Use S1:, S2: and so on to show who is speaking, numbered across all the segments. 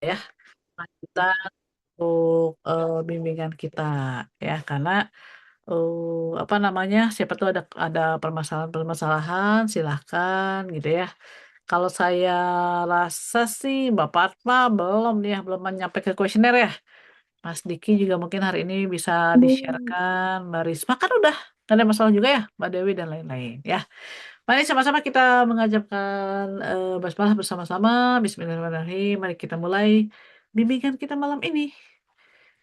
S1: ya lanjutan untuk bimbingan kita ya karena apa namanya siapa tahu ada permasalahan-permasalahan silahkan gitu ya. Kalau saya rasa sih Bapak Atma belum nih ya belum nyampe ke kuesioner ya. Mas Diki juga mungkin hari ini bisa
S2: Hmm.
S1: di-sharekan, Mbak Risma kan udah nggak ada masalah juga ya, Mbak Dewi dan lain-lain ya. Mari sama-sama kita mengajarkan basmalah bersama-sama. Bismillahirrahmanirrahim. Mari kita mulai bimbingan kita malam ini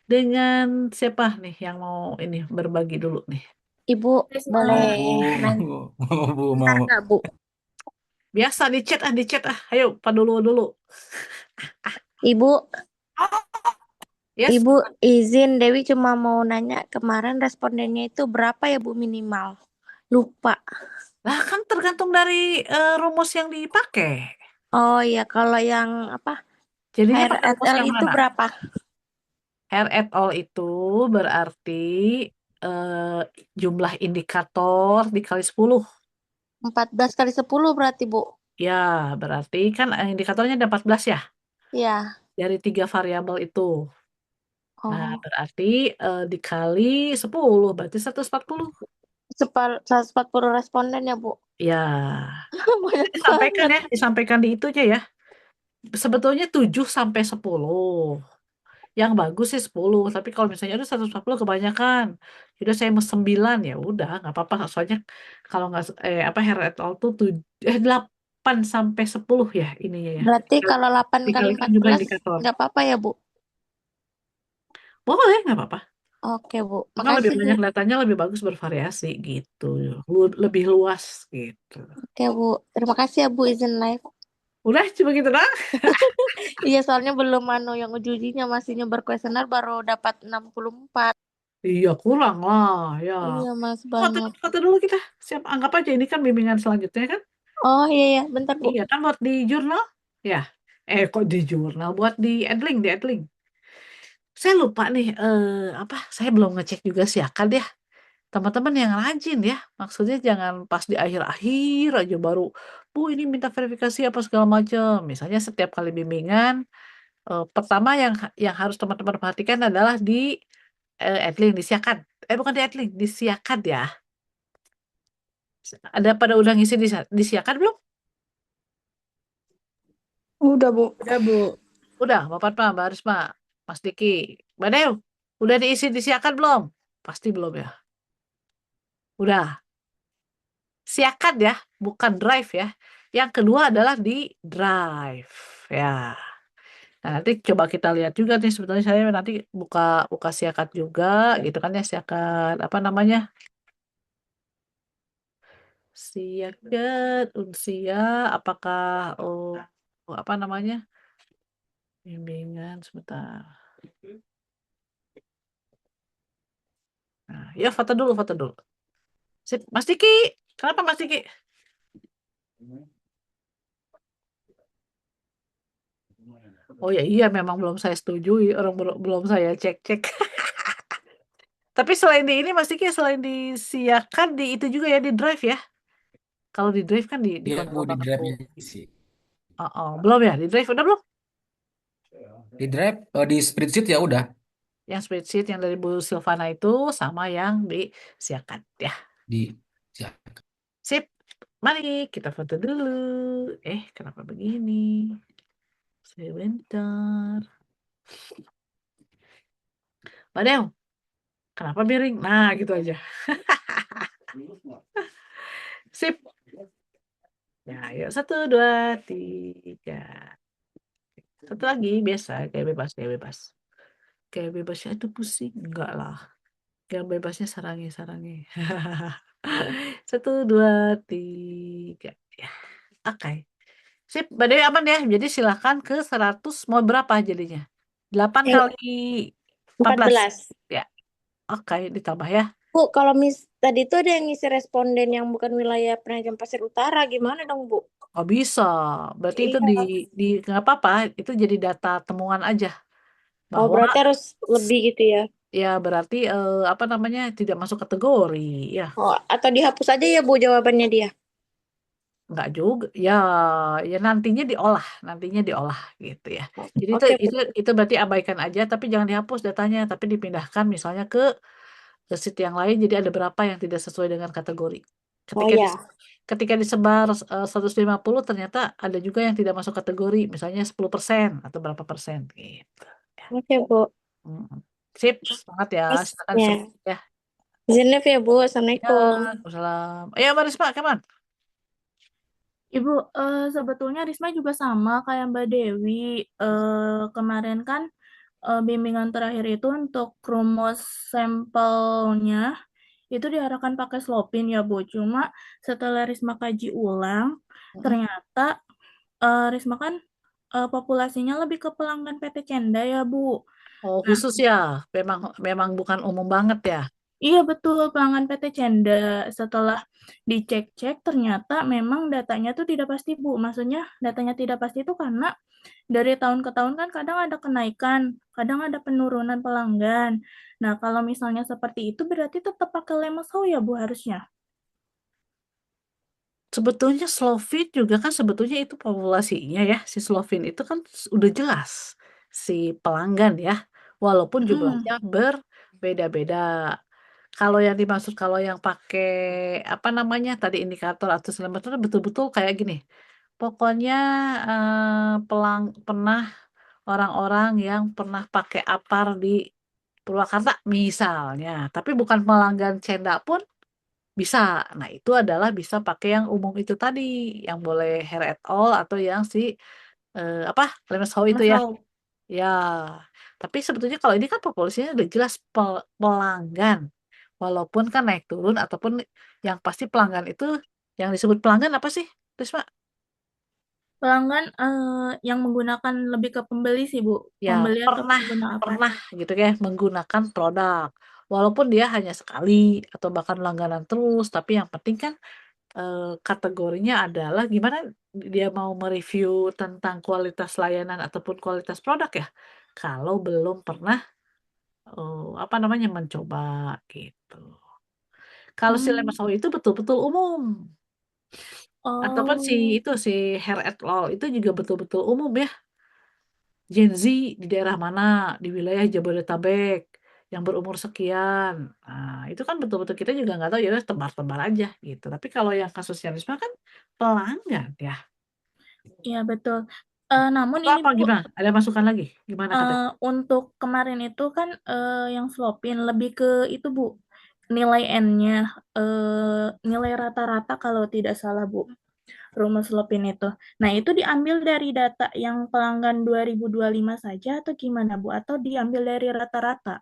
S1: dengan siapa nih yang mau ini berbagi dulu nih.
S2: Ibu boleh
S3: Mau Bu,
S2: nanya
S3: mau Bu,
S2: bentar
S3: mau.
S2: nggak Bu?
S1: Biasa di chat ah. Ayo, Pak dulu.
S2: Ibu,
S1: Yes.
S2: Ibu izin Dewi cuma mau nanya kemarin respondennya itu berapa ya Bu minimal? Lupa.
S1: Lah kan tergantung dari rumus yang dipakai.
S2: Oh iya, kalau yang apa
S1: Jadinya pakai rumus
S2: HRSL
S1: yang
S2: itu
S1: mana?
S2: berapa?
S1: R et al itu berarti eh, jumlah indikator dikali 10.
S2: 14 kali 10 berarti Bu.
S1: Ya, berarti kan indikatornya ada 14 ya,
S2: Ya.
S1: dari 3 variabel itu. Nah,
S2: Oh,
S1: berarti dikali 10, berarti 140.
S2: 140 responden ya Bu.
S1: Ya,
S2: Banyak
S1: disampaikan
S2: banget.
S1: ya, disampaikan di itunya ya. Sebetulnya 7 sampai 10. Yang bagus sih 10, tapi kalau misalnya udah 140 kebanyakan. Udah saya mau 9 ya udah nggak apa-apa. Soalnya kalau nggak apa hair et al tuh 8 sampai 10 ya ininya ya.
S2: Berarti kalau 8 kali
S1: Dikalikan
S2: empat
S1: jumlah
S2: belas
S1: indikator.
S2: nggak apa-apa ya Bu?
S1: Boleh, nggak apa-apa.
S2: Oke Bu,
S1: Cuma lebih
S2: makasih Bu.
S1: banyak datanya lebih bagus bervariasi gitu. Lebih luas gitu.
S2: Oke Bu, terima kasih ya Bu izin live.
S1: Udah cuma gitu dah.
S2: Iya, soalnya belum yang uji-ujinya masih nyebar kuesioner baru dapat 64.
S1: Iya kurang lah ya.
S2: Iya, Mas,
S1: Foto,
S2: banyak.
S1: foto dulu kita. Siap anggap aja ini kan bimbingan selanjutnya kan.
S2: Oh iya ya, bentar Bu.
S1: Iya kan buat di jurnal. Ya. Kok di jurnal buat di Edling, di Edling. Saya lupa nih apa saya belum ngecek juga sih akan ya. Teman-teman yang rajin ya. Maksudnya jangan pas di akhir-akhir aja baru Bu ini minta verifikasi apa segala macam. Misalnya setiap kali bimbingan pertama yang harus teman-teman perhatikan adalah di Edling disiakan. Bukan di Edling, disiakan ya. Ada pada udah ngisi disiakan belum?
S2: Udah Bu.
S3: Udah, Bu.
S1: Udah, Bapak Pak, Mbak Risma, Mas Diki, Mbak Dew, udah diisi disiakan belum? Pasti belum ya. Udah, siakan ya, bukan drive ya. Yang kedua adalah di drive ya. Nah, nanti coba kita lihat juga nih sebetulnya saya nanti buka buka siakat juga gitu kan ya siakat apa namanya? Siakat unsia apakah apa namanya? Bimbingan sebentar. Nah, ya foto dulu, foto dulu. Sip, Mas Diki. Kenapa Mas Diki? Oh ya iya memang belum saya setujui, orang belum saya cek-cek. Tapi selain di ini Mas Diki selain disiakan di itu juga ya di drive ya. Kalau di drive kan di
S3: Iya, Bu,
S1: kontrol
S3: di
S1: banget tuh.
S3: drive-nya sih.
S1: Oh, oh, belum ya di drive udah belum?
S3: Di drive, di spreadsheet ya udah.
S1: Yang spreadsheet yang dari Bu Silvana itu sama yang disiakan ya.
S3: Di, ya.
S1: Sip. Mari kita foto dulu. Kenapa begini? Sebentar. Padahal, kenapa miring? Nah, gitu aja. Sip. Ya, yuk. Satu, dua, tiga. Satu lagi, biasa. Kayak bebas, kayak bebas. Kayak bebasnya itu pusing. Enggak lah. Kayak bebasnya sarangi. Satu, dua, tiga. Ya, oke. Sip, Mbak Dewi aman ya. Jadi silahkan ke 100. Mau berapa jadinya? 8
S2: Eh,
S1: kali 14.
S2: 14.
S1: Ya, oke. Ditambah ya.
S2: Bu, kalau tadi tuh ada yang ngisi responden yang bukan wilayah Penajam Pasir Utara, gimana dong Bu?
S1: Oh bisa. Berarti itu
S2: Iya.
S1: di nggak apa-apa. Itu jadi data temuan aja.
S2: Oh,
S1: Bahwa
S2: berarti harus lebih gitu ya.
S1: ya berarti apa namanya tidak masuk kategori ya.
S2: Oh, atau dihapus aja ya Bu jawabannya dia.
S1: Enggak juga. Ya, ya nantinya diolah gitu ya. Jadi itu
S2: Oke,
S1: itu itu berarti abaikan aja, tapi jangan dihapus datanya, tapi dipindahkan misalnya ke sheet yang lain. Jadi ada berapa yang tidak sesuai dengan kategori.
S2: oh
S1: Ketika
S2: ya,
S1: dis- ketika disebar 150 ternyata ada juga yang tidak masuk kategori, misalnya 10% atau berapa persen gitu. Ya.
S2: oke Bu.
S1: Mm. Sip, semangat ya.
S2: Terus
S1: Silakan
S2: ya,
S1: disemangat ya.
S2: izin ya Bu.
S1: Ya,
S2: Assalamualaikum.
S1: Waalaikumsalam. Ayo, Marisma, kemana?
S4: Ibu, sebetulnya Risma juga sama kayak Mbak Dewi. Kemarin kan bimbingan terakhir itu untuk rumus sampelnya itu diarahkan pakai slopin ya Bu. Cuma setelah Risma kaji ulang,
S1: Mm.
S4: ternyata Risma kan populasinya lebih ke pelanggan PT Cenda ya Bu.
S1: Oh,
S4: Nah,
S1: khusus ya. Memang memang bukan umum banget ya.
S4: iya betul, pelanggan PT Cenda. Setelah dicek-cek, ternyata memang datanya tuh tidak pasti, Bu. Maksudnya datanya tidak pasti itu karena dari tahun ke tahun kan kadang ada kenaikan, kadang ada penurunan pelanggan. Nah, kalau misalnya seperti itu berarti tetap pakai Lemeshow ya, Bu, harusnya.
S1: Sebetulnya Slovin juga kan sebetulnya itu populasinya ya. Si Slovin itu kan udah jelas si pelanggan ya. Walaupun
S4: Mm.
S1: jumlahnya berbeda-beda. Kalau yang pakai apa namanya tadi indikator atau selamat itu betul-betul kayak gini. Pokoknya pernah orang-orang yang pernah pakai apar di Purwakarta misalnya, tapi bukan pelanggan Cenda pun bisa. Nah, itu adalah bisa pakai yang umum itu tadi, yang boleh hair at all atau yang si apa Lemons How itu ya.
S4: Lemeshow.
S1: Ya, tapi sebetulnya kalau ini kan populasinya udah jelas pelanggan. Walaupun kan naik turun ataupun yang pasti pelanggan itu yang disebut pelanggan apa sih? Terus Pak?
S4: Pelanggan yang menggunakan lebih ke pembeli sih, Bu.
S1: Ya,
S4: Pembeli atau
S1: pernah
S4: pengguna apa?
S1: pernah gitu ya menggunakan produk. Walaupun dia hanya sekali atau bahkan langganan terus, tapi yang penting kan kategorinya adalah gimana dia mau mereview tentang kualitas layanan ataupun kualitas produk ya. Kalau belum pernah apa namanya mencoba gitu. Kalau si
S4: Hmm.
S1: Lemon itu betul-betul umum. Ataupun
S4: Oh.
S1: si Hair at All itu juga betul-betul umum ya. Gen Z di daerah mana, di wilayah Jabodetabek yang berumur sekian. Nah, itu kan betul-betul kita juga nggak tahu ya udah tebar-tebar aja gitu. Tapi kalau yang kasus Risma kan pelanggan ya.
S4: Iya betul. Namun
S1: Itu
S4: ini
S1: apa
S4: Bu,
S1: gimana? Ada masukan lagi? Gimana katanya?
S4: untuk kemarin itu kan yang Slopin lebih ke itu Bu, nilai N-nya, nilai rata-rata kalau tidak salah Bu, rumus Slopin itu. Nah itu diambil dari data yang pelanggan 2025 saja atau gimana Bu? Atau diambil dari rata-rata?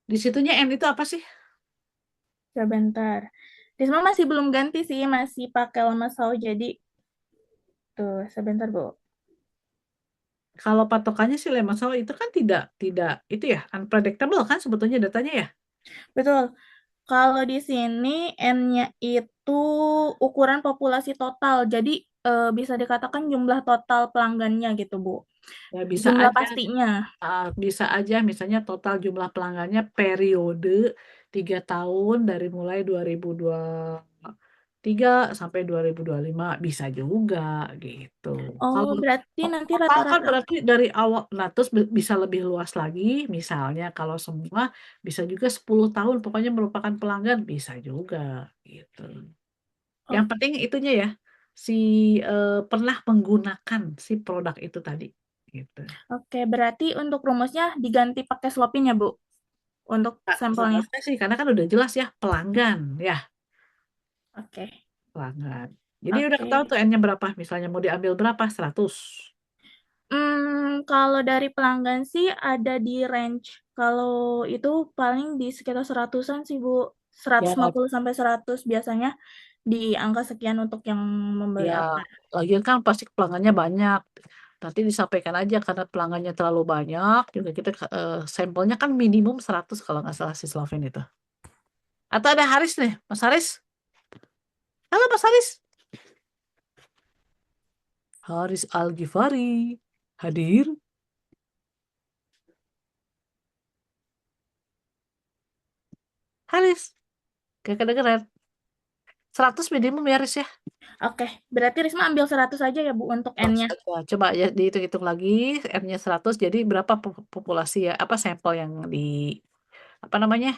S1: Di situnya M itu apa sih?
S4: Sebentar. Risma masih belum ganti sih, masih pakai lama sau jadi tuh sebentar Bu.
S1: Kalau patokannya si Lemonsoul itu kan tidak itu ya unpredictable kan sebetulnya datanya ya.
S4: Betul. Kalau di sini N-nya itu ukuran populasi total. Jadi bisa dikatakan jumlah total pelanggannya gitu, Bu.
S1: Ya bisa
S4: Jumlah
S1: aja,
S4: pastinya.
S1: bisa aja misalnya total jumlah pelanggannya periode 3 tahun dari mulai 2023 sampai 2025 bisa juga gitu.
S4: Oh,
S1: Kalau
S4: berarti nanti
S1: total kan
S4: rata-rata.
S1: berarti dari awal, nah terus bisa lebih luas lagi, misalnya kalau semua bisa juga 10 tahun pokoknya merupakan pelanggan bisa juga gitu. Yang
S4: Oh,
S1: penting itunya ya, si pernah menggunakan si produk itu tadi gitu.
S4: oke, berarti untuk rumusnya diganti pakai slopin ya, Bu? Untuk sampelnya.
S1: Seharusnya sih karena kan udah jelas ya pelanggan ya,
S4: Oke.
S1: pelanggan. Jadi udah
S4: Oke.
S1: ketahuan tuh N-nya berapa, misalnya mau diambil berapa? 100.
S4: Kalau dari pelanggan sih ada di range. Kalau itu paling di sekitar seratusan sih, Bu.
S1: Ya,
S4: 150 sampai 100 biasanya di angka sekian untuk yang membeli
S1: ya,
S4: apa.
S1: lagian kan pasti pelanggannya banyak. Nanti disampaikan aja karena pelanggannya terlalu banyak, juga kita sampelnya kan minimum 100 kalau nggak salah si Slovin itu. Atau ada Haris nih, Mas Haris. Halo Mas Haris. Haris Al-Ghifari. Hadir. Haris. Gak kedengeran. 100 minimum ya, Riz ya?
S4: Oke, berarti Risma ambil 100 aja ya Bu untuk
S1: 100
S4: N-nya.
S1: aja. Coba ya dihitung-hitung lagi, N-nya 100, jadi berapa populasi ya, apa sampel yang apa namanya,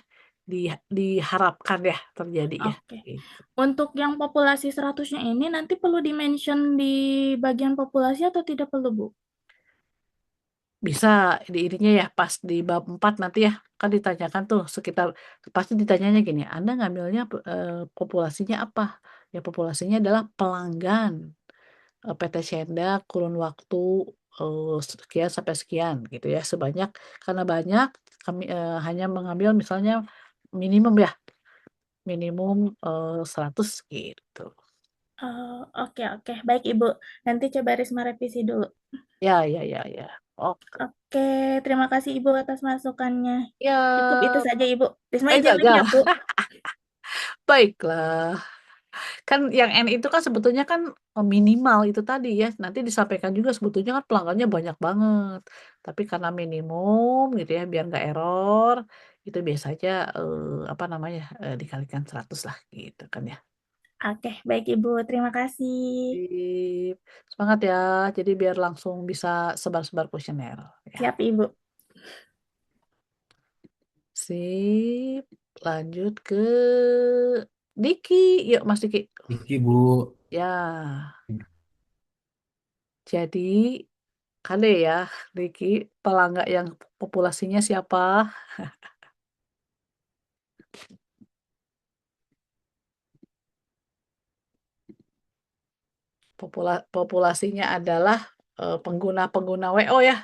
S1: diharapkan ya terjadi ya.
S4: Oke.
S1: Gitu.
S4: Untuk yang populasi 100-nya ini nanti perlu di-mention di bagian populasi atau tidak perlu, Bu?
S1: Bisa di ininya ya pas di bab 4 nanti ya, kan ditanyakan tuh sekitar, pasti ditanyanya gini, Anda ngambilnya populasinya apa? Ya populasinya adalah pelanggan PT Shenda kurun waktu sekian sampai sekian gitu ya, sebanyak, karena banyak kami hanya mengambil misalnya minimum ya, minimum 100 gitu.
S4: Oh, oke oke. Baik, Ibu. Nanti coba Risma revisi dulu.
S1: Ya, ya, ya, ya. Oke.
S4: Oke, terima kasih Ibu atas masukannya. Cukup itu
S1: Ya,
S4: saja, Ibu. Risma
S1: itu
S4: izin lagi
S1: aja.
S4: ya, Bu.
S1: Baiklah. Kan yang N itu kan sebetulnya kan minimal itu tadi ya. Nanti disampaikan juga sebetulnya kan pelanggannya banyak banget. Tapi karena minimum gitu ya, biar nggak error, itu biasanya apa namanya, dikalikan 100 lah gitu kan ya.
S4: Oke, baik Ibu. Terima kasih.
S1: Sip. Semangat ya. Jadi biar langsung bisa sebar-sebar kuesioner ya.
S4: Siap, Ibu.
S1: Sip. Lanjut ke Diki. Yuk Mas Diki.
S3: Iki Bu.
S1: Ya. Jadi Kade ya, Diki, pelanggan yang populasinya siapa? Populasinya adalah pengguna-pengguna WO ya.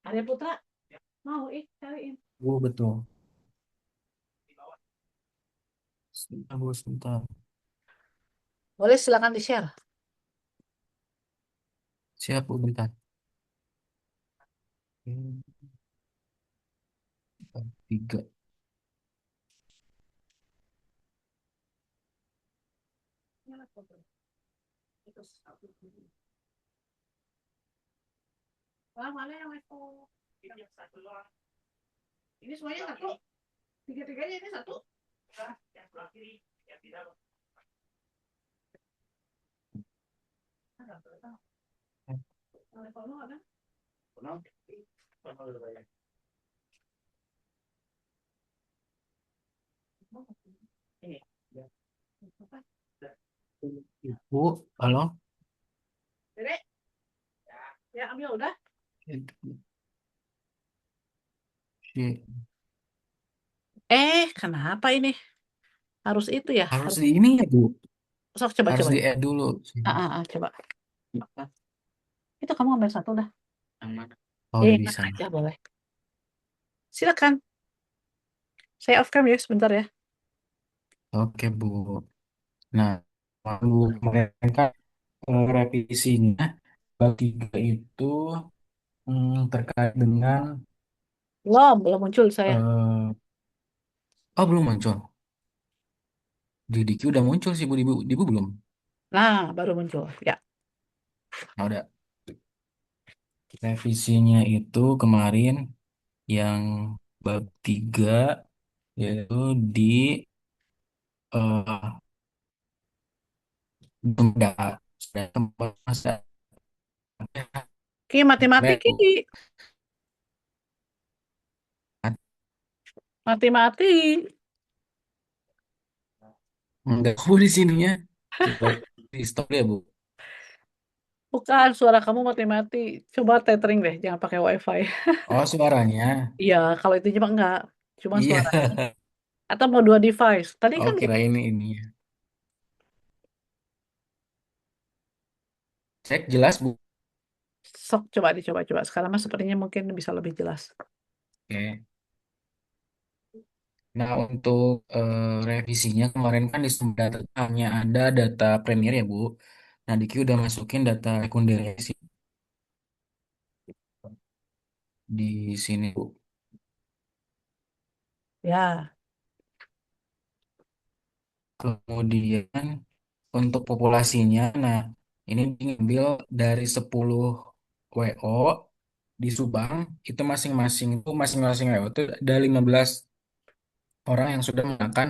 S1: Ada Putra? Mau cariin.
S3: Bu betul. Sebentar Bu, sebentar.
S1: Boleh silakan di-share.
S3: Siap Bu, bentar. Hmm, tiga.
S1: Mana yang WO? Ini semuanya satu. Tiga-tiganya ini satu.
S3: Bu, halo.
S1: Dede, ya ambil udah.
S3: Si-
S1: Kenapa ini? Harus itu ya,
S3: Harus
S1: harus.
S3: di ini ya Bu.
S1: Sok coba
S3: Harus
S1: coba.
S3: di add dulu.
S1: Coba. Itu kamu ambil satu dah.
S3: Yang mana? Oh,
S1: Ya,
S3: udah
S1: yang mana
S3: bisa.
S1: aja boleh. Silakan. Saya off cam ya sebentar ya.
S3: Oke Bu. Nah, Bu kemarin kan revisinya bab 3 itu terkait dengan
S1: Belum muncul saya.
S3: eh oh belum muncul. Di Diki udah muncul sih Bu, di Bu belum.
S1: Nah, baru muncul. Ya.
S3: Nah, udah. Revisinya itu kemarin yang bab 3 yaitu di eh benda masa
S1: Ki mati-mati. Mati-mati.
S3: enggak Bu di sininya. Coba di stop ya Bu.
S1: Bukan, suara kamu mati-mati. Coba tethering deh, jangan pakai WiFi.
S3: Oh suaranya.
S1: Iya, kalau itu cuma enggak. Cuma
S3: Iya.
S1: suara. Atau mau dua device. Tadi
S3: Oh
S1: kan
S3: kirain ini. Cek jelas Bu.
S1: sok coba dicoba-coba. Sekarang mah sepertinya mungkin bisa lebih jelas.
S3: Oke. Nah, untuk revisinya kemarin kan di sumber data hanya ada data Premier ya, Bu. Nah, Diki udah masukin data sekunder sih di sini, Bu.
S1: Ya.
S3: Kemudian untuk populasinya, nah ini diambil dari 10 WO di Subang itu masing-masing WO itu ada 15 orang yang sudah menggunakan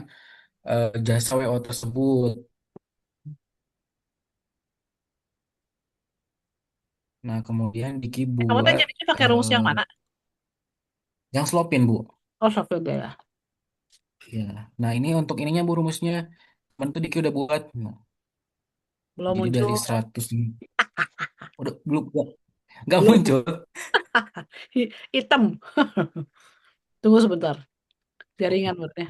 S3: jasa WO tersebut. Nah, kemudian Diki
S1: Kamu teh
S3: buat
S1: jadinya pakai rumus yang
S3: eh,
S1: mana?
S3: yang slopin, Bu.
S1: Oh, software ya.
S3: Ya. Nah, ini untuk ininya Bu rumusnya. Kemarin tuh Diki udah buat. Nah,
S1: Belum
S3: jadi
S1: muncul.
S3: dari 100 udah belum nggak
S1: Belum.
S3: muncul.
S1: Hitam. Tunggu sebentar. Jaringan berarti.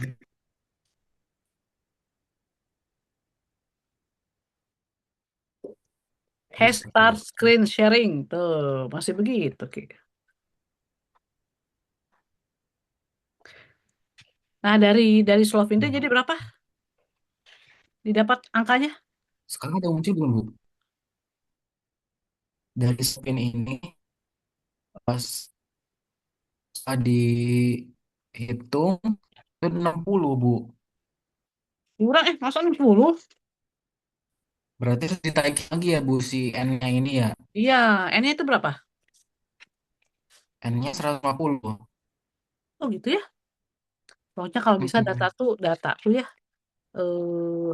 S1: Has
S3: Bisa,
S1: start
S3: Bu.
S1: screen sharing. Tuh, masih begitu, Ki. Nah, dari Slovin itu jadi
S3: Nah,
S1: berapa? Didapat angkanya?
S3: sekarang udah muncul belum, Bu? Dari spin ini pas dihitung itu 60, Bu.
S1: Kurang, masa 60?
S3: Berarti harus ditarik lagi ya, Bu, si N-nya ini ya.
S1: Iya, N-nya itu berapa?
S3: N-nya 150.
S1: Oh gitu ya. Pokoknya kalau bisa
S3: Mm-mm.
S1: data tuh ya, eh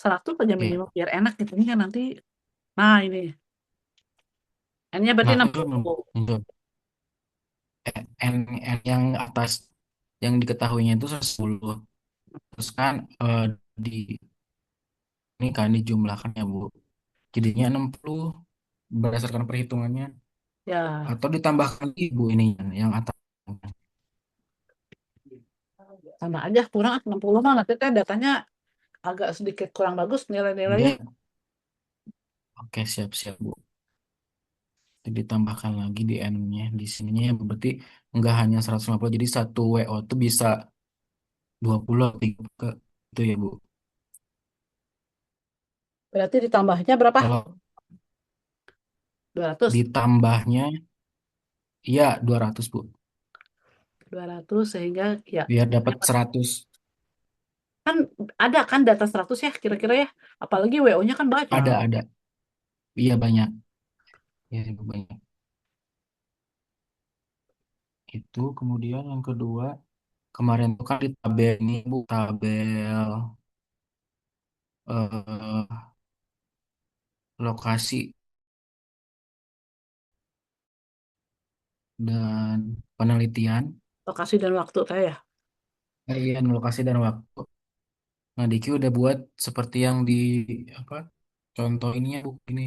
S1: 100 aja
S3: Oke.
S1: minimal biar enak gitu. Ini kan nanti, nah ini. N-nya berarti
S3: Nah,
S1: enam
S3: muncul belum?
S1: puluh.
S3: Muncul. N yang atas yang diketahuinya itu 110. Terus kan di ini kan dijumlahkan ya, Bu. Jadinya 60 berdasarkan perhitungannya.
S1: Ya,
S3: Atau ditambahkan ibu ini yang atas.
S1: sama aja kurang 60 mah nanti teh datanya agak sedikit kurang bagus nilai-nilainya.
S3: Iya, oke, siap-siap, Bu. Jadi ditambahkan lagi di N-nya. Di sininya ya berarti nggak hanya 150, jadi satu WO itu bisa 20 atau 30 itu ya, Bu.
S1: Berarti ditambahnya berapa?
S3: Kalau
S1: 200.
S3: ditambahnya, iya 200, Bu.
S1: 200 sehingga ya
S3: Biar dapat 100.
S1: kan ada kan data 100 ya kira-kira ya. Apalagi WO-nya kan banyak.
S3: Ada. Iya, banyak. Iya, Ibu, banyak. Itu kemudian yang kedua, kemarin tuh kan di tabel ini, Bu, tabel eh, lokasi dan penelitian.
S1: Lokasi dan waktu teh ya.
S3: Iya, lokasi dan waktu. Nah, Diki udah buat seperti yang di apa contoh ininya, Bu, ini.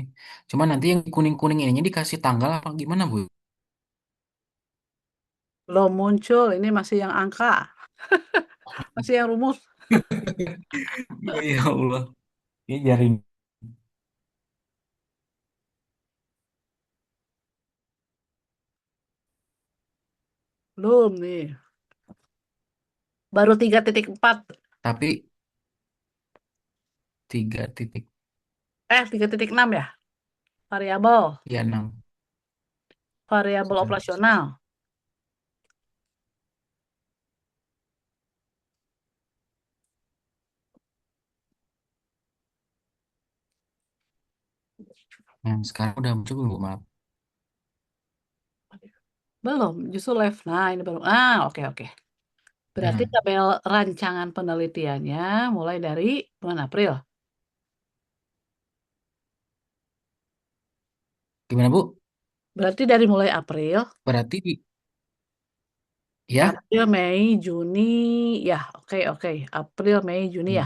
S3: Cuma nanti yang kuning-kuning ininya dikasih tanggal apa gimana, Bu?
S1: Belum muncul, ini masih yang angka, masih yang rumus.
S3: Iya, ya Allah. Ini jaring.
S1: Belum nih. Baru 3.4.
S3: Tapi 3 titik,
S1: 3.6 ya. Variabel,
S3: ya 6.
S1: variabel operasional.
S3: Nah, sekarang udah muncul belum, Bu? Maaf.
S1: Belum, justru left. Nah, ini baru. Ah, oke oke. Berarti
S3: Nah,
S1: tabel rancangan penelitiannya mulai dari bulan April.
S3: gimana, Bu?
S1: Berarti dari mulai April,
S3: Berarti ya.
S1: April, Mei, Juni, ya, oke oke. April, Mei, Juni ya.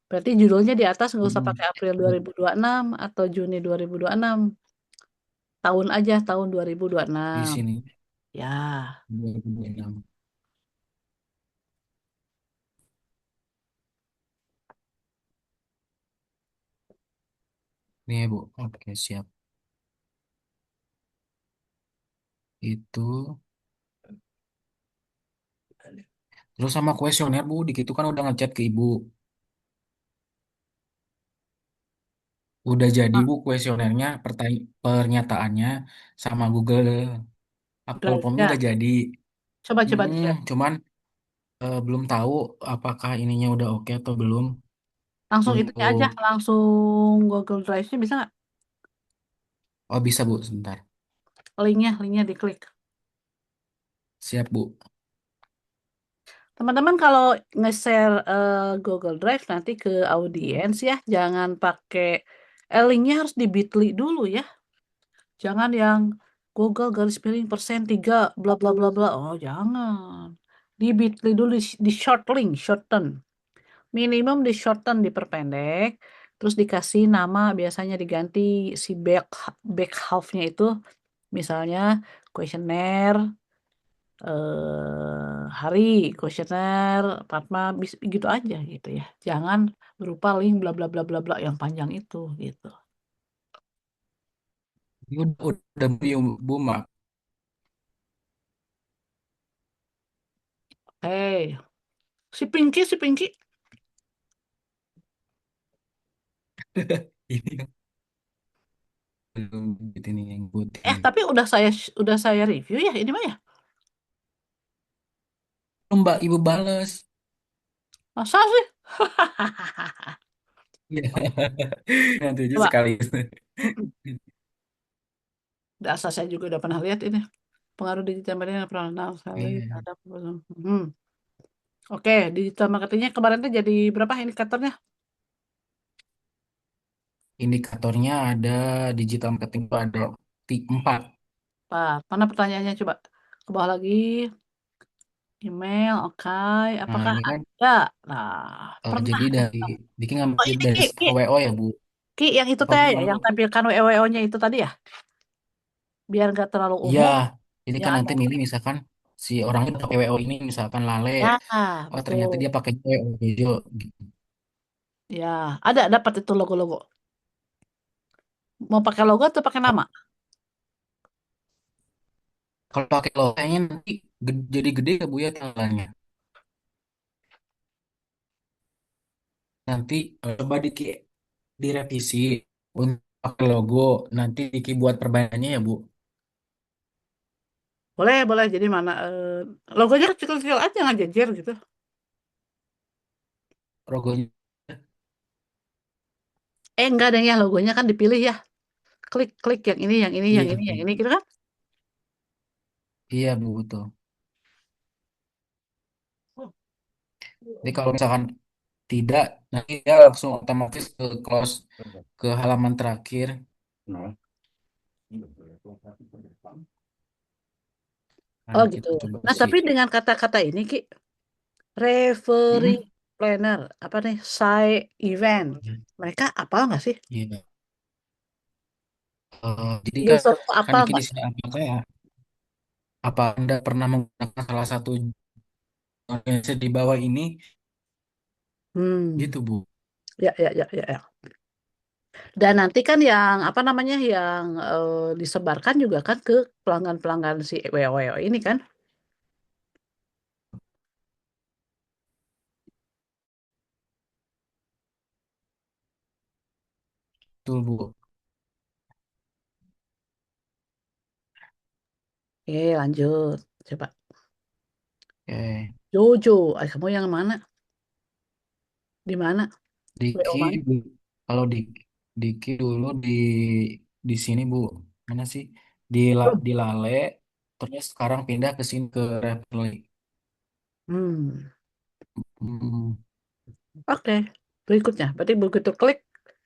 S1: Berarti judulnya di atas nggak usah
S3: Mm,
S1: pakai April 2026 atau Juni 2026. Tahun aja, tahun
S3: di
S1: 2026.
S3: sini
S1: Ya,
S3: 2026. Nih ya, Bu. Oke, siap. Itu terus sama kuesioner, Bu, di situ kan udah ngechat ke Ibu. Udah jadi, Bu, kuesionernya, pernyataannya sama Google
S1: udah
S3: Apple Form-nya
S1: ya.
S3: udah jadi.
S1: Coba dicek.
S3: Cuman belum tahu apakah ininya udah oke atau belum
S1: Langsung itunya aja,
S3: untuk.
S1: langsung Google Drive-nya bisa nggak?
S3: Oh, bisa, Bu, sebentar.
S1: linknya diklik.
S3: Siap, Bu.
S1: Teman-teman kalau nge-share Google Drive nanti ke audiens ya, jangan pakai linknya harus di Bitly dulu ya. Jangan yang Google garis miring persen 3 bla bla bla bla. Oh, jangan. Di Bitly dulu di short link, shorten. Minimum di shorten, diperpendek, terus dikasih nama, biasanya diganti si back half-nya itu, misalnya kuesioner hari, kuesioner Fatma, gitu aja gitu ya. Jangan berupa link bla bla bla bla bla yang panjang itu gitu.
S3: Ini udah Bu, Mak.
S1: Hey, si Pinky.
S3: Ini kan belum gitu nih yang ngikutin.
S1: Tapi udah saya review ya ini mah ya.
S3: Oh, Mbak, Ibu bales.
S1: Masa sih?
S3: Iya. Nanti aja
S1: Coba.
S3: sekali.
S1: Mm-mm. Dasar saya juga udah pernah lihat ini. Pengaruh digital marketing pernah sekali
S3: Iya.
S1: ada. Oke, digital marketingnya kemarin tuh jadi berapa indikatornya?
S3: Indikatornya ada digital marketing itu ada 4.
S1: Mana pertanyaannya coba ke bawah lagi. Email, oke.
S3: Nah,
S1: Apakah
S3: ini kan
S1: ada? Nah, pernah.
S3: jadi dari Diki
S1: Oh
S3: ngambil
S1: ini
S3: dari
S1: Ki, Ki,
S3: skala WO ya, Bu.
S1: Ki yang itu
S3: Apa
S1: teh
S3: Bu
S1: ya,
S3: dulu?
S1: yang tampilkan WO-nya itu tadi ya, biar nggak terlalu
S3: Iya,
S1: umum.
S3: jadi
S1: Ya
S3: kan
S1: ada.
S3: nanti milih misalkan si orangnya pakai WO ini misalkan Lale.
S1: Ya,
S3: Oh, ternyata
S1: betul.
S3: dia pakai WO Bejo gitu.
S1: Ya, ada dapat itu logo-logo. Mau pakai logo atau pakai nama?
S3: Kalau pakai logo kayaknya nanti jadi gede ya Bu ya tampilannya. Nanti coba Diki direvisi untuk pakai logo. Nanti Diki buat perbedaannya ya Bu.
S1: Boleh, boleh. Jadi mana logonya kecil-kecil aja nggak jejer gitu.
S3: Logonya.
S1: Enggak ada ya logonya kan dipilih ya. Klik-klik yang ini, yang ini, yang
S3: Iya,
S1: ini, yang ini gitu kan.
S3: iya Bu betul. Jadi kalau misalkan tidak, nanti dia langsung otomatis ke close ke halaman terakhir.
S1: Oh
S3: Nanti
S1: gitu.
S3: kita coba
S1: Nah,
S3: sih.
S1: tapi dengan kata-kata ini Ki, referee
S3: Mm-mm.
S1: planner, apa nih, side event. Mereka apal nggak sih?
S3: Iya. Jadi kan
S1: User tuh
S3: kan
S1: apal
S3: Diki
S1: nggak
S3: di
S1: sih?
S3: sini apa ya? Apa Anda pernah menggunakan salah satu organisasi di bawah ini?
S1: Hmm,
S3: Gitu Bu.
S1: ya, ya, ya, ya, ya. Dan nanti kan yang apa namanya yang disebarkan juga kan ke pelanggan-pelanggan si WOWO ini kan.
S3: Betul Bu.
S1: Oke, lanjut. Coba.
S3: Oke.
S1: Jojo, kamu yang mana? Di mana? WO
S3: Diki
S1: mana?
S3: kalau Diki dulu di sini Bu. Mana sih?
S1: Belum.
S3: Di Lale, terus sekarang pindah ke sini ke Reveille.
S1: Hmm.
S3: Hmm,
S1: Oke. Berikutnya, berarti begitu klik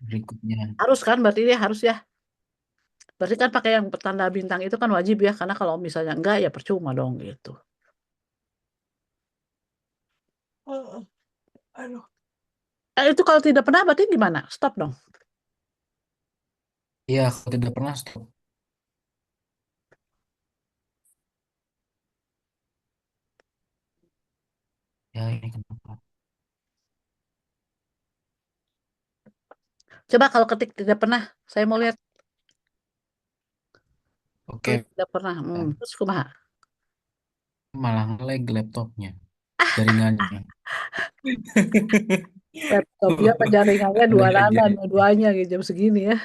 S3: berikutnya.
S1: harus kan berarti dia harus ya. Berarti kan pakai yang tanda bintang itu kan wajib ya, karena kalau misalnya enggak ya percuma dong gitu. Oh, aduh. Itu kalau tidak pernah berarti gimana? Stop dong.
S3: Iya, kalau tidak pernah stop. Ya ini kenapa?
S1: Coba kalau ketik tidak pernah, saya mau lihat klik
S3: Oke,
S1: tidak pernah. Terus kumaha?
S3: malah nge-lag laptopnya, jaringannya.
S1: Laptopnya penjaringannya dua
S3: Nge-lag
S1: nana,
S3: jaringannya.
S1: dua-duanya gitu jam segini ya.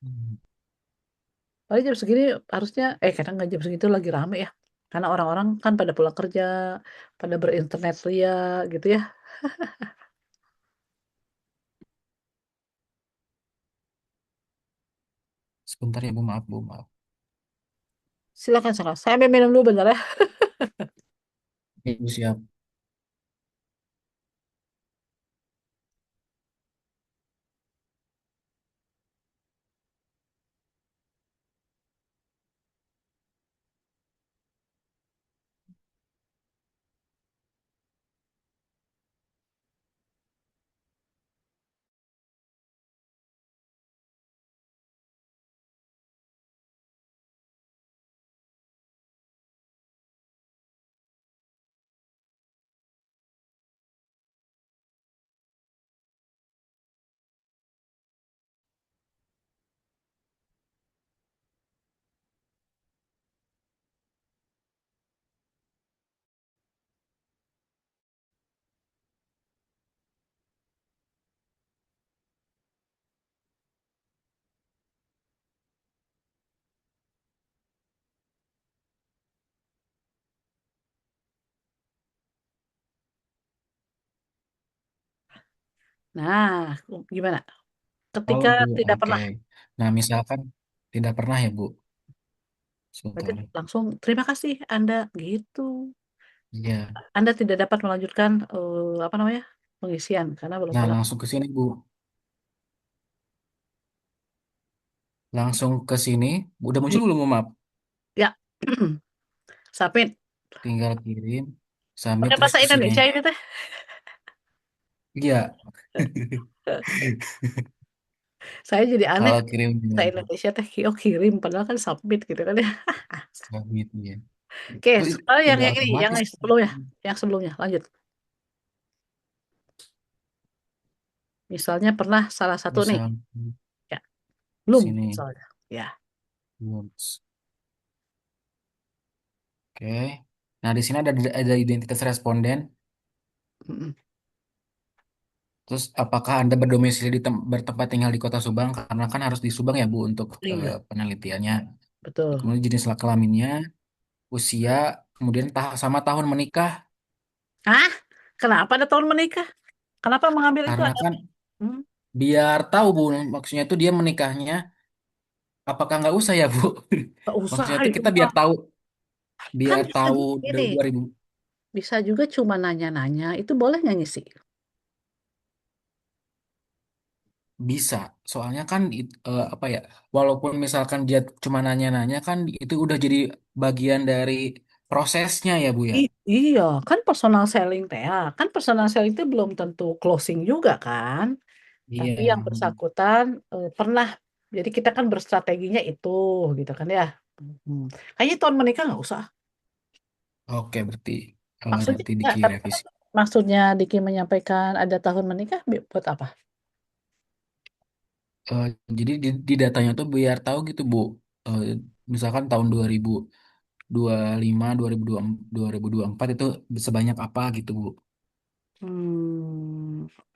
S3: Hmm,
S1: Paling jam segini harusnya, kadang nggak jam segitu lagi rame ya. Karena orang-orang kan pada pulang kerja, pada berinternet ria gitu ya.
S3: Sebentar ya Bu, maaf Bu, maaf.
S1: Silakan, silakan. Saya ambil minum dulu bentar ya.
S3: Ibu siap.
S1: Nah, gimana?
S3: Oh
S1: Ketika
S3: Bu,
S1: tidak
S3: oke.
S1: pernah,
S3: Nah misalkan tidak pernah ya Bu,
S1: berarti
S3: sebentar.
S1: langsung terima kasih Anda gitu.
S3: Iya.
S1: Anda tidak dapat melanjutkan apa namanya pengisian karena belum
S3: Nah
S1: pernah.
S3: langsung ke sini Bu, langsung ke sini. Udah muncul belum Bu, maaf?
S1: Ya, submit.
S3: Tinggal kirim, submit
S1: Pakai
S3: terus
S1: bahasa
S3: ke sini.
S1: Indonesia ini teh.
S3: Iya.
S1: Saya jadi aneh
S3: Kalau kirim
S1: bahasa Indonesia teh oh kirim padahal kan submit gitu kan ya.
S3: submit ya.
S1: Oke,
S3: Oh,
S1: sekarang
S3: udah
S1: yang ini, yang
S3: otomatis.
S1: sebelumnya, yang sebelumnya, lanjut. Misalnya pernah salah satu nih,
S3: Misal
S1: ya, belum
S3: sini.
S1: misalnya, ya.
S3: Words. Oke. Nah, di sini ada identitas responden.
S1: Mm-mm.
S3: Terus, apakah Anda berdomisili bertempat tinggal di Kota Subang? Karena kan harus di Subang ya, Bu, untuk
S1: Iya,
S3: penelitiannya.
S1: betul.
S3: Kemudian jenis kelaminnya, usia, kemudian sama tahun menikah.
S1: Ah, kenapa ada tahun menikah? Kenapa mengambil itu
S3: Karena
S1: ada?
S3: kan
S1: Hmm,
S3: biar tahu, Bu, maksudnya itu dia menikahnya, apakah nggak usah ya, Bu?
S1: gak usah
S3: Maksudnya itu
S1: itu
S3: kita
S1: mah. Kan
S3: biar
S1: bisa
S3: tahu
S1: juga gini,
S3: 2000
S1: bisa juga cuma nanya-nanya, itu boleh nggak ngisi?
S3: bisa. Soalnya kan apa ya? Walaupun misalkan dia cuma nanya-nanya kan itu udah jadi bagian dari prosesnya ya, Bu ya.
S1: Iya, kan personal selling teh, ya. Kan personal selling itu belum tentu closing juga kan. Tapi
S3: Iya.
S1: yang bersangkutan pernah, jadi kita kan berstrateginya itu, gitu kan ya. Hmm. Kayaknya tahun menikah nggak usah.
S3: Oke, berarti
S1: Maksudnya
S3: nanti
S1: nggak,
S3: Diki
S1: tapi kan
S3: revisi.
S1: maksudnya Diki menyampaikan ada tahun menikah buat apa?
S3: Eh, jadi di datanya tuh biar tahu gitu, Bu. Eh, misalkan tahun 2025, 2024 itu sebanyak apa gitu, Bu.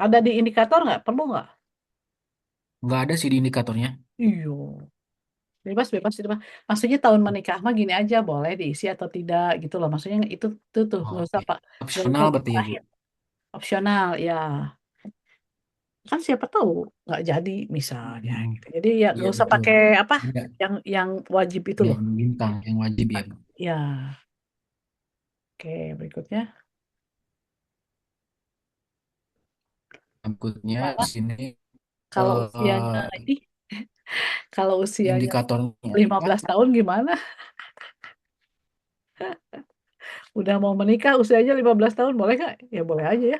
S1: Ada di indikator nggak? Perlu nggak?
S3: Nggak ada sih di indikatornya.
S1: Iya, bebas bebas itu mah. Maksudnya tahun menikah mah gini aja boleh diisi atau tidak gitu loh. Maksudnya itu tuh nggak usah
S3: Oke.
S1: Pak, nggak usah
S3: Opsional berarti ya, Bu.
S1: dimarahin. Opsional ya. Kan siapa tahu nggak jadi misalnya
S3: Mm,
S1: gitu. Jadi ya
S3: iya,
S1: nggak usah
S3: betul.
S1: pakai apa
S3: Ada
S1: yang wajib itu loh.
S3: yang bintang, yang wajib ya, Bu.
S1: Ya, oke berikutnya.
S3: Berikutnya di
S1: Nah,
S3: sini
S1: kalau usianya
S3: eh
S1: ini, kalau usianya
S3: indikatornya apa?
S1: 15 tahun gimana? Udah mau menikah usianya 15 tahun boleh nggak? Ya boleh aja ya.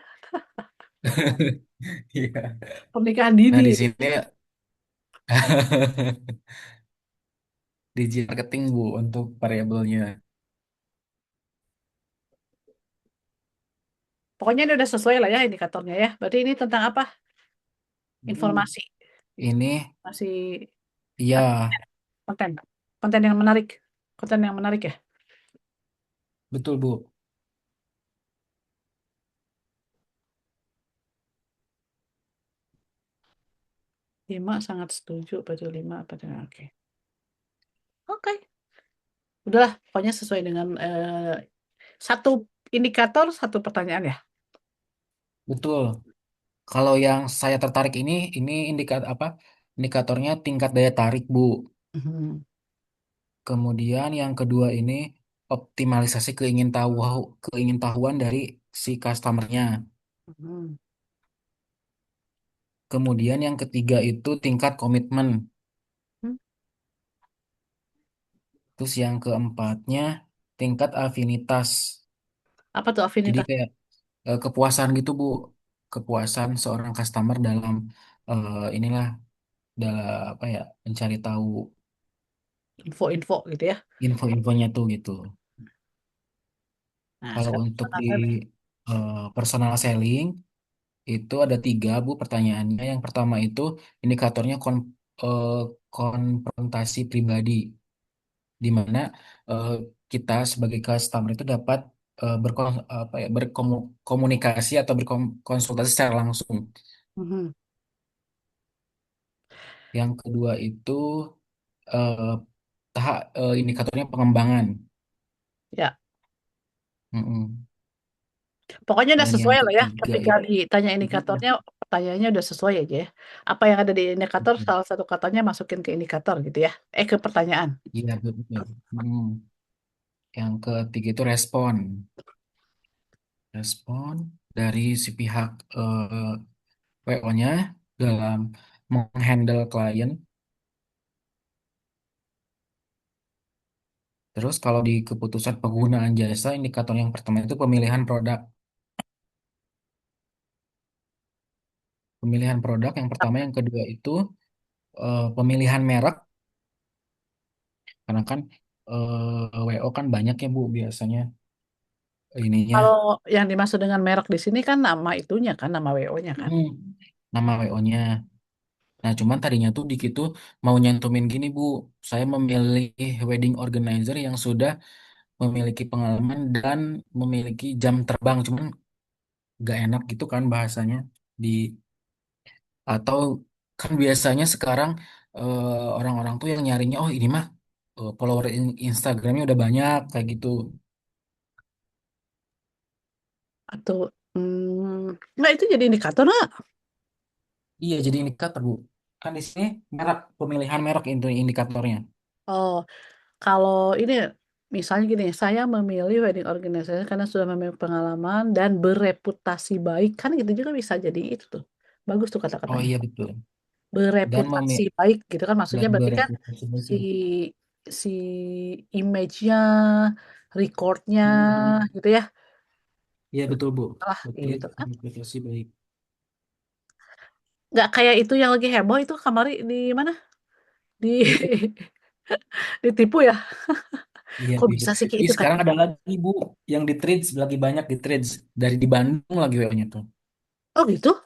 S3: Iya.
S1: Pernikahan
S3: Nah,
S1: dini
S3: di
S1: ini.
S3: sini digital marketing, Bu, untuk variabelnya.
S1: Pokoknya ini udah sesuai lah ya indikatornya ya. Berarti ini tentang apa?
S3: Hmm.
S1: Informasi.
S3: Ini
S1: Masih
S3: iya,
S1: konten. Konten yang menarik. Konten yang menarik ya.
S3: betul, Bu.
S1: 5 sangat setuju. Berarti 5 apa? Oke. Oke. Udahlah, pokoknya sesuai dengan satu indikator, satu pertanyaan ya.
S3: Betul. Kalau yang saya tertarik ini indikatornya tingkat daya tarik, Bu.
S1: Mhm.
S3: Kemudian yang kedua ini optimalisasi keingintahuan dari si customernya.
S1: Mhm.
S3: Kemudian yang ketiga itu tingkat komitmen.
S1: Hmm,
S3: Terus yang keempatnya tingkat afinitas.
S1: Apa tuh
S3: Jadi
S1: afinitas?
S3: kayak kepuasan gitu Bu, kepuasan seorang customer dalam inilah dalam apa ya mencari tahu
S1: Info-info gitu ya.
S3: info-infonya tuh gitu.
S1: Nah,
S3: Kalau
S1: sekarang
S3: untuk di
S1: saya
S3: personal selling itu ada tiga Bu pertanyaannya. Yang pertama itu indikatornya eh, konfrontasi pribadi, di mana eh, kita sebagai customer itu dapat berkomunikasi atau berkonsultasi secara langsung.
S1: Mhm.
S3: Yang kedua itu eh, indikatornya pengembangan.
S1: Ya,
S3: Mm-mm.
S1: pokoknya udah
S3: Dan yang
S1: sesuai lah ya.
S3: ketiga
S1: Ketika
S3: itu
S1: ditanya indikatornya, pertanyaannya udah sesuai aja ya. Apa yang ada di indikator, salah satu katanya masukin ke indikator gitu ya. Ke pertanyaan.
S3: iya betul. Mm. Yang ketiga itu respon. Respon dari si pihak WO-nya dalam menghandle klien. Terus kalau di keputusan penggunaan jasa, indikator yang pertama itu pemilihan produk. Pemilihan produk yang pertama, yang kedua itu pemilihan merek. Karena kan WO kan banyak ya Bu biasanya
S1: Kalau
S3: ininya.
S1: yang dimaksud dengan merek di sini kan nama itunya kan, nama WO-nya kan.
S3: Hmm, nama WO-nya. Nah, cuman tadinya tuh Diki tuh mau nyantumin gini, Bu. Saya memilih wedding organizer yang sudah memiliki pengalaman dan memiliki jam terbang. Cuman gak enak gitu kan bahasanya. Di atau kan biasanya sekarang orang-orang tuh yang nyarinya, oh ini mah follower Instagramnya udah banyak kayak gitu.
S1: Atau, nggak itu jadi indikator nggak?
S3: Iya, jadi indikator, Bu. Kan di sini merek, pemilihan merek itu indikatornya.
S1: Oh, kalau ini misalnya gini, saya memilih wedding organizer karena sudah memiliki pengalaman dan bereputasi baik kan gitu juga bisa jadi itu tuh. Bagus tuh
S3: Oh
S1: kata-katanya.
S3: iya betul. Dan
S1: Bereputasi baik gitu kan
S3: dan
S1: maksudnya berarti kan
S3: bereputasi
S1: si
S3: baik.
S1: si image-nya, recordnya
S3: Hmm,
S1: gitu ya.
S3: iya betul Bu.
S1: Lah
S3: Betul
S1: gitu kan.
S3: bereputasi baik.
S1: Nggak kayak itu yang lagi heboh itu kamari di mana? Di ditipu ya.
S3: Iya,
S1: Kok
S3: gitu.
S1: bisa sih kayak
S3: Ih,
S1: itu kan?
S3: sekarang ada lagi Bu yang di trades lagi banyak di trades dari di Bandung lagi WO-nya tuh.
S1: Oh gitu?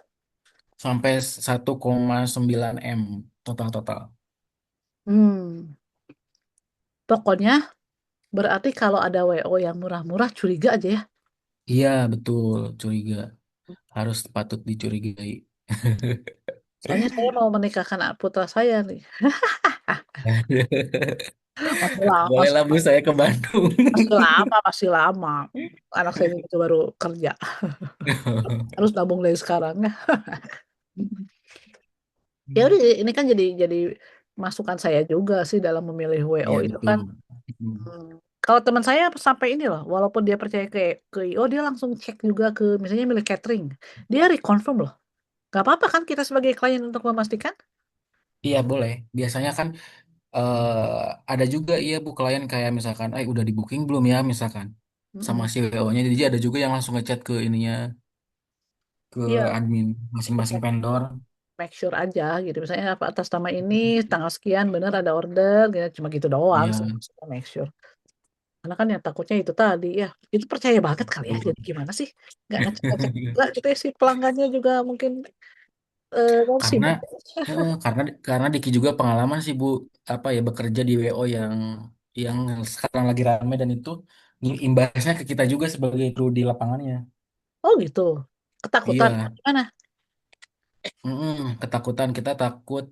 S3: Sampai 1,9 M total-total.
S1: Hmm. Pokoknya berarti kalau ada WO yang murah-murah curiga aja ya.
S3: Iya, betul, curiga. Harus patut dicurigai.
S1: Soalnya saya mau menikahkan putra saya nih. Masih lama,
S3: Bolehlah Bu saya ke Bandung.
S1: masih lama, masih lama. Anak saya itu baru kerja. Harus nabung dari sekarang ya. Ya udah ini kan jadi masukan saya juga sih dalam memilih WO
S3: Iya,
S1: itu
S3: betul.
S1: kan.
S3: Hmm.
S1: Kalau teman saya sampai ini loh, walaupun dia percaya ke IO, dia langsung cek juga ke misalnya milik catering. Dia reconfirm loh. Gak apa-apa kan kita sebagai klien untuk memastikan?
S3: Iya, boleh. Biasanya kan ada juga iya Bu klien kayak misalkan, udah di booking belum ya misalkan sama
S1: Mm-mm.
S3: si WO-nya. Jadi ada juga yang langsung ngechat ke ininya ke
S1: Iya,
S3: admin
S1: untuk
S3: masing-masing vendor.
S1: make sure aja gitu. Misalnya apa atas nama ini tanggal sekian benar ada order gitu. Cuma gitu doang
S3: Iya,
S1: sih maksudnya make sure. Karena kan yang takutnya itu tadi ya. Itu percaya banget kali ya.
S3: betul.
S1: Jadi gimana sih? Nggak ngecek-ngecek juga gitu ya si pelanggannya juga mungkin
S3: Karena
S1: sibuk.
S3: karena Diki juga pengalaman sih Bu apa ya bekerja di WO yang sekarang lagi rame dan itu imbasnya ke kita juga sebagai kru di lapangannya.
S1: Oh gitu. Ketakutan.
S3: Iya,
S1: Gimana?
S3: ketakutan kita takut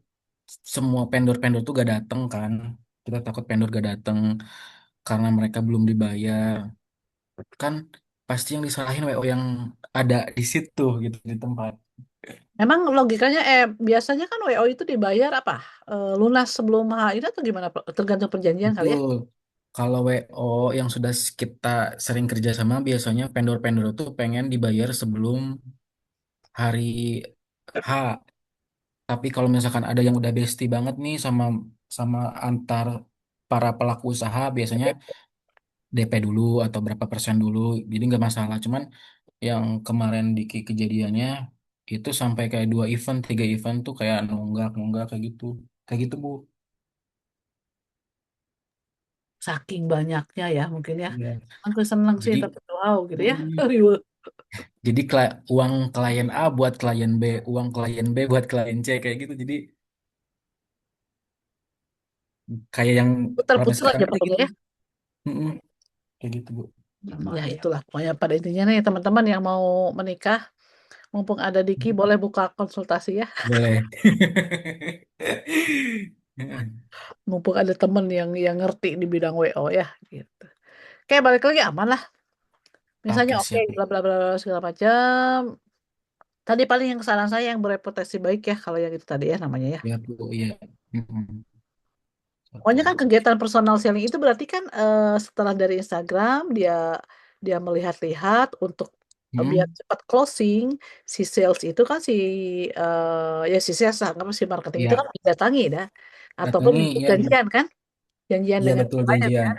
S3: semua vendor-vendor tuh gak datang kan. Kita takut vendor gak datang karena mereka belum dibayar. Kan pasti yang disalahin WO yang ada di situ gitu di tempat.
S1: Emang logikanya, biasanya kan WO itu dibayar apa? Lunas sebelum ini atau gimana? Tergantung perjanjian kali ya?
S3: Betul. Kalau WO yang sudah kita sering kerja sama, biasanya vendor-vendor itu pengen dibayar sebelum hari H. Tapi kalau misalkan ada yang udah bestie banget nih sama sama antar para pelaku usaha, biasanya DP dulu atau berapa persen dulu, jadi nggak masalah. Cuman yang kemarin di kejadiannya itu sampai kayak 2 event, 3 event tuh kayak nunggak nunggak kayak gitu Bu.
S1: Saking banyaknya ya mungkin ya.
S3: Iya.
S1: Aku seneng sih
S3: Jadi
S1: tapi wow gitu ya.
S3: mm,
S1: Ribet.
S3: jadi uang klien A buat klien B, uang klien B buat klien C kayak gitu. Jadi kayak yang rame
S1: Putar-putar
S3: sekarang
S1: aja
S3: kayak
S1: pokoknya
S3: gitu.
S1: ya.
S3: Mm-mm, kayak gitu Bu.
S1: Ya itulah pokoknya pada intinya nih teman-teman yang mau menikah, mumpung ada Diki boleh buka konsultasi ya.
S3: Boleh.
S1: Mumpung ada temen yang ngerti di bidang WO ya gitu. Oke, balik lagi aman lah. Misalnya
S3: Oke,
S1: oke
S3: siap.
S1: bla bla bla bla, segala macam. Tadi paling yang saran saya yang bereputasi baik ya kalau yang itu tadi ya namanya ya.
S3: Ya, Bu. Iya. Mm-mm.
S1: Pokoknya kan
S3: Satu.
S1: kegiatan personal selling itu berarti kan setelah dari Instagram dia dia melihat-lihat untuk biar
S3: Hmm,
S1: cepat closing si sales itu kan ya si sales apa si marketing itu kan
S3: ya.
S1: didatangi dah ataupun
S3: Datangi,
S1: ikut
S3: ya.
S1: janjian kan janjian
S3: Iya,
S1: dengan
S3: betul
S1: klien.
S3: janjian.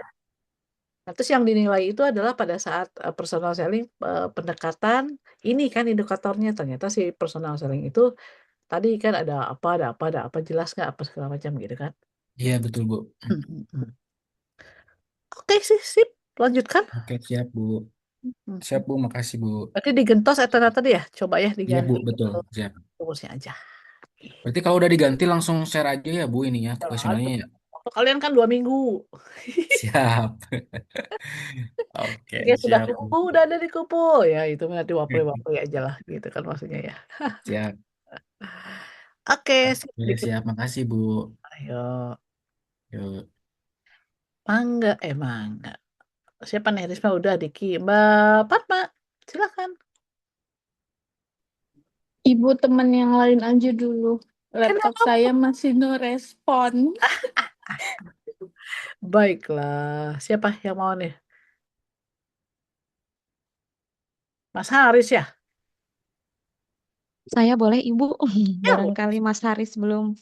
S1: Nah, terus yang dinilai itu adalah pada saat personal selling pendekatan ini kan indikatornya ternyata si personal selling itu tadi kan ada apa jelas nggak apa segala macam gitu kan.
S3: Iya, betul, Bu.
S1: Oke sih sip lanjutkan.
S3: Oke, siap, Bu. Siap,
S1: Mhm.
S3: Bu. Makasih, Bu.
S1: Berarti digentos etana tadi ya coba ya
S3: Iya, Bu.
S1: diganti
S3: Betul. Siap.
S1: rumusnya aja.
S3: Berarti kalau udah diganti langsung share aja ya, Bu, ini ya, kuesionernya
S1: Aduh,
S3: ya.
S1: waktu kalian kan 2 minggu.
S3: Siap. Oke,
S1: Oke, sudah
S3: siap,
S1: kupu,
S3: Bu.
S1: udah ada di kupu. Ya, itu nanti wapre-wapre aja lah, gitu kan maksudnya ya.
S3: Siap.
S1: Oke, sip,
S3: Oke,
S1: dikit.
S3: siap. Makasih, Bu.
S1: Ayo,
S3: Yuk.
S1: mangga. Siapa nih? Risma udah, Diki. Mbak Fatma, silakan.
S5: Ibu teman yang lain aja dulu. Laptop
S1: Kenapa?
S5: saya masih no respon.
S1: Baiklah, siapa yang mau nih? Mas Haris ya?
S2: Saya boleh Ibu,
S1: Ya,
S2: barangkali Mas Haris belum.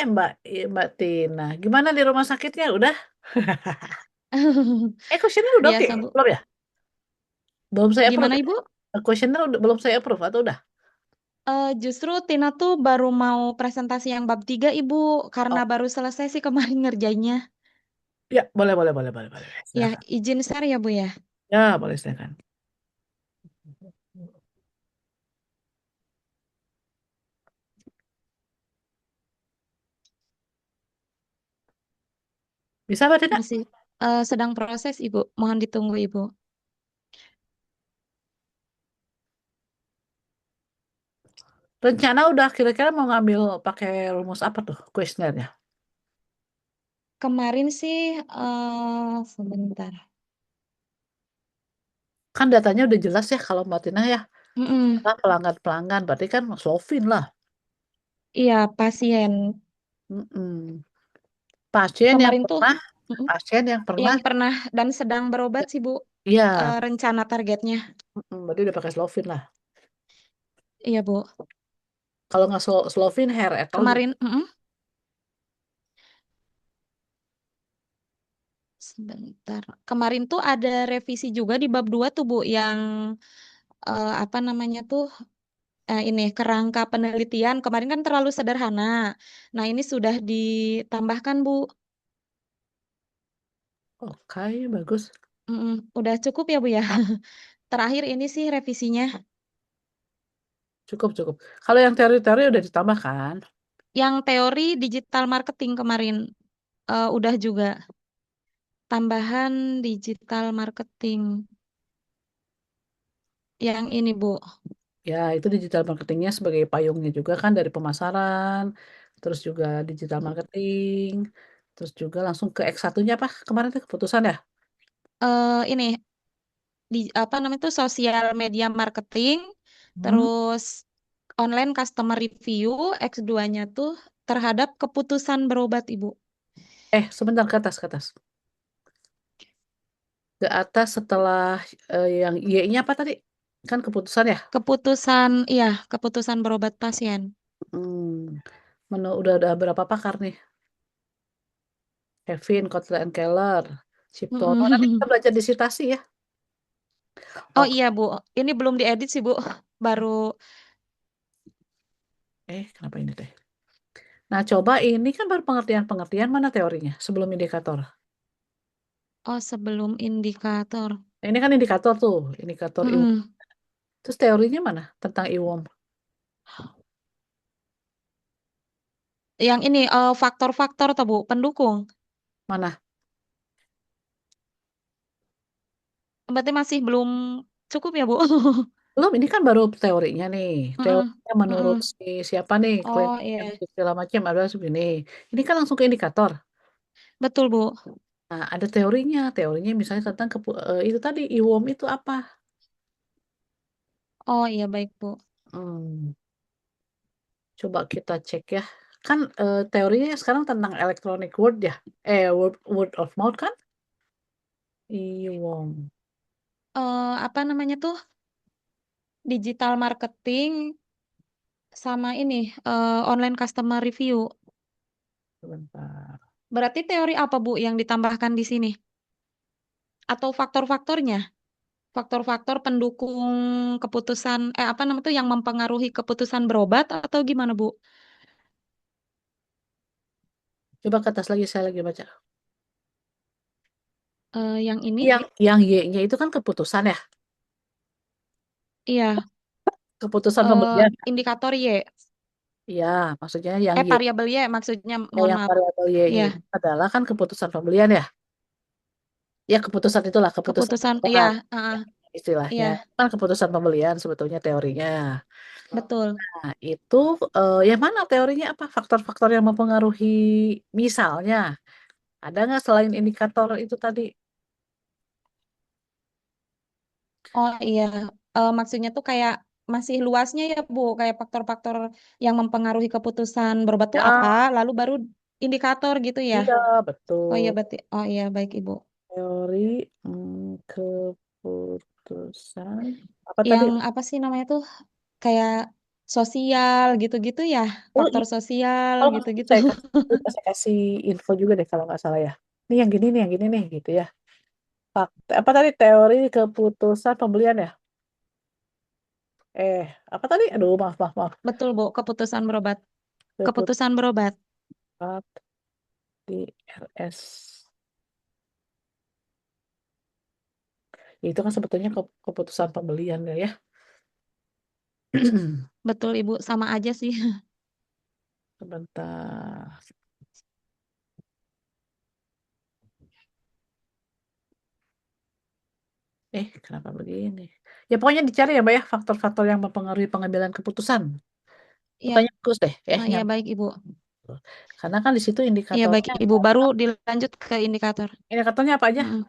S1: Mbak Tina, gimana di rumah sakitnya? Udah? Kuesioner udah oke?
S2: Biasa Bu.
S1: Belum ya? Belum saya approve
S2: Gimana
S1: ya?
S2: Ibu?
S1: Kuesioner belum saya approve atau udah?
S2: Justru Tina tuh baru mau presentasi yang bab 3 Ibu, karena
S1: Oh,
S2: baru selesai sih kemarin ngerjainnya.
S1: ya, boleh.
S2: Ya,
S1: Silakan.
S2: izin share ya Bu ya.
S1: Ya, boleh silakan. Bisa, Mbak Tina?
S2: Masih sedang proses Ibu, mohon ditunggu Ibu.
S1: Rencana udah kira-kira mau ngambil pakai rumus apa tuh kuesionernya?
S2: Kemarin sih sebentar.
S1: Kan datanya udah jelas ya kalau Mbak Tina ya.
S2: Mm-mm.
S1: Nah, pelanggan-pelanggan berarti kan Slovin lah.
S2: Iya, pasien.
S1: Mm-mm. Pasien yang
S2: Kemarin tuh
S1: pernah,
S2: mm-mm,
S1: pasien yang pernah,
S2: yang pernah dan sedang berobat sih Bu,
S1: iya,
S2: rencana targetnya.
S1: berarti udah pakai Slovin lah.
S2: Iya Bu.
S1: Kalau nggak Slovin, hair etol juga.
S2: Kemarin, sebentar. Kemarin tuh ada revisi juga di bab 2 tuh Bu, yang apa namanya tuh, ini kerangka penelitian. Kemarin kan terlalu sederhana. Nah, ini sudah ditambahkan Bu.
S1: Oke, bagus.
S2: Udah cukup ya Bu ya. Terakhir ini sih revisinya.
S1: Cukup. Kalau yang teori-teori udah ditambahkan.
S2: Yang teori digital marketing kemarin udah juga. Tambahan digital marketing. Yang ini Bu.
S1: Ya, itu digital marketingnya sebagai payungnya juga kan dari pemasaran, terus juga digital marketing, terus juga langsung ke X1-nya apa? Kemarin tuh keputusan ya?
S2: Ini di apa namanya tuh sosial media marketing,
S1: Hmm.
S2: terus online customer review, X2-nya tuh terhadap keputusan berobat, Ibu.
S1: Sebentar, ke atas, ke atas. Ke atas setelah yang Y-nya apa tadi? Kan keputusan ya?
S2: Keputusan berobat pasien.
S1: Hmm. Udah ada berapa pakar nih? Kevin, Kotler, and Keller, Ciptono. Nanti kita belajar disertasi ya.
S2: Oh
S1: Oke.
S2: iya, Bu. Ini belum diedit sih, Bu. Baru,
S1: Kenapa ini teh? Nah, coba ini kan baru pengertian-pengertian, mana teorinya sebelum indikator.
S2: sebelum indikator.
S1: Nah, ini kan indikator tuh, indikator IWOM.
S2: Mm-mm.
S1: Terus teorinya mana tentang IWOM?
S2: Yang ini, faktor-faktor tuh, Bu, pendukung.
S1: Mana?
S2: Berarti masih belum cukup ya, Bu?
S1: Belum, ini kan baru teorinya nih.
S2: Mm-mm.
S1: Teorinya menurut
S2: Mm-mm.
S1: siapa nih,
S2: Oh
S1: klinisnya
S2: iya,
S1: segala macam ada segini. Ini kan langsung ke indikator.
S2: betul, Bu.
S1: Nah, ada teorinya. Teorinya misalnya tentang itu tadi IWOM itu apa?
S2: Oh iya, baik, Bu.
S1: Hmm, Coba kita cek ya. Kan teorinya sekarang tentang electronic word ya. Word of mouth kan? IWOM.
S2: Apa namanya tuh? Digital marketing sama ini, online customer review.
S1: Sebentar.
S2: Berarti teori apa, Bu, yang ditambahkan di sini? Atau faktor-faktornya? Faktor-faktor pendukung keputusan, apa namanya tuh yang mempengaruhi keputusan berobat atau gimana, Bu?
S1: Coba ke atas lagi, saya lagi baca.
S2: Yang ini?
S1: Yang Y-nya itu kan keputusan ya.
S2: Iya,
S1: Keputusan pembelian.
S2: indikator Y.
S1: Iya, maksudnya yang Y.
S2: Variabel Y maksudnya, mohon
S1: Yang
S2: maaf.
S1: variabel Y-nya
S2: Iya,
S1: itu adalah kan keputusan pembelian ya. Ya, keputusan itulah keputusan
S2: keputusan, iya,
S1: berobat
S2: iya,
S1: istilahnya. Kan keputusan pembelian sebetulnya teorinya.
S2: betul.
S1: Nah, itu yang mana teorinya apa? Faktor-faktor yang mempengaruhi misalnya. Ada nggak selain indikator itu tadi?
S2: Oh iya, maksudnya tuh kayak masih luasnya ya, Bu, kayak faktor-faktor yang mempengaruhi keputusan berobat tuh
S1: Ya,
S2: apa, lalu baru indikator gitu ya.
S1: iya,
S2: Oh iya,
S1: betul.
S2: berarti, oh iya, baik, Ibu.
S1: Teori keputusan. Apa tadi?
S2: Yang apa sih namanya tuh kayak sosial gitu-gitu ya,
S1: Oh,
S2: faktor sosial
S1: kalau nggak salah
S2: gitu-gitu.
S1: saya kasih info juga deh kalau nggak salah ya. Ini yang gini nih gitu ya. Apa tadi teori keputusan pembelian ya? Eh, Apa tadi? Aduh, maaf, maaf, maaf.
S2: Betul, Bu, keputusan berobat.
S1: Keputusan
S2: Keputusan berobat.
S1: di RS. Ya, itu kan sebetulnya keputusan pembelian ya.
S2: Betul, Ibu, sama aja sih.
S1: Sebentar. Kenapa begini? Ya pokoknya dicari ya, Mbak ya, faktor-faktor yang mempengaruhi pengambilan keputusan.
S2: Iya,
S1: Pokoknya bagus deh,
S2: iya,
S1: nyampe.
S2: baik, Ibu.
S1: Karena kan di situ
S2: Iya, baik,
S1: indikatornya,
S2: Ibu. Baru dilanjut ke indikator.
S1: indikatornya apa aja?
S2: Mm-mm.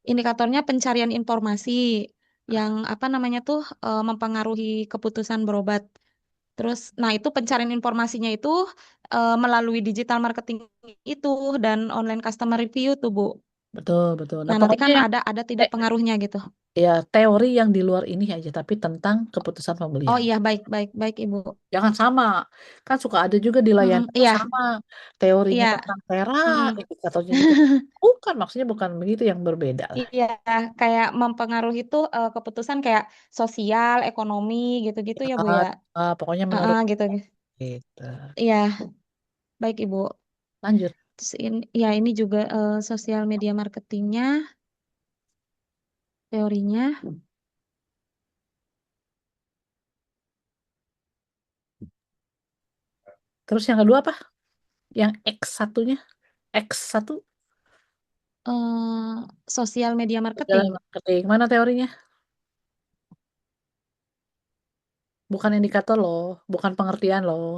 S2: Indikatornya pencarian informasi yang apa namanya tuh mempengaruhi keputusan berobat. Terus, nah itu pencarian informasinya itu melalui digital marketing itu dan online customer review tuh, Bu.
S1: Betul, betul. Nah,
S2: Nah, nanti
S1: pokoknya
S2: kan
S1: yang
S2: ada tidak pengaruhnya gitu.
S1: ya teori yang di luar ini aja, tapi tentang keputusan
S2: Oh
S1: pembelian.
S2: iya, baik, baik, baik, Ibu.
S1: Jangan sama. Kan suka ada juga di
S2: Mm-mm,
S1: layanan tuh
S2: iya,
S1: sama. Teorinya
S2: iya.
S1: tentang Tera,
S2: Mm-mm.
S1: indikatornya juga. Bukan, maksudnya bukan begitu, yang berbeda lah.
S2: Iya, kayak mempengaruhi itu keputusan kayak sosial, ekonomi gitu-gitu ya, Bu ya.
S1: Pokoknya
S2: Heeh,
S1: menurut
S2: gitu.
S1: gitu.
S2: Iya, baik, Ibu.
S1: Lanjut.
S2: Terus ini, ya ini juga sosial media marketingnya, teorinya.
S1: Terus yang kedua apa? Yang X satunya? X satu
S2: eh Sosial media
S1: jalan
S2: marketing.
S1: marketing. Mana teorinya? Bukan indikator loh, bukan pengertian loh.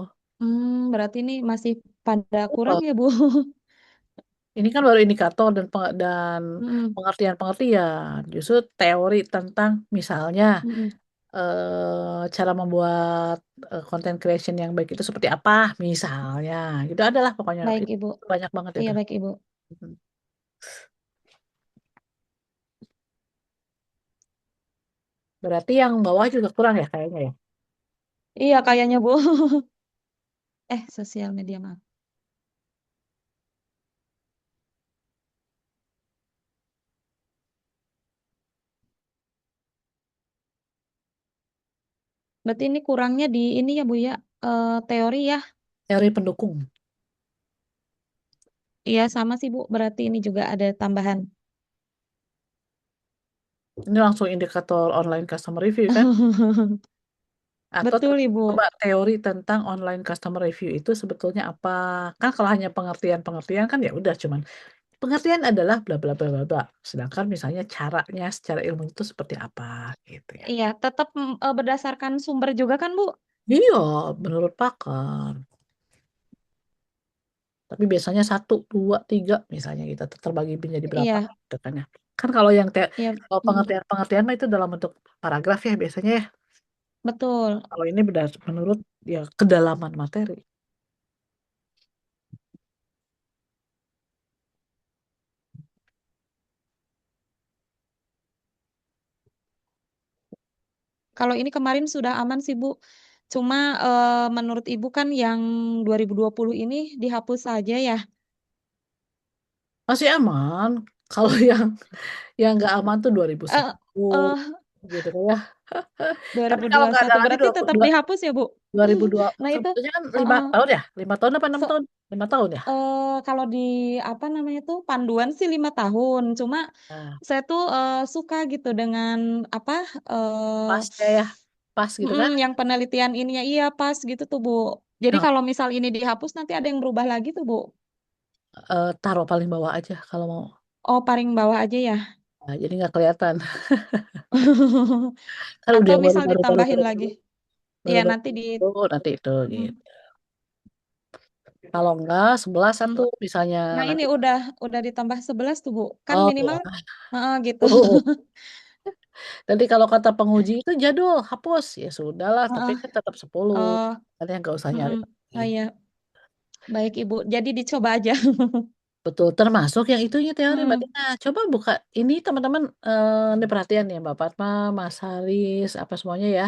S2: Berarti ini masih pada kurang
S1: Oh,
S2: ya, Bu?
S1: ini kan baru indikator dan
S2: Mm-mm,
S1: pengertian-pengertian. Justru teori tentang misalnya
S2: mm-mm.
S1: cara membuat content creation yang baik itu seperti apa, misalnya. Gitu adalah pokoknya
S2: Baik,
S1: itu
S2: Ibu.
S1: banyak banget
S2: Iya,
S1: itu.
S2: baik, Ibu.
S1: Mhm. Berarti yang bawah juga kurang ya kayaknya ya.
S2: Iya, kayaknya, Bu. Sosial media, maaf. Berarti ini kurangnya di ini ya, Bu ya. Teori ya.
S1: Teori pendukung.
S2: Iya, sama sih, Bu. Berarti ini juga ada tambahan.
S1: Ini langsung indikator online customer review kan? Atau
S2: Betul, Ibu.
S1: coba teori tentang online customer review itu sebetulnya apa? Kan kalau hanya pengertian-pengertian kan ya udah cuman pengertian adalah bla bla bla bla bla. Sedangkan misalnya caranya secara ilmu itu seperti apa gitu ya.
S2: Iya, tetap berdasarkan sumber juga kan, Bu?
S1: Iya, menurut pakar. Tapi biasanya satu, dua, tiga misalnya gitu terbagi menjadi berapa
S2: Iya,
S1: gitu kan ya. Kan kalau yang
S2: iya.
S1: kalau
S2: Mm,
S1: pengertian-pengertian mah itu dalam bentuk paragraf ya biasanya ya.
S2: betul.
S1: Kalau ini menurut ya kedalaman materi.
S2: Kalau ini kemarin sudah aman sih, Bu. Cuma menurut Ibu kan yang 2020 ini dihapus saja ya.
S1: Masih aman. Kalau yang nggak aman tuh
S2: Eh,
S1: 2010
S2: eh,
S1: gitu kan ya. Tapi kalau nggak ada
S2: 2021
S1: lagi
S2: berarti tetap dihapus ya, Bu?
S1: 2002
S2: Nah, itu
S1: sebetulnya kan lima
S2: eh,
S1: tahun ya, 5 tahun apa 6
S2: se-
S1: tahun? 5 tahun ya.
S2: kalau di apa namanya tuh panduan sih 5 tahun. Cuma
S1: Nah,
S2: saya tuh suka gitu dengan apa
S1: pasnya ya, pas gitu kan.
S2: yang penelitian ininya iya pas gitu tuh, Bu. Jadi
S1: Nah,
S2: kalau misal ini dihapus nanti ada yang berubah lagi tuh, Bu.
S1: taruh paling bawah aja kalau mau.
S2: Oh, paling bawah aja ya.
S1: Nah, jadi nggak kelihatan. Kan udah
S2: Atau
S1: yang
S2: misal
S1: baru-baru
S2: ditambahin
S1: baru-baru
S2: lagi. Iya,
S1: baru-baru
S2: nanti di
S1: itu nanti itu
S2: Mm,
S1: gitu. Kalau enggak 11 satu
S2: mm.
S1: misalnya
S2: Nah, ini
S1: nanti.
S2: udah ditambah 11 tuh, Bu. Kan
S1: Oh
S2: minimal
S1: ya.
S2: gitu.
S1: Oh, nanti kalau kata penguji itu jadul, hapus. Ya sudahlah, tapi
S2: Heeh.
S1: kan tetap 10.
S2: Oh,
S1: Kan yang nggak usah nyari
S2: mm-mm.
S1: lagi.
S2: Oh iya, baik Ibu. Jadi dicoba aja.
S1: Betul, termasuk yang itunya teori Mbak
S2: Hmm.
S1: Tina. Coba buka ini teman-teman, ini perhatian ya Mbak Fatma, Mas Haris, apa semuanya ya.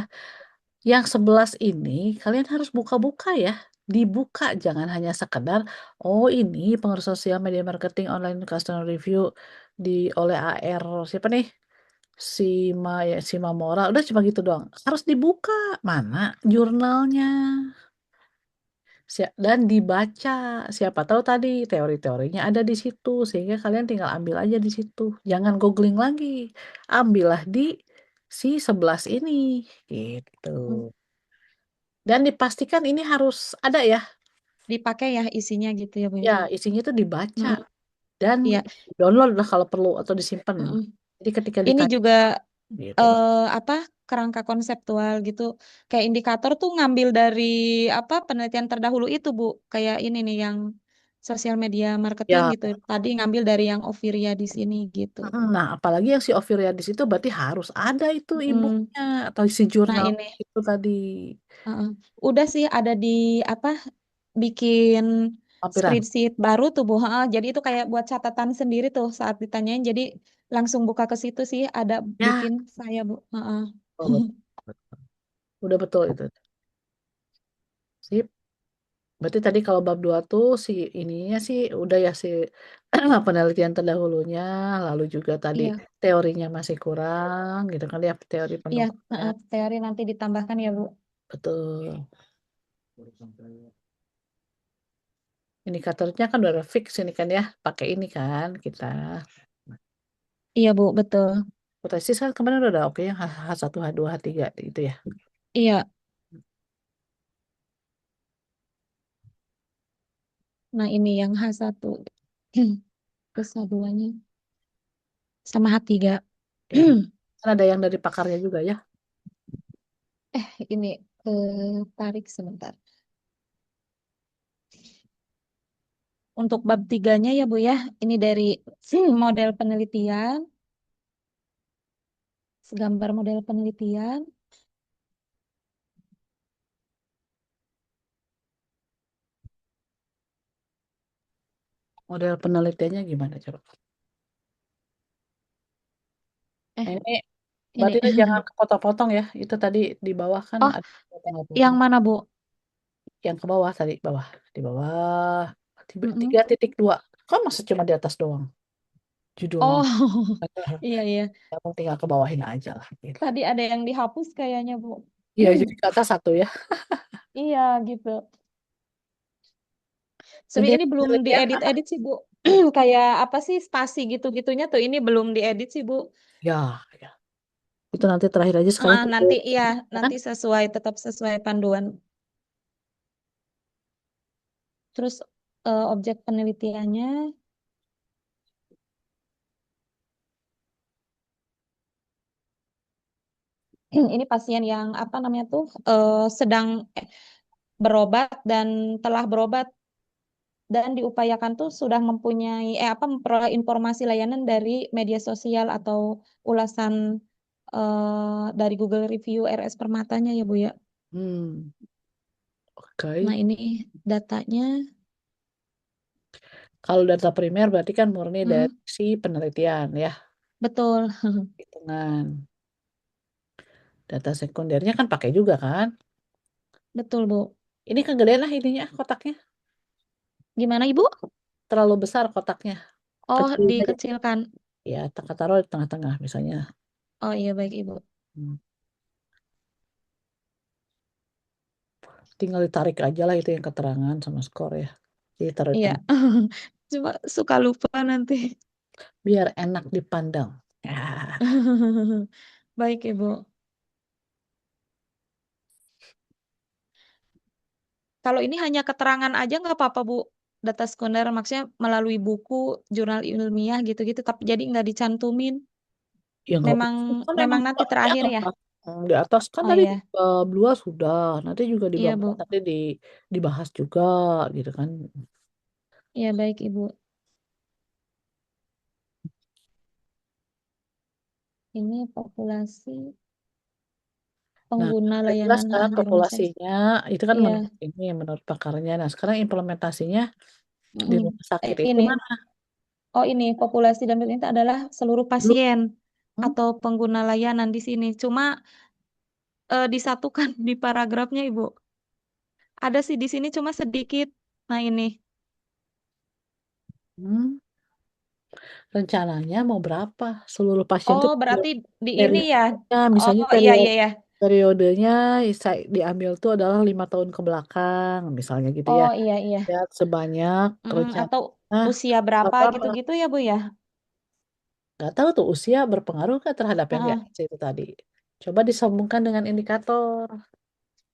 S1: Yang 11 ini kalian harus buka-buka ya. Dibuka, jangan hanya sekedar, oh ini pengaruh sosial media marketing online customer review di oleh AR siapa nih? Si Mora. Udah cuma gitu doang. Harus dibuka. Mana jurnalnya? Dan dibaca. Siapa tahu tadi teori-teorinya ada di situ sehingga kalian tinggal ambil aja di situ. Jangan googling lagi. Ambillah di si 11 ini gitu. Dan dipastikan ini harus ada ya.
S2: Dipakai ya isinya gitu ya, Bu.
S1: Ya, isinya itu dibaca
S2: Mm-mm.
S1: dan
S2: Iya.
S1: download lah kalau perlu atau disimpan.
S2: Mm-mm.
S1: Jadi ketika
S2: Ini
S1: ditanya
S2: juga
S1: gitu.
S2: apa kerangka konseptual gitu. Kayak indikator tuh ngambil dari apa penelitian terdahulu itu, Bu. Kayak ini nih yang sosial media marketing
S1: Ya,
S2: gitu. Tadi ngambil dari yang Oviria di sini gitu.
S1: nah apalagi yang si Oviriadis itu berarti harus ada itu
S2: Mm.
S1: ibunya atau isi
S2: Nah,
S1: jurnal
S2: ini
S1: itu tadi
S2: heeh. Udah sih ada di apa bikin
S1: lampiran.
S2: spreadsheet baru tuh, Bu. Heeh, jadi itu kayak buat catatan sendiri tuh saat ditanyain. Jadi langsung buka ke situ sih ada
S1: Ya,
S2: bikin saya, Bu. Heeh.
S1: oh, betul. Udah betul itu. Sip. Berarti tadi kalau bab 2 tuh si ininya sih udah ya si penelitian terdahulunya, lalu juga tadi
S2: Iya,
S1: teorinya masih kurang gitu kan ya teori
S2: iya,
S1: pendukungnya.
S2: heeh, teori nanti ditambahkan ya, Bu.
S1: Betul. Indikatornya kan udah fix ini kan ya, pakai ini kan kita.
S2: Iya, Bu, betul.
S1: Hipotesis kan kemarin udah oke yang H1, H2, H3 itu ya.
S2: Iya. Nah, ini yang H1 terus H2-nya sama H3.
S1: Ya. Kan ada yang dari pakarnya juga ya.
S2: Ini tarik sebentar. Untuk bab tiganya ya, Bu ya. Ini dari model penelitian, segambar model penelitian.
S1: Model penelitiannya gimana coba?
S2: Eh,
S1: Ini
S2: ini.
S1: berarti jangan kepotong-potong ya. Itu tadi di bawah kan
S2: Oh,
S1: ada
S2: yang
S1: potong-potong.
S2: mana, Bu?
S1: Yang ke bawah tadi, bawah. Di bawah.
S2: Mm-mm.
S1: 3.2. Kok masa cuma di atas doang judulnya?
S2: Oh, iya, iya.
S1: Kamu tinggal ke bawahin aja lah. Gitu.
S2: Tadi ada yang dihapus kayaknya, Bu.
S1: Iya, jadi ke atas satu ya.
S2: Iya, gitu. Sebenarnya
S1: Intinya
S2: ini belum
S1: penelitian apa?
S2: diedit-edit sih, Bu. Kayak apa sih spasi gitu-gitunya tuh ini belum diedit sih, Bu.
S1: Ya, ya. Itu nanti terakhir aja sekalian
S2: Nanti
S1: tunggu.
S2: iya,
S1: Kan?
S2: nanti tetap sesuai panduan. Terus objek penelitiannya ini pasien yang apa namanya tuh sedang berobat dan telah berobat dan diupayakan tuh sudah mempunyai memperoleh informasi layanan dari media sosial atau ulasan dari Google Review RS Permatanya ya Bu ya.
S1: Hmm,
S2: Nah
S1: oke.
S2: ini datanya,
S1: Kalau data primer berarti kan murni dari
S2: mm,
S1: si penelitian ya.
S2: betul,
S1: Hitungan. Data sekundernya kan pakai juga kan?
S2: betul Bu.
S1: Ini kegedean lah ininya kotaknya.
S2: Gimana Ibu?
S1: Terlalu besar kotaknya.
S2: Oh
S1: Kecil aja.
S2: dikecilkan.
S1: Ya, taruh di tengah-tengah misalnya.
S2: Oh iya baik Ibu.
S1: Hmm. Tinggal ditarik aja lah itu yang keterangan sama skor ya. Jadi taruh di
S2: Iya.
S1: tengah.
S2: Cuma suka lupa nanti.
S1: Biar enak dipandang. Ya.
S2: Baik Ibu. Kalau ini hanya keterangan aja nggak apa-apa Bu. Data sekunder maksudnya melalui buku, jurnal ilmiah gitu-gitu. Tapi jadi nggak dicantumin.
S1: Ya nggak
S2: Memang
S1: apa-apa. Kan memang
S2: memang nanti terakhir ya.
S1: apa? Di atas kan
S2: Oh
S1: tadi
S2: iya,
S1: dua sudah. Nanti juga di
S2: iya
S1: bawah
S2: Bu.
S1: nanti dibahas juga gitu kan.
S2: Iya baik Ibu. Ini populasi
S1: Nah,
S2: pengguna
S1: udah jelas
S2: layanan
S1: kan
S2: di rumah sakit.
S1: populasinya itu kan
S2: Iya.
S1: menurut ini menurut pakarnya. Nah, sekarang implementasinya di
S2: Mm-mm.
S1: rumah sakit itu
S2: Ini,
S1: mana?
S2: oh ini populasi dan itu adalah seluruh
S1: Belum.
S2: pasien
S1: Hmm?
S2: atau pengguna layanan di sini. Cuma disatukan di paragrafnya Ibu. Ada sih di sini cuma sedikit. Nah ini.
S1: Hmm. Rencananya mau berapa? Seluruh pasien
S2: Oh
S1: tuh
S2: berarti di ini ya.
S1: periodenya, misalnya
S2: Oh iya iya ya.
S1: periodenya diambil tuh adalah 5 tahun ke belakang, misalnya gitu ya.
S2: Oh iya iya.
S1: Lihat sebanyak
S2: Atau
S1: rencananya
S2: usia berapa
S1: berapa?
S2: gitu-gitu ya Bu ya?
S1: Nggak tahu tuh usia berpengaruh nggak terhadap yang di
S2: Heeh.
S1: atas itu tadi. Coba disambungkan dengan indikator. Kan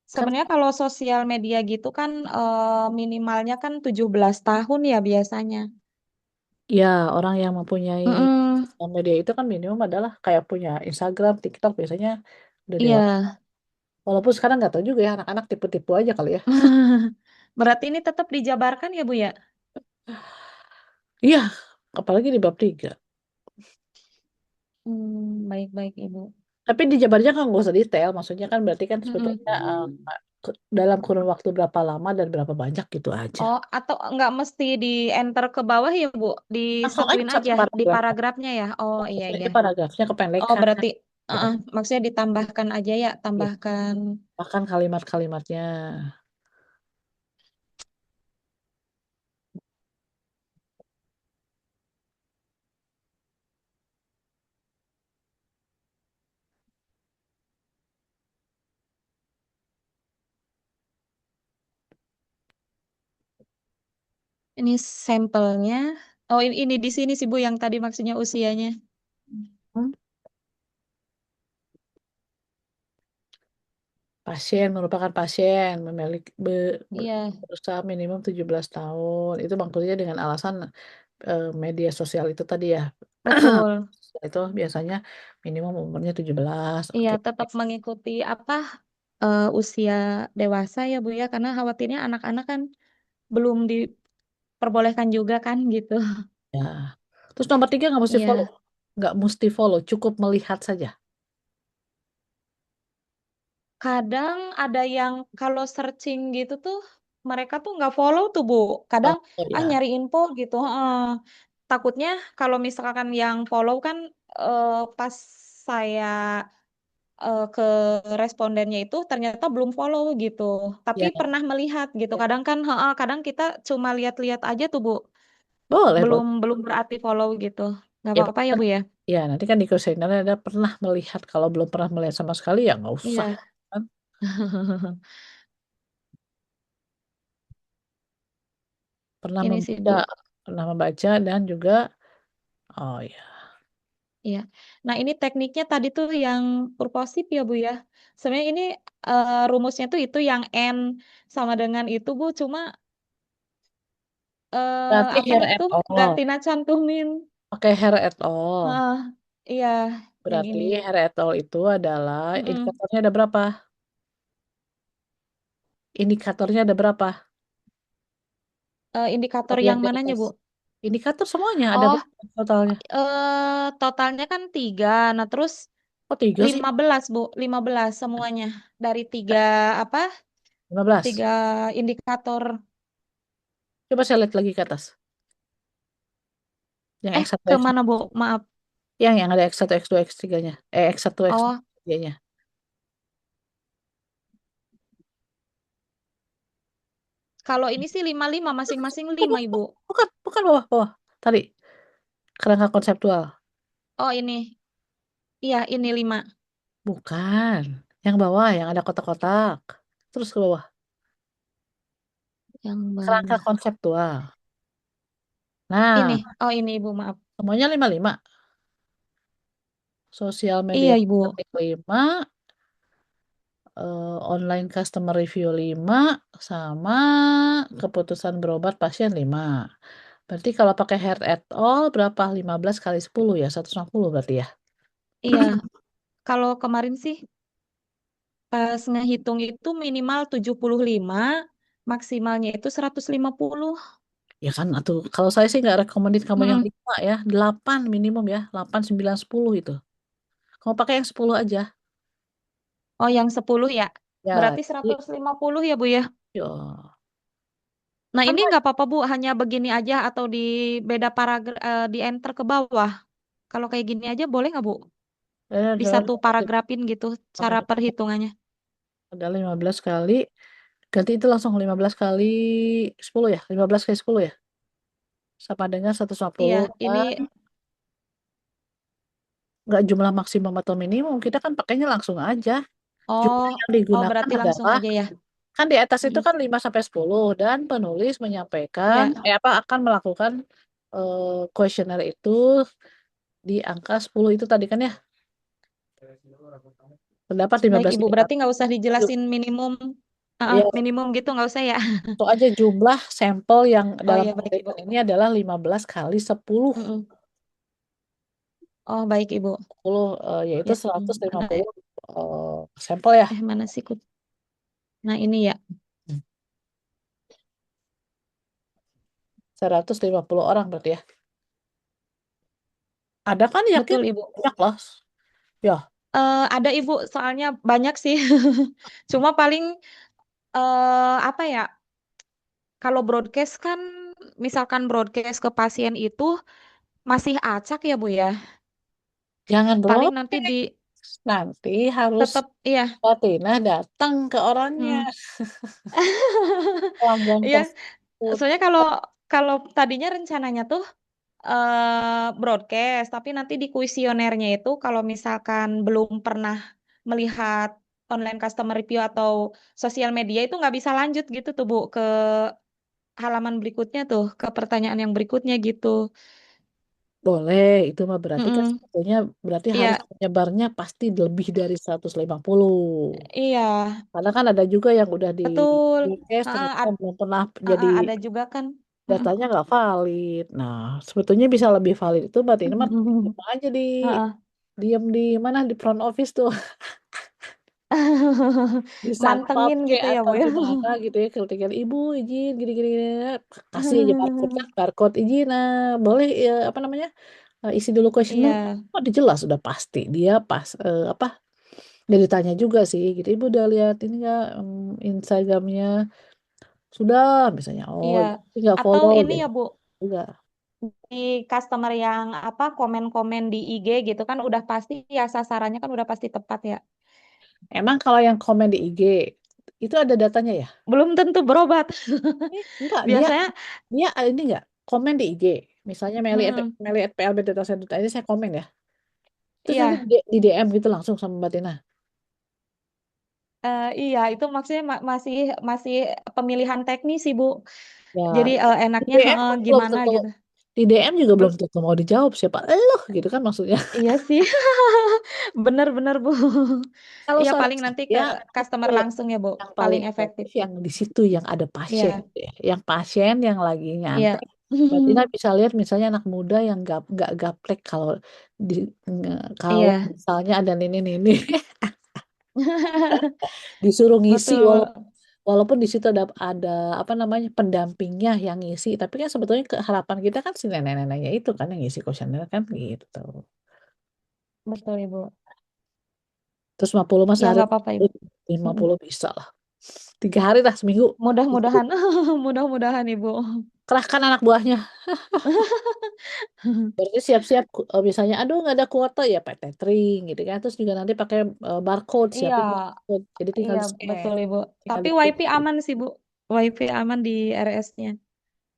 S2: Sebenarnya kalau sosial media gitu kan minimalnya kan 17 tahun ya biasanya.
S1: ya orang yang mempunyai
S2: Mm-mm.
S1: sosial media itu kan minimum adalah kayak punya Instagram, TikTok biasanya udah dewasa.
S2: Iya.
S1: Walaupun sekarang nggak tahu juga ya anak-anak tipu-tipu aja kali ya.
S2: Berarti ini tetap dijabarkan ya Bu ya?
S1: Iya, apalagi di bab 3.
S2: Baik-baik Ibu.
S1: Tapi di Jabarnya kan nggak usah detail, maksudnya kan berarti kan
S2: Mm-mm.
S1: sebetulnya dalam kurun waktu berapa lama dan berapa banyak gitu aja.
S2: Oh, atau nggak mesti di enter ke bawah ya Bu?
S1: Langsung aja
S2: Disatuin
S1: satu
S2: aja di
S1: paragraf.
S2: paragrafnya ya? Oh iya iya.
S1: Itu paragrafnya
S2: Oh
S1: kependekan
S2: berarti
S1: gitu.
S2: maksudnya ditambahkan aja ya,
S1: Iya.
S2: tambahkan.
S1: Bahkan kalimat-kalimatnya.
S2: Ini sampelnya. Oh ini di sini sih Bu yang tadi maksudnya usianya.
S1: Hmm, Pasien merupakan pasien memiliki
S2: Iya,
S1: berusaha minimum 17 tahun. Itu maksudnya dengan alasan media sosial itu tadi ya.
S2: betul.
S1: Itu biasanya minimum umurnya 17.
S2: Iya,
S1: Oke.
S2: tetap mengikuti usia dewasa ya Bu ya, karena khawatirnya anak-anak kan belum diperbolehkan juga kan gitu.
S1: Ya. Terus nomor 3 nggak mesti follow.
S2: Iya,
S1: Nggak mesti follow, cukup melihat saja.
S2: kadang ada yang kalau searching gitu tuh mereka tuh nggak follow tuh Bu. Kadang
S1: Oh ya,
S2: nyari info gitu. Takutnya kalau misalkan yang follow kan pas saya ke respondennya itu ternyata belum follow gitu. Tapi
S1: ya,
S2: pernah melihat gitu.
S1: ya.
S2: Kadang kan kadang kita cuma lihat-lihat aja tuh Bu.
S1: Boleh,
S2: Belum
S1: boleh.
S2: belum berarti follow gitu. Nggak
S1: Ya,
S2: apa-apa ya Bu ya.
S1: ya, nanti kan di kuesioner ada pernah melihat. Kalau belum pernah melihat sama sekali ya nggak usah.
S2: Iya.
S1: Kan? Pernah
S2: Ini sih
S1: membaca,
S2: Bu.
S1: dan juga, oh ya,
S2: Iya. Nah, ini tekniknya tadi tuh yang purposif ya, Bu, ya. Sebenarnya ini rumusnya tuh itu yang N sama dengan itu, Bu, cuma
S1: berarti
S2: apa
S1: hair
S2: namanya
S1: at
S2: tuh nggak
S1: all.
S2: Tina cantumin.
S1: Pakai hair at all.
S2: Heeh, iya, yang
S1: Berarti
S2: ini.
S1: hair at all itu adalah
S2: Mm-mm.
S1: indikatornya ada berapa? Indikatornya ada berapa?
S2: Indikator
S1: Bagian
S2: yang
S1: di
S2: mananya,
S1: atas.
S2: Bu?
S1: Indikator semuanya ada
S2: Oh,
S1: berapa totalnya?
S2: totalnya kan 3. Nah, terus
S1: Oh, 3 sih.
S2: 15, Bu. 15 semuanya. Dari 3 apa?
S1: 15.
S2: 3 indikator.
S1: Coba saya lihat lagi ke atas. Yang X1, X2.
S2: Kemana, Bu? Maaf.
S1: Yang ada X1, X2, X3-nya. X1, X2,
S2: Oh,
S1: X3-nya.
S2: kalau ini sih 55, masing-masing
S1: Oh,
S2: 5, Ibu.
S1: bukan, bukan bawah. Tadi, kerangka konseptual.
S2: Oh, ini. Iya, ini 5.
S1: Bukan. Yang bawah, yang ada kotak-kotak. Terus ke bawah.
S2: Yang
S1: Kerangka
S2: bawah.
S1: konseptual.
S2: Ini.
S1: Nah,
S2: Oh, ini, Ibu, maaf.
S1: semuanya 55. Sosial media
S2: Iya, Ibu.
S1: marketing 5, online customer review 5, sama keputusan berobat pasien 5. Berarti kalau pakai hair at all berapa? 15 kali 10 ya, 160 berarti ya.
S2: Iya. Kalau kemarin sih pas ngehitung itu minimal 75, maksimalnya itu 150.
S1: Ya kan, atau kalau saya sih nggak rekomendin kamu yang
S2: Mm-mm.
S1: 5 ya, 8 minimum ya, 8, 9, 10 itu. Kamu pakai yang 10 aja.
S2: Oh, yang 10 ya.
S1: Ya,
S2: Berarti
S1: jadi,
S2: 150 ya, Bu ya.
S1: ya.
S2: Nah,
S1: Kan
S2: ini nggak apa-apa, Bu. Hanya begini aja atau di beda paragraf di enter ke bawah. Kalau kayak gini aja boleh nggak, Bu? Di
S1: ada
S2: satu paragrafin gitu cara perhitungannya.
S1: 15 kali, ganti itu langsung 15 kali 10 ya, 15 kali 10 ya. Sama dengan
S2: Iya,
S1: 150
S2: ini
S1: kan, nggak jumlah maksimum atau minimum, kita kan pakainya langsung aja.
S2: oh
S1: Jumlah yang
S2: oh
S1: digunakan
S2: berarti langsung
S1: adalah,
S2: aja ya.
S1: kan di atas itu
S2: Mm-mm.
S1: kan 5 sampai 10 dan penulis menyampaikan
S2: Iya.
S1: akan melakukan kuesioner itu di angka 10 itu tadi kan ya. Terdapat
S2: Baik
S1: 15
S2: Ibu,
S1: indikator.
S2: berarti nggak usah dijelasin minimum,
S1: Ya,
S2: minimum gitu nggak usah ya.
S1: itu aja jumlah sampel yang
S2: Oh
S1: dalam
S2: iya baik Ibu.
S1: penelitian ini adalah 15 kali 10.
S2: Mm-mm. Oh baik Ibu.
S1: 10, yaitu
S2: Ya, mana
S1: 150 sampel ya.
S2: mana sih Kut? Nah ini ya,
S1: 150 orang berarti ya. Ada kan, yakin
S2: betul Ibu.
S1: banyak loh. Ya,
S2: Ada Ibu, soalnya banyak sih. Cuma paling apa ya? Kalau broadcast kan, misalkan broadcast ke pasien itu masih acak ya Bu ya.
S1: jangan
S2: Paling nanti
S1: broadcast.
S2: di
S1: Nanti harus
S2: tetap iya.
S1: Mbak Tina datang ke orangnya.
S2: Hmm.
S1: Pelanggan
S2: Iya,
S1: tersebut.
S2: soalnya kalau kalau tadinya rencananya tuh broadcast, tapi nanti di kuesionernya itu kalau misalkan belum pernah melihat online customer review atau sosial media itu nggak bisa lanjut gitu tuh Bu ke halaman berikutnya tuh, ke pertanyaan yang berikutnya gitu.
S1: Boleh, itu mah berarti kan
S2: Mm-mm.
S1: sebetulnya berarti harus
S2: Iya,
S1: menyebarnya pasti lebih dari 150.
S2: iya,
S1: Karena kan ada juga yang udah di
S2: betul.
S1: broadcast ternyata belum pernah jadi
S2: Ada juga kan. Mm-mm.
S1: datanya nggak valid. Nah, sebetulnya bisa lebih valid itu berarti ini mah diem aja
S2: Heeh.
S1: diem di mana di front office tuh, di satpam
S2: Mantengin
S1: kayak
S2: gitu ya
S1: atau
S2: Bu ya.
S1: gimana gitu ya, ketika ibu izin gini gini, gini. Kasih aja barcode kan, barcode izin, nah boleh ya, apa namanya, isi dulu kuesioner.
S2: Iya.
S1: Oh, udah jelas udah pasti dia pas apa, dia ditanya juga sih gitu, ibu udah lihat ini nggak, Instagramnya sudah misalnya. Oh,
S2: Iya.
S1: tinggal
S2: Atau
S1: follow
S2: ini
S1: gitu
S2: ya Bu,
S1: juga.
S2: di customer yang apa komen-komen di IG gitu kan udah pasti ya sasarannya kan udah pasti tepat ya.
S1: Emang kalau yang komen di IG itu ada datanya ya?
S2: Belum tentu berobat.
S1: Enggak, dia
S2: Biasanya
S1: dia ini enggak komen di IG. Misalnya
S2: mm-mm.
S1: Meli@plb.center saya komen ya. Terus nanti
S2: Iya,
S1: di DM gitu langsung sama Mbak Tina.
S2: iya itu maksudnya masih masih pemilihan teknis sih Bu.
S1: Ya,
S2: Jadi
S1: di
S2: enaknya
S1: DM kan belum
S2: gimana
S1: tentu
S2: gitu.
S1: di DM juga belum
S2: Bel-
S1: tentu mau dijawab siapa eluh gitu kan maksudnya.
S2: iya sih, bener-bener Bu.
S1: Kalau
S2: Iya
S1: saran
S2: paling nanti ke
S1: saya itu
S2: customer langsung ya Bu,
S1: yang
S2: paling
S1: paling
S2: efektif.
S1: efektif yang di situ yang ada pasien
S2: Iya,
S1: gitu ya. Yang pasien yang lagi
S2: iya,
S1: nyantai. Mbak Tina bisa lihat misalnya anak muda yang nggak gaplek di kalau
S2: iya,
S1: misalnya ada ini disuruh ngisi
S2: betul,
S1: walaupun di situ ada apa namanya pendampingnya yang ngisi tapi kan sebetulnya harapan kita kan si nenek-neneknya itu kan yang ngisi kuesioner kan gitu.
S2: betul Ibu.
S1: Terus 50 mas
S2: Ya
S1: sehari
S2: nggak apa-apa Ibu.
S1: lima
S2: Mm-mm.
S1: puluh bisa lah 3 hari lah seminggu.
S2: Mudah-mudahan, mudah-mudahan Ibu.
S1: Kerahkan anak buahnya. Berarti siap-siap misalnya aduh nggak ada kuota ya PT Tring gitu kan. Terus juga nanti pakai barcode
S2: Iya,
S1: siapin barcode. Jadi tinggal
S2: iya
S1: di scan,
S2: betul Ibu.
S1: tinggal
S2: Tapi
S1: di
S2: WiFi aman sih Bu. WiFi aman di RS-nya.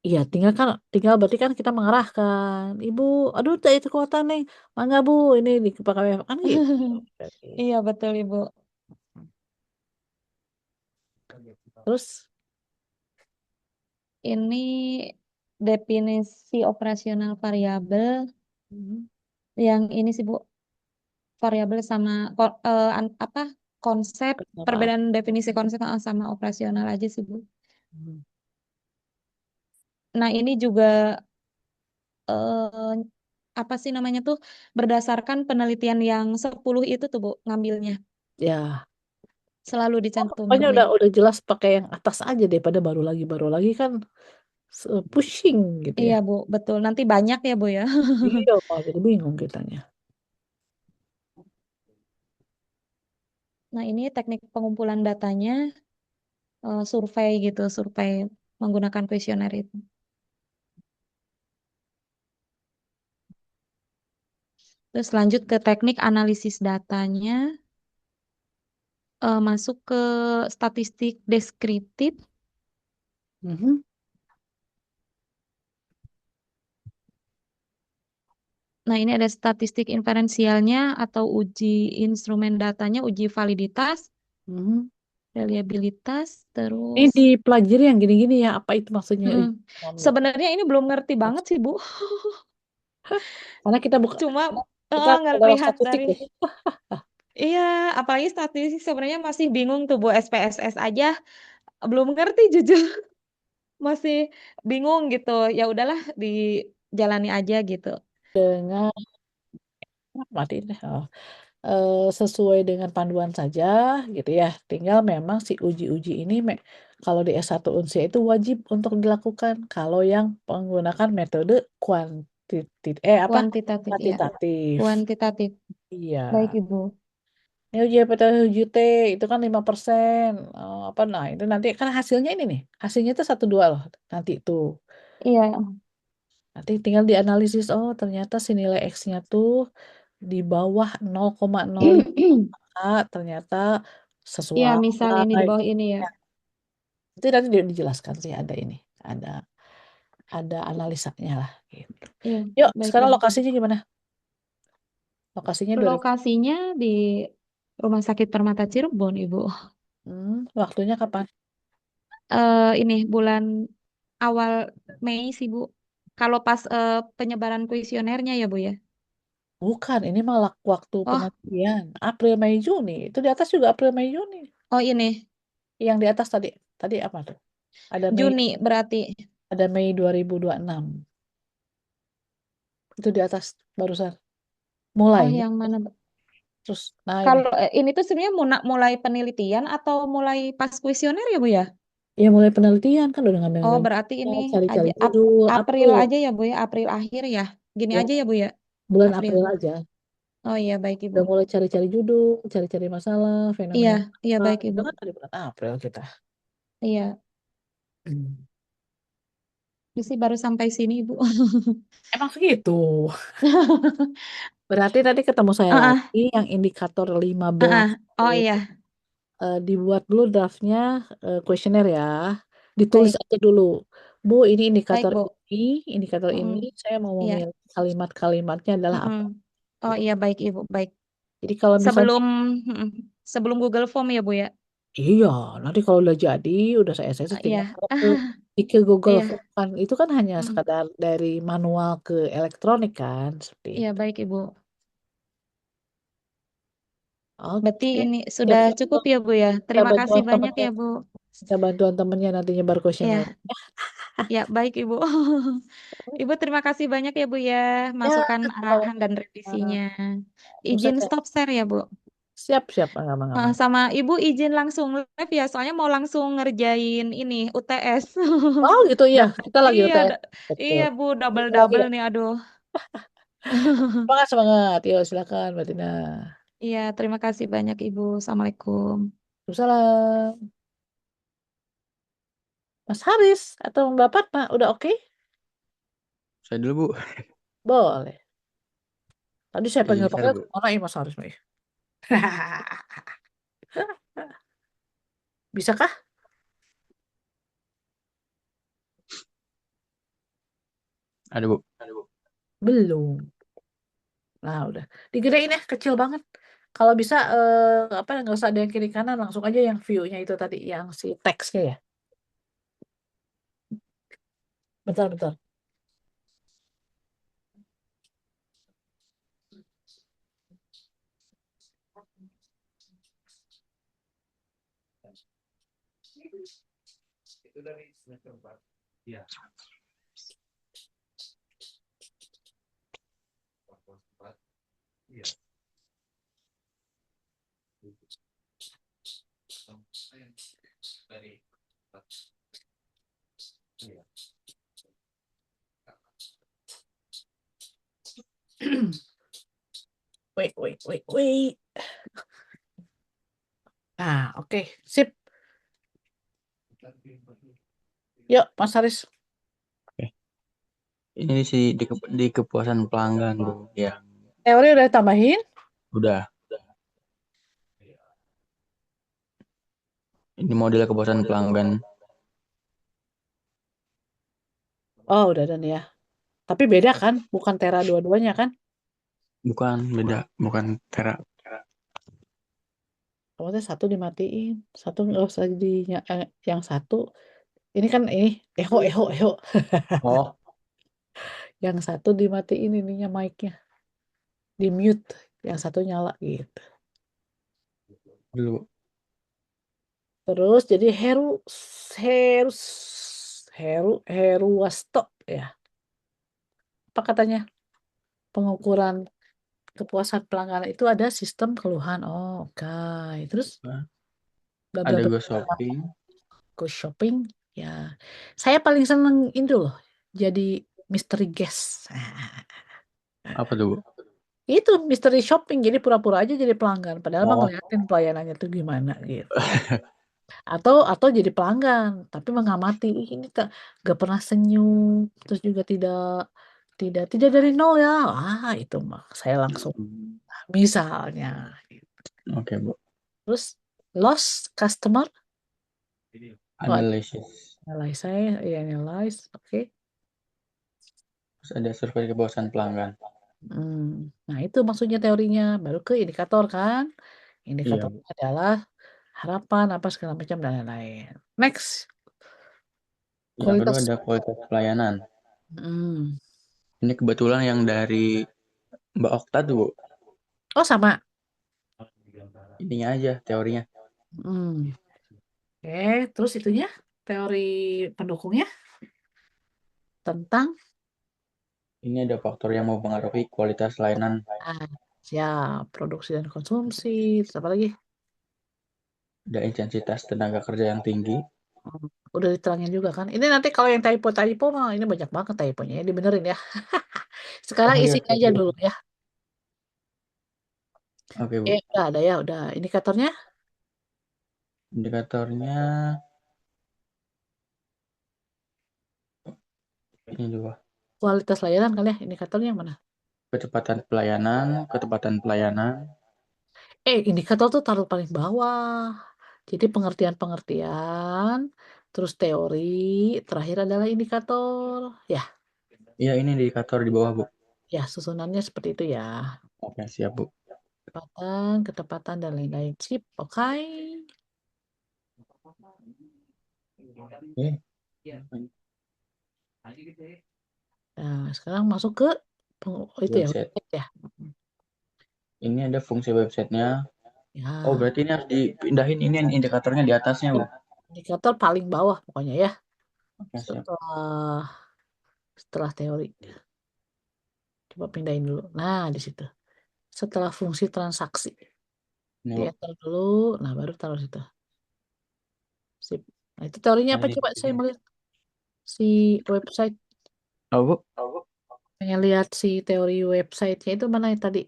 S1: iya tinggal berarti kan kita mengarahkan. Ibu, aduh itu kuota nih. Mangga Bu, ini dipakai kan gitu. Berarti.
S2: Iya betul Ibu.
S1: Terus
S2: Ini definisi operasional variabel
S1: hmm,
S2: yang ini sih Bu, variabel sama apa konsep
S1: apa?
S2: perbedaan definisi konsep sama operasional aja sih Bu.
S1: Hmm.
S2: Nah, ini juga eh, apa sih namanya tuh berdasarkan penelitian yang 10 itu tuh Bu ngambilnya.
S1: Ya,
S2: Selalu
S1: pokoknya
S2: dicantumin ya.
S1: udah jelas pakai yang atas aja daripada baru lagi kan pushing gitu ya.
S2: Iya Bu, betul. Nanti banyak ya Bu ya.
S1: Iya, malah jadi bingung kitanya.
S2: Nah, ini teknik pengumpulan datanya, survei gitu, survei menggunakan kuesioner itu. Terus lanjut ke teknik analisis datanya, masuk ke statistik deskriptif.
S1: Mhm,
S2: Nah, ini ada statistik inferensialnya atau uji instrumen datanya, uji validitas,
S1: mhm.
S2: reliabilitas,
S1: Ini
S2: terus
S1: dipelajari yang gini-gini ya, apa itu maksudnya?
S2: mm,
S1: Ekonomi?
S2: sebenarnya ini belum ngerti banget sih, Bu.
S1: Karena kita bukan
S2: Cuma
S1: kita lewat
S2: ngelihat
S1: statistik
S2: dari
S1: deh.
S2: iya, apalagi statistik sebenarnya masih bingung tuh, Bu. SPSS aja belum ngerti jujur. Masih bingung gitu. Ya udahlah dijalani aja gitu.
S1: Dengan matiin deh. Oh. Sesuai dengan panduan saja gitu ya. Tinggal memang si uji-uji ini kalau di S1 Unsia itu wajib untuk dilakukan kalau yang menggunakan metode
S2: Kuantitatif ya,
S1: kuantitatif.
S2: kuantitatif.
S1: Iya.
S2: Baik, Ibu.
S1: Ini uji PTH UT itu kan 5%. Apa nah itu nanti kan hasilnya ini nih. Hasilnya itu 1 2 loh nanti itu.
S2: Iya,
S1: Nanti tinggal dianalisis oh ternyata si nilai X-nya tuh di bawah 0,05 ternyata
S2: iya misal ini
S1: sesuai.
S2: di bawah ini ya.
S1: Ya, itu nanti dijelaskan sih ada ini, ada analisanya lah gitu.
S2: Iya,
S1: Yuk,
S2: baik
S1: sekarang
S2: Ibu.
S1: lokasinya gimana? Lokasinya 2000.
S2: Lokasinya di Rumah Sakit Permata Cirebon, Ibu.
S1: Waktunya kapan?
S2: Ini bulan awal Mei sih, Bu. Kalau pas penyebaran kuesionernya ya, Bu ya.
S1: Bukan, ini malah waktu
S2: Oh,
S1: penelitian. April, Mei, Juni. Itu di atas juga April, Mei, Juni.
S2: oh ini
S1: Yang di atas tadi, tadi apa tuh? Ada Mei,
S2: Juni berarti.
S1: ada Mei 2026. Itu di atas barusan. Mulai.
S2: Oh, yang mana?
S1: Terus, nah ini.
S2: Kalau ini tuh sebenarnya mulai penelitian atau mulai pas kuesioner ya, Bu ya?
S1: Ya mulai penelitian kan udah ngambil
S2: Oh, berarti ini
S1: cari-cari
S2: aja
S1: judul.
S2: April
S1: April.
S2: aja ya, Bu ya. April akhir ya. Gini
S1: Ya,
S2: aja ya, Bu ya.
S1: bulan
S2: April.
S1: April aja.
S2: Oh iya, baik Ibu.
S1: Udah mulai cari-cari judul, cari-cari masalah,
S2: Iya,
S1: fenomena.
S2: iya baik
S1: Itu
S2: Ibu.
S1: kan dari bulan April kita.
S2: Iya.
S1: Hmm.
S2: Ini sih baru sampai sini, Ibu.
S1: Emang segitu. Berarti tadi ketemu saya
S2: Ah,
S1: lagi yang indikator 15
S2: ah. Oh
S1: tuh.
S2: iya,
S1: Dibuat dulu draftnya, kuesioner ya. Ditulis
S2: baik,
S1: aja dulu. Bu, ini
S2: baik, Bu.
S1: indikator ini,
S2: Mm-mm.
S1: saya mau
S2: Iya,
S1: memilih kalimat-kalimatnya adalah
S2: mm-mm.
S1: apa.
S2: Oh
S1: Gitu.
S2: iya, baik, Ibu, baik.
S1: Jadi kalau misalnya,
S2: Sebelum, mm-mm. Sebelum Google Form ya, Bu ya.
S1: iya, nanti kalau udah jadi, udah saya tinggal
S2: Iya,
S1: taruh ke Google
S2: iya,
S1: Form kan. Itu kan hanya
S2: mm.
S1: sekadar dari manual ke elektronik kan, seperti
S2: Iya,
S1: itu.
S2: baik, Ibu. Berarti
S1: Oke,
S2: ini sudah
S1: siap-siap
S2: cukup
S1: tuh.
S2: ya, Bu ya.
S1: Kita
S2: Terima kasih
S1: bantuan
S2: banyak
S1: temennya,
S2: ya, Bu.
S1: kita bantuan temennya nantinya baru kuesioner.
S2: Ya, ya, baik, Ibu. Ibu terima kasih banyak ya, Bu ya,
S1: Ya,
S2: masukan arahan dan
S1: sama-sama.
S2: revisinya.
S1: Tentu
S2: Izin
S1: saja.
S2: stop share ya, Bu.
S1: Siap-siap, aman-aman.
S2: Sama Ibu izin langsung live ya, soalnya mau langsung ngerjain ini UTS.
S1: Oh gitu ya,
S2: Double,
S1: kita lagi
S2: iya,
S1: UTS. Betul.
S2: iya Bu,
S1: Kita lagi
S2: double-double
S1: ya.
S2: nih, aduh.
S1: Semangat, semangat. Yuk, silakan, Mbak Tina.
S2: Iya, terima kasih banyak Ibu. Assalamualaikum.
S1: Salam. Mas Haris atau Mbak Fatma, udah oke?
S6: Saya dulu, Bu.
S1: Boleh. Tadi saya
S6: Izin share,
S1: panggil-panggil
S6: Bu.
S1: kemana ya Mas Haris nih? Bisakah?
S6: Ada, Bu.
S1: Belum. Nah, udah. Digedein ya, kecil banget. Kalau bisa, apa, nggak usah ada yang kiri kanan, langsung aja yang view-nya itu tadi, yang si teksnya ya. Bentar, bentar. Itu dari semester 4. Iya. Iya. Dari 4. Iya. Wait, wait, wait, wait. Nah, oke. Sip. Yuk, Mas Haris.
S6: Oke. Ini sih di kepuasan pelanggan, Bu. Ya,
S1: Teori udah tambahin?
S6: udah. Ini model kepuasan pelanggan.
S1: Oh, udah dan ya. Tapi beda kan? Bukan Tera dua-duanya kan?
S6: Bukan, beda. Bukan Tera.
S1: Kamu satu dimatiin, satu nggak usah yang satu. Ini kan ini eho eho eho.
S6: Oh,
S1: Yang satu dimatiin ininya mic-nya, di mute. Yang satu nyala gitu.
S6: dulu.
S1: Terus jadi Heru Heruwasto ya. Apa katanya? Pengukuran kepuasan pelanggan itu ada sistem keluhan. Oh, oke. Terus bla bla
S6: Ada
S1: bla
S6: Go
S1: bla.
S6: Shopping.
S1: Go shopping ya. Saya paling seneng itu loh. Jadi mystery guest.
S6: Apa tuh, Bu?
S1: Itu mystery shopping. Jadi pura-pura aja jadi pelanggan. Padahal mah
S6: Oh,
S1: ngeliatin pelayanannya tuh gimana gitu. Atau jadi pelanggan, tapi mengamati. Ih, ini gak pernah senyum. Terus juga tidak tidak tidak dari nol ya. Ah, itu mah saya langsung misalnya.
S6: oke, Bu.
S1: Terus lost customer. Oh,
S6: Analysis.
S1: analyze saya, ya analyze. Oke.
S6: Terus ada survei kepuasan pelanggan.
S1: Nah, itu maksudnya teorinya. Baru ke indikator kan.
S6: Iya,
S1: Indikator
S6: Bu.
S1: adalah harapan apa segala macam dan lain-lain. Next,
S6: Yang kedua
S1: kualitas.
S6: ada kualitas pelayanan.
S1: Hmm.
S6: Ini kebetulan yang dari Mbak Okta tuh, Bu.
S1: Oh, sama.
S6: Ininya aja, teorinya.
S1: Hmm. Oke, terus itunya teori pendukungnya tentang
S6: Ini ada faktor yang mempengaruhi kualitas layanan.
S1: ah, siap produksi dan konsumsi. Terus apa lagi?
S6: Ada intensitas tenaga kerja yang tinggi.
S1: Hmm, udah diterangin juga kan. Ini nanti kalau yang typo mah ini banyak banget typonya ya, dibenerin ya. Sekarang
S6: Oh iya,
S1: isinya aja dulu ya.
S6: oke, Bu.
S1: Udah ada ya, udah indikatornya.
S6: Indikatornya Ini dua.
S1: Kualitas layanan kali ya, indikatornya yang mana?
S6: Ketepatan pelayanan.
S1: Indikator tuh taruh paling bawah. Jadi pengertian-pengertian, terus teori, terakhir adalah indikator. Ya,
S6: Iya, ini indikator di bawah, Bu.
S1: ya susunannya seperti itu ya.
S6: Oke, siap, Bu.
S1: Ketepatan, dan lain-lain. Sip, oke.
S6: Oke.
S1: Nah, sekarang masuk ke itu ya,
S6: Website.
S1: website ya.
S6: Ini ada fungsi websitenya.
S1: Ya,
S6: Oh, berarti ini harus dipindahin ini indikatornya di atasnya, Bu.
S1: indikator paling bawah pokoknya ya.
S6: Oke, siap.
S1: Setelah teori. Coba pindahin dulu. Nah, di situ. Setelah fungsi transaksi.
S6: Ini,
S1: Di
S6: Bu.
S1: enter dulu, nah baru taruh situ. Sip. Nah, itu teorinya apa?
S6: Nah,
S1: Coba saya melihat si website.
S6: Oh, Bu.
S1: Pengen lihat si teori websitenya itu mana yang tadi?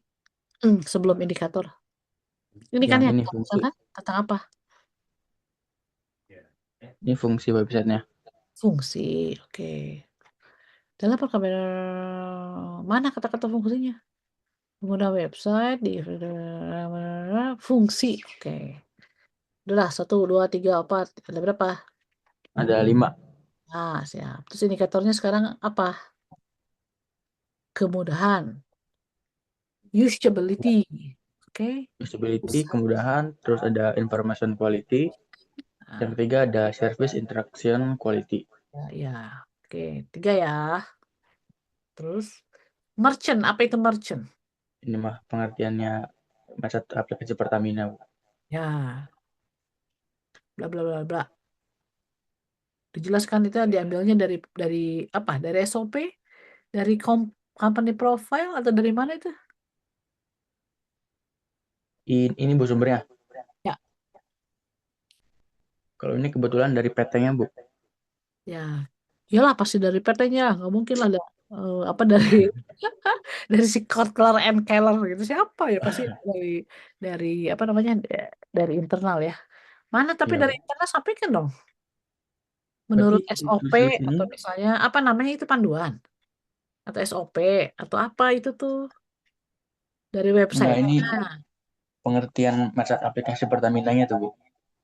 S1: Sebelum indikator. Ini kan
S6: Yang
S1: yang
S6: ini
S1: kita
S6: fungsi.
S1: misalkan tentang apa?
S6: Ini fungsi websitenya.
S1: Fungsi. Oke. Dalam perkabar mana kata-kata fungsinya? Pengguna website di fungsi. Oke. Udah 1, 2, 3, 4. Ada berapa?
S6: Ada 5.
S1: Nah, siap. Terus indikatornya sekarang apa? Kemudahan. Usability. Oke.
S6: Usability, kemudahan. Terus ada information quality. Yang
S1: Nah,
S6: ketiga ada service interaction quality.
S1: ya. Oke, 3 ya. Terus merchant. Apa itu merchant?
S6: Ini mah pengertiannya macet aplikasi Pertamina, Bu.
S1: Ya, bla bla bla bla. Dijelaskan itu diambilnya dari apa? Dari SOP, dari company profile atau dari mana itu?
S6: Ini Bu sumbernya.
S1: Ya,
S6: Kalau ini kebetulan dari PT-nya, Bu.
S1: ya. Iyalah pasti dari PT-nya, nggak mungkin lah ada apa dari dari si Kotler and Keller gitu siapa ya pasti dari apa namanya dari internal ya. Mana tapi
S6: Iya,
S1: dari
S6: Bu.
S1: internal sampaikan dong.
S6: Berarti
S1: Menurut SOP
S6: ditulis di sini.
S1: atau misalnya apa namanya itu panduan atau SOP atau apa itu tuh dari
S6: Enggak,
S1: website.
S6: ini
S1: Nah,
S6: pengertian macet aplikasi Pertaminanya tuh, Bu.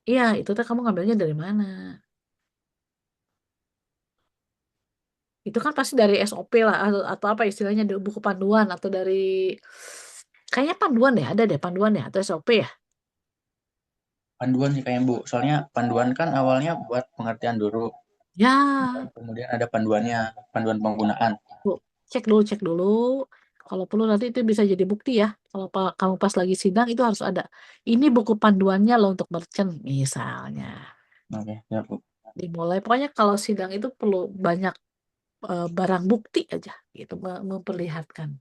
S1: iya itu tuh kamu ngambilnya dari mana? Itu kan pasti dari SOP lah atau apa istilahnya dari buku panduan atau dari kayaknya panduan deh ada deh panduan ya atau SOP ya.
S6: Panduan sih kayaknya, Bu. Soalnya panduan kan awalnya buat pengertian dulu.
S1: Ya,
S6: Kemudian ada panduannya, panduan penggunaan.
S1: Bu, cek dulu. Kalau perlu nanti itu bisa jadi bukti ya. Kalau kamu pas lagi sidang itu harus ada. Ini buku panduannya loh untuk merchant misalnya.
S6: Oke, ya, Bu.
S1: Dimulai. Pokoknya kalau sidang itu perlu banyak barang bukti aja gitu memperlihatkan.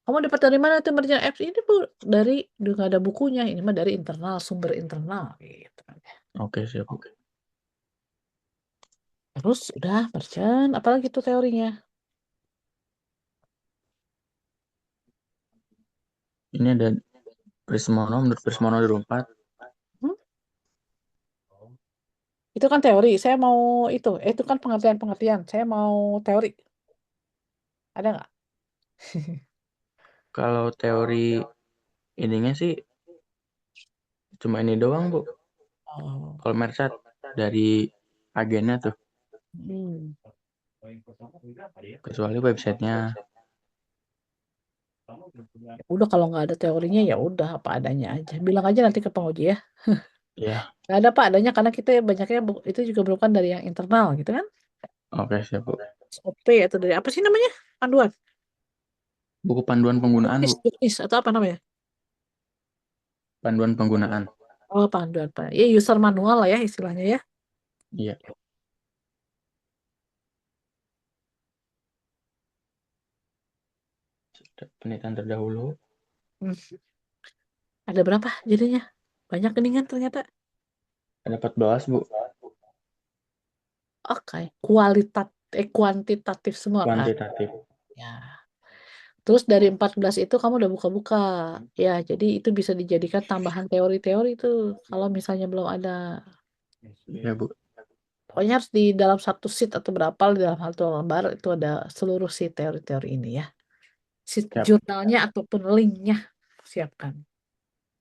S1: Kamu dapat dari mana tuh merchant apps ini Bu? Dari nggak ada bukunya. Ini mah dari internal sumber internal gitu.
S6: Oke, siap, Bu.
S1: Terus udah merchant. Apalagi tuh teorinya?
S6: Ini ada Prismono, menurut Prismono 24.
S1: Hmm? Itu kan teori. Saya mau itu kan pengertian-pengertian. Saya mau teori. Ada nggak?
S6: Kalau teori ininya sih cuma ini doang, Bu.
S1: Oh.
S6: Kalau Mersat dari agennya tuh,
S1: Hmm.
S6: kecuali websitenya.
S1: Ya udah kalau nggak ada teorinya ya udah apa adanya aja. Bilang aja nanti ke penguji ya.
S6: Ya,
S1: Nggak ada Pak adanya karena kita banyaknya itu juga bukan dari yang internal gitu kan.
S6: oke, siap, Bu.
S1: SOP atau dari apa sih namanya? Panduan.
S6: Buku panduan penggunaan, Bu.
S1: Juknis atau apa namanya?
S6: Panduan penggunaan.
S1: Oh panduan Pak. Ya user manual lah ya istilahnya ya.
S6: Iya. Penelitian terdahulu.
S1: Hmm. Ada berapa jadinya? Banyak geningan ternyata.
S6: Ada 14, Bu.
S1: Oke, kuantitatif semua kan?
S6: Kuantitatif.
S1: Ya. Terus dari 14 itu kamu udah buka-buka. Ya, jadi itu bisa dijadikan tambahan teori-teori itu kalau misalnya belum ada.
S6: Ya, Bu.
S1: Pokoknya harus di dalam satu sheet atau berapa di dalam satu lembar itu ada seluruh si teori-teori ini ya. Sheet
S6: Siap.
S1: jurnalnya ataupun linknya siapkan.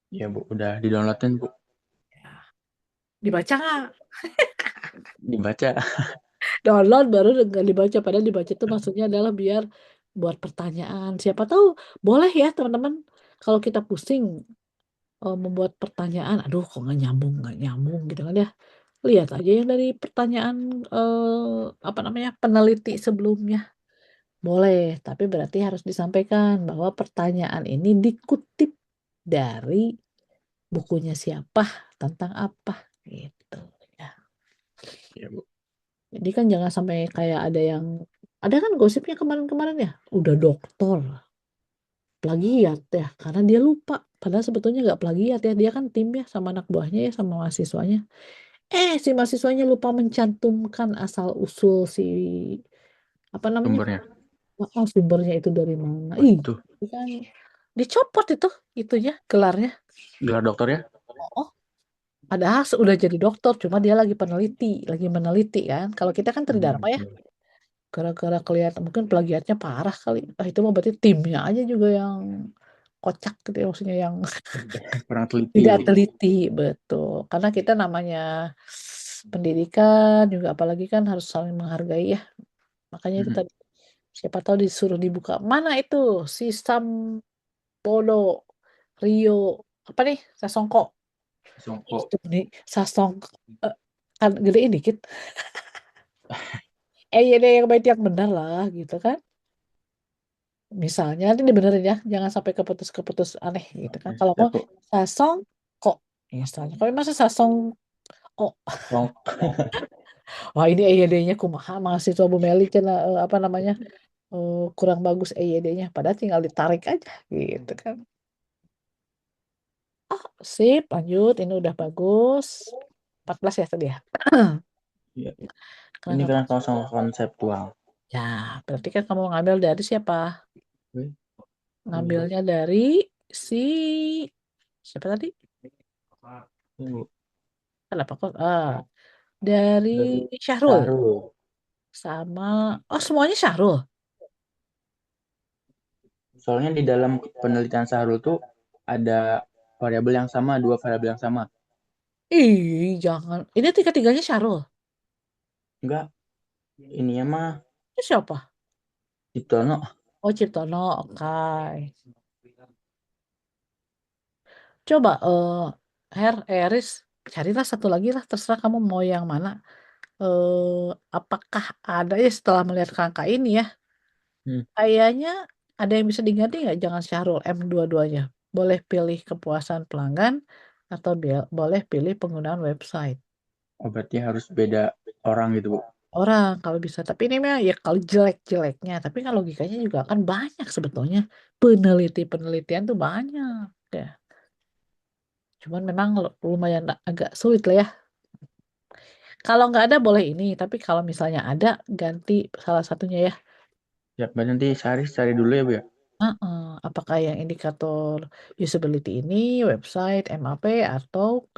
S6: Ya Bu, udah di-downloadin Bu.
S1: Dibaca nggak?
S6: Dibaca.
S1: Download baru nggak dibaca. Padahal dibaca itu maksudnya adalah biar buat pertanyaan. Siapa tahu boleh ya teman-teman. Kalau kita pusing membuat pertanyaan, aduh kok nggak nyambung gitu kan ya. Lihat aja yang dari pertanyaan apa namanya peneliti sebelumnya. Boleh, tapi berarti harus disampaikan bahwa pertanyaan ini dikutip dari bukunya siapa, tentang apa, gitu ya.
S6: Ya Bu.
S1: Jadi kan jangan sampai kayak ada kan gosipnya kemarin-kemarin ya, udah doktor, plagiat ya, karena dia lupa. Padahal sebetulnya nggak plagiat ya, dia kan tim ya sama anak buahnya ya sama mahasiswanya. Si mahasiswanya lupa mencantumkan asal usul si apa namanya
S6: Sumbernya.
S1: sumbernya itu dari mana.
S6: Oh,
S1: Ih,
S6: itu.
S1: itu kan dicopot itunya gelarnya.
S6: Gelar dokter ya?
S1: Oh, padahal udah jadi dokter, cuma dia lagi meneliti kan. Kalau kita kan Tridharma ya, gara-gara kelihatan mungkin plagiatnya parah kali. Itu mah berarti timnya aja juga yang kocak gitu ya, maksudnya yang
S6: Kurang teliti
S1: tidak
S6: Bu.
S1: teliti, betul. Karena kita namanya pendidikan juga apalagi kan harus saling menghargai ya. Makanya itu tadi siapa tahu disuruh dibuka. Mana itu si Sampodo Rio apa nih Sasongko
S6: Songko.
S1: itu nih Sasong eh, kan gedein dikit. Ya deh yang baik yang benar lah gitu kan. Misalnya nanti dibenerin ya, jangan sampai keputus-keputus aneh gitu kan. Kalau mau
S6: Siap Bu.
S1: Sasongko misalnya. Kalau masa Sasong kok
S6: Song.
S1: wah ini EYD-nya kumaha mahasiswa Bu Meli cenah apa namanya kurang bagus EYD-nya padahal tinggal ditarik aja gitu kan. Sip, lanjut. Ini udah bagus. 14 ya tadi ya.
S6: Ya. Ini
S1: Kerangka
S6: kan sama konseptual.
S1: ya, berarti kan kamu ngambil dari siapa?
S6: Oke.
S1: Ngambilnya dari si siapa tadi?
S6: Ini Bu.
S1: Kenapa kok? Dari
S6: Dari
S1: Syahrul
S6: Syahrul.
S1: sama semuanya Syahrul.
S6: Soalnya di dalam penelitian Syahrul tuh ada variabel yang sama, dua variabel yang sama.
S1: Ih, jangan. Ini tiga-tiganya Syahrul.
S6: Enggak, ininya mah
S1: Itu siapa?
S6: Ciptono.
S1: Oh, Ciptono. Oke. Coba Eris, carilah satu lagi lah, terserah kamu mau yang mana. Apakah ada ya setelah melihat angka ini ya?
S6: Hmm.
S1: Kayaknya ada yang bisa diganti nggak? Jangan Syahrul M dua-duanya. Boleh pilih kepuasan pelanggan atau boleh pilih penggunaan website.
S6: Oh, berarti harus beda orang gitu Bu.
S1: Orang kalau bisa. Tapi ini mah ya kalau jelek-jeleknya. Tapi kan logikanya juga kan banyak sebetulnya. Penelitian tuh banyak. Ya. Cuman memang lumayan agak sulit lah ya. Kalau nggak ada boleh ini. Tapi kalau misalnya ada ganti salah satunya ya.
S6: Ya, berarti nanti Syahris cari dulu ya Bu ya.
S1: Apakah yang indikator usability ini website MAP atau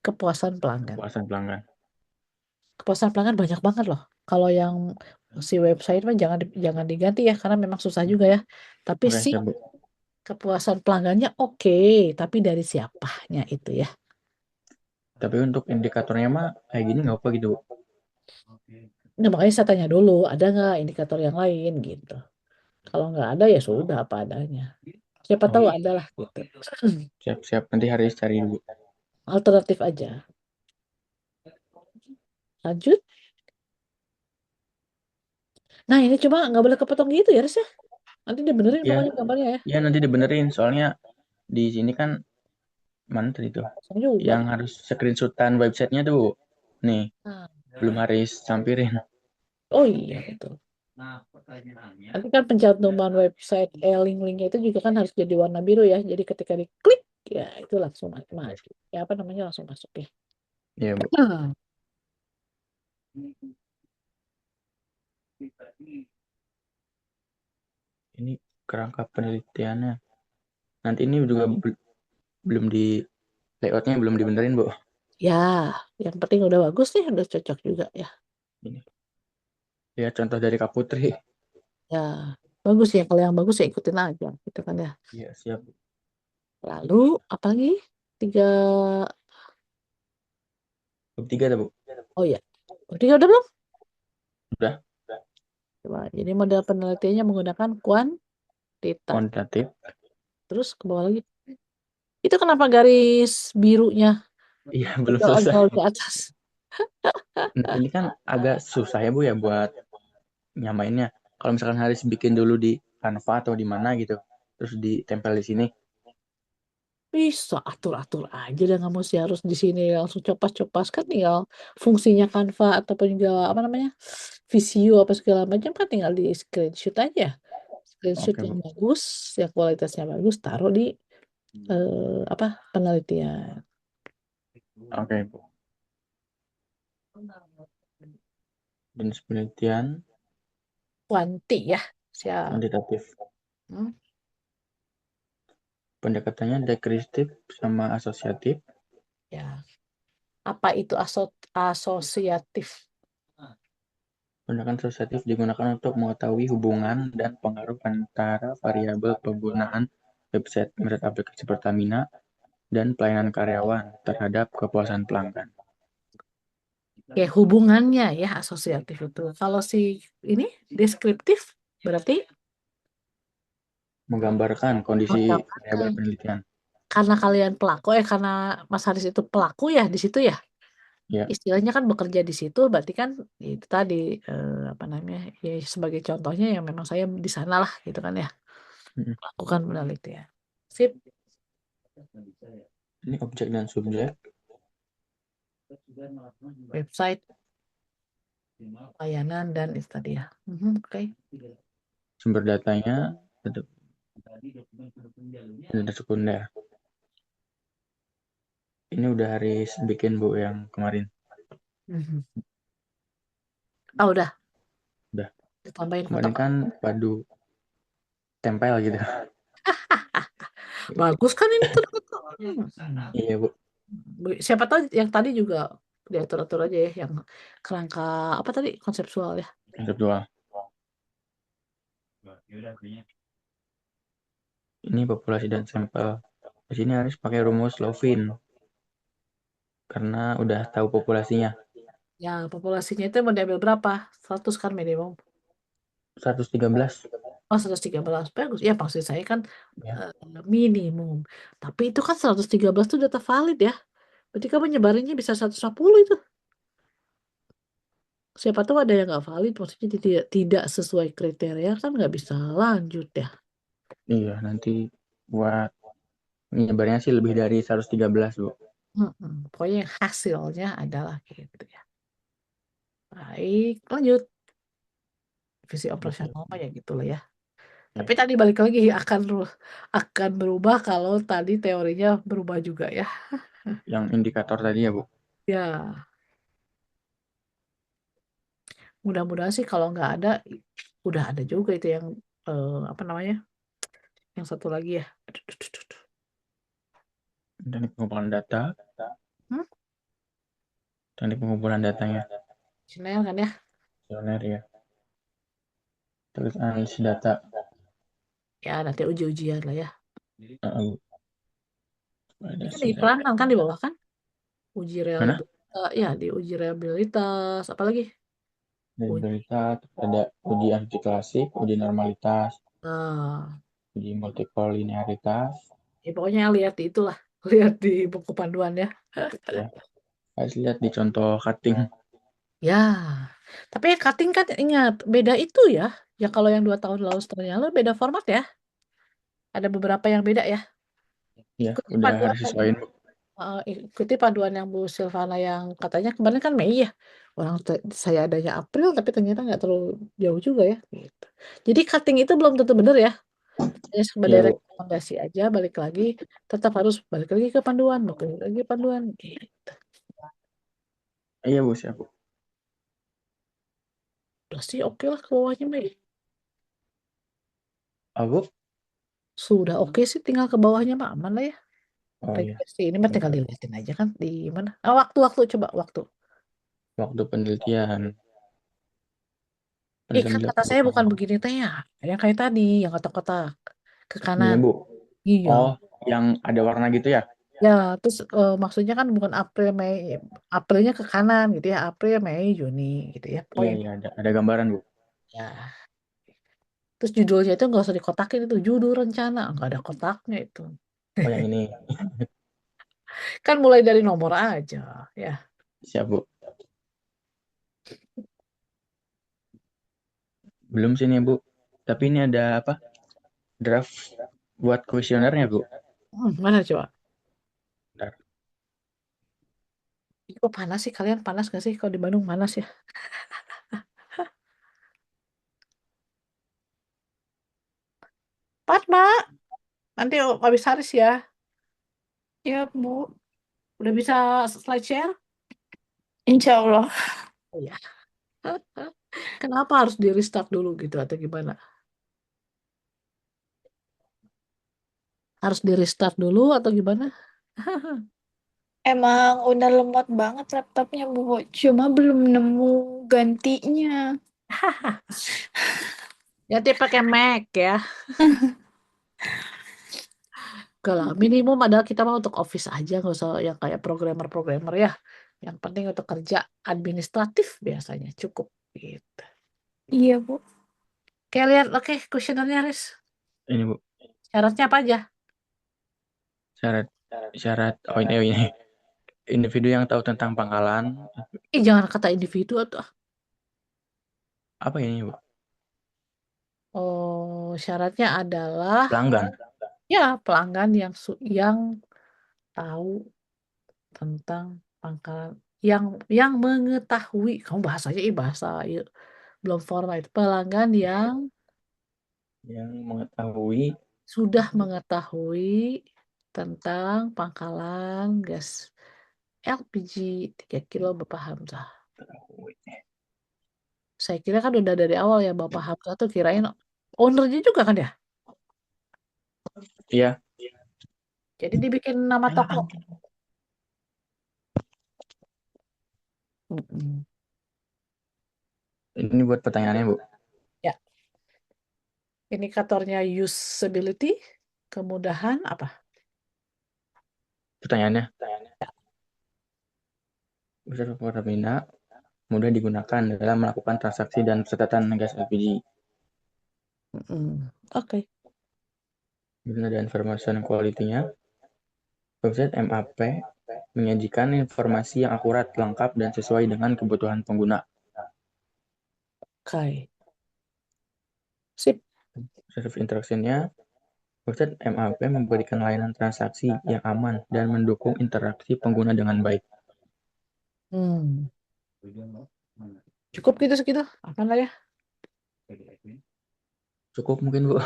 S1: kepuasan pelanggan?
S6: Kepuasan pelanggan.
S1: Kepuasan pelanggan banyak banget loh. Kalau yang si website mah jangan diganti ya karena memang susah juga ya. Tapi
S6: Oke,
S1: si
S6: siap Bu.
S1: kepuasan pelanggannya oke, tapi dari siapanya itu ya.
S6: Tapi untuk indikatornya mah kayak gini nggak apa gitu Bu.
S1: Nah, makanya saya tanya dulu, ada nggak indikator yang lain gitu. Kalau nggak ada ya sudah apa adanya. Siapa
S6: Oh,
S1: tahu ada lah gitu.
S6: siap-siap. Nanti Haris cari dulu.
S1: Alternatif aja. Lanjut. Nah ini coba nggak boleh kepotong gitu ya, Res ya. Nanti dibenerin
S6: Ya,
S1: pokoknya gambarnya ya.
S6: ya nanti dibenerin. Soalnya di sini kan mana tadi tuh?
S1: Kosong juga.
S6: Yang harus screenshotan websitenya tuh. Nih,
S1: Nah,
S6: belum Haris sampirin.
S1: oh iya betul. Nanti kan pencantuman website, link-linknya itu juga kan harus jadi warna biru ya. Jadi ketika diklik, ya itu langsung masuk. Ya apa namanya langsung masuk ya.
S6: Ya Bu.
S1: Nah,
S6: Ini kerangka penelitiannya. Nanti ini juga belum di layoutnya belum dibenerin Bu.
S1: Ya, yang penting udah bagus sih, udah cocok juga ya.
S6: Ini. Lihat contoh dari Kak Putri.
S1: Ya, bagus ya. Kalau yang bagus ya ikutin aja, gitu kan ya.
S6: Iya, siap.
S1: Lalu, apalagi? 3,
S6: Bab 3 dah, Bu.
S1: oh ya. Tiga udah belum?
S6: Udah.
S1: Coba. Jadi model penelitiannya menggunakan kuantitatif.
S6: Kuantitatif.
S1: Terus ke bawah lagi. Itu kenapa garis birunya
S6: Iya, belum
S1: agak-agak
S6: selesai.
S1: di atas?
S6: Nah, ini kan agak susah ya, Bu, ya buat nyamainnya. Kalau misalkan harus bikin dulu di Canva atau di mana gitu, terus ditempel di sini.
S1: Bisa atur-atur aja dan nggak mesti harus di sini langsung copas-copas kan tinggal fungsinya Canva ataupun juga apa namanya Visio apa segala macam kan tinggal di screenshot aja. Screenshot
S6: Oke,
S1: yang
S6: Bu.
S1: bagus, yang kualitasnya bagus, taruh di apa penelitian.
S6: Oke, Bu. Dan penelitian
S1: Kuanti ya, siap.
S6: kuantitatif.
S1: Hmm,
S6: Pendekatannya deskriptif sama asosiatif.
S1: ya. Apa itu asosiatif?
S6: Pendekatan asosiatif digunakan untuk mengetahui hubungan dan pengaruh antara variabel penggunaan website merek aplikasi Pertamina dan pelayanan karyawan terhadap kepuasan pelanggan.
S1: Ya hubungannya ya asosiatif itu. Kalau si ini deskriptif berarti
S6: Menggambarkan kondisi variabel
S1: menggambarkan.
S6: penelitian.
S1: Karena kalian pelaku karena Mas Haris itu pelaku ya di situ ya.
S6: Ya,
S1: Istilahnya kan bekerja di situ berarti kan ya itu tadi apa namanya ya sebagai contohnya yang memang saya di sana lah gitu kan ya. Lakukan penelitian. Sip.
S6: ini objek dan subjek.
S1: Website layanan dan itu tadi ya. Oke.
S6: Sumber datanya data sekunder. Ini udah Haris bikin, Bu, yang kemarin.
S1: Mhm. Ah udah
S6: Udah.
S1: ditambahin
S6: Kemarin
S1: kotak.
S6: kan padu tempel gitu.
S1: Bagus kan ini tuh.
S6: Iya, Bu.
S1: Siapa tahu yang tadi juga diatur-atur aja ya yang kerangka apa tadi konseptual ya.
S6: Konseptual. Ini populasi dan sampel. Di sini harus pakai rumus Lovin karena udah tahu populasinya.
S1: Ya populasinya itu mau diambil berapa? 100 kan minimum.
S6: 113.
S1: Oh 113 bagus. Ya maksud saya kan
S6: Ya.
S1: minimum. Tapi itu kan 113 itu data valid ya. Berarti kamu nyebarinnya bisa 150 itu. Siapa tahu ada yang nggak valid, maksudnya tidak sesuai kriteria kan nggak bisa lanjut ya.
S6: Iya, nanti buat nyebarnya sih lebih dari 113, Bu.
S1: Pokoknya yang hasilnya adalah gitu ya. Baik, lanjut. Visi operasional apa ya gitu lah ya. Tapi tadi balik lagi akan berubah kalau tadi teorinya berubah juga ya.
S6: Yang indikator tadi ya, Bu.
S1: Ya, mudah-mudahan sih kalau nggak ada, udah ada juga itu yang apa namanya? Yang satu lagi ya. Aduh, aduh, aduh, aduh.
S6: Teknik pengumpulan data.
S1: Hmm?
S6: Teknik pengumpulan datanya.
S1: Chanel kan ya?
S6: Visioner ya. Terus analisis data.
S1: Ya nanti uji-ujian lah ya.
S6: Bu.
S1: Ini kan di peranan kan di bawah kan? Uji
S6: Mana?
S1: reliabilitas, ya di uji reliabilitas, apalagi?
S6: Reliabilitas, ada uji analisis klasik, uji normalitas,
S1: Nah,
S6: uji multikolinearitas.
S1: ya pokoknya lihat di itulah, lihat di buku panduan ya.
S6: Ya. Harus lihat di contoh cutting.
S1: Ya, tapi ya cutting kan ingat beda itu ya. Ya kalau yang 2 tahun lalu setahun yang lalu beda format ya. Ada beberapa yang beda ya.
S6: Ya,
S1: Ikuti
S6: udah
S1: panduan
S6: harus sesuaiin, Bu.
S1: ikuti panduan yang Bu Silvana yang katanya kemarin kan Mei ya. Orang saya adanya April tapi ternyata nggak terlalu jauh juga ya. Gitu. Jadi cutting itu belum tentu benar ya. Ya sebagai
S6: Iya, Bu.
S1: rekomendasi aja balik lagi tetap harus balik lagi ke panduan, balik lagi panduan. Gitu.
S6: Iya, Bu, siap, Bu.
S1: Udah sih oke lah ke bawahnya Mei.
S6: Bu?
S1: Sudah oke sih tinggal ke bawahnya mah aman lah ya.
S6: Oh iya,
S1: Regulasi ini mah tinggal
S6: bentar.
S1: dilihatin aja kan di mana. Waktu coba waktu.
S6: Waktu penelitian
S1: Kan
S6: penelitian
S1: kata
S6: dilakukan
S1: saya bukan begini teh ya. Yang kayak tadi, yang kotak-kotak ke
S6: gini
S1: kanan.
S6: Bu.
S1: Iya.
S6: Oh, yang ada warna gitu ya?
S1: Ya, terus maksudnya kan bukan April, Mei, Aprilnya ke kanan gitu ya, April, Mei, Juni gitu ya,
S6: Iya
S1: poin.
S6: iya ada gambaran Bu.
S1: Ya, terus judulnya itu nggak usah dikotakin itu judul rencana, nggak ada kotaknya itu.
S6: Oh yang ini
S1: Kan mulai dari nomor aja, ya.
S6: siap Bu. Belum sih nih Bu. Tapi ini ada apa? Draft buat kuesionernya Bu.
S1: Mana coba?
S6: Bentar.
S1: Ih, kok panas sih kalian panas nggak sih? Kalau di Bandung panas ya. Fatma, nanti habis Haris ya.
S5: Ya, Bu.
S1: Udah bisa slide share?
S5: Insya Allah.
S1: Oh, iya. Kenapa harus di restart dulu gitu atau gimana? Harus di restart dulu atau gimana?
S5: Emang udah lemot banget laptopnya, Bu. Cuma belum nemu gantinya.
S1: Nanti pakai Mac ya. Enggak lah, minimum adalah kita mau untuk office aja, nggak usah yang kayak programmer-programmer ya. Yang penting untuk kerja administratif biasanya cukup gitu.
S5: Iya, Bu.
S1: Oke, lihat, oke, kuesionernya, Riz.
S6: Ini Bu.
S1: Syaratnya apa aja?
S6: Syarat syarat ini. Individu yang tahu tentang pangkalan
S1: Jangan kata individu atau
S6: apa ini Bu?
S1: syaratnya adalah
S6: Pelanggan.
S1: ya pelanggan yang tahu tentang pangkalan, yang mengetahui. Kamu bahasanya bahasa ya, belum formal itu pelanggan yang
S6: Yang mengetahui
S1: sudah mengetahui tentang pangkalan gas LPG 3 kilo Bapak Hamzah. Saya kira kan udah dari awal ya Bapak Hamzah tuh kirain ownernya juga kan ya.
S6: Iya.
S1: Jadi dibikin nama toko. Mm-mm.
S6: Ini buat pertanyaannya Bu.
S1: Ya, indikatornya usability, kemudahan apa?
S6: Pertanyaannya, besar Pertamina mudah digunakan dalam melakukan transaksi dan pencatatan gas LPG.
S1: Mm-mm. Oke.
S6: Kemudian ada information quality-nya. Website MAP menyajikan informasi yang akurat, lengkap, dan sesuai dengan kebutuhan pengguna.
S1: Oke. Sip.
S6: Service interaction-nya, website MAP memberikan layanan transaksi yang aman dan mendukung interaksi pengguna dengan baik.
S1: Hmm. Cukup gitu segitu. Aman lah ya.
S6: Cukup mungkin Bu.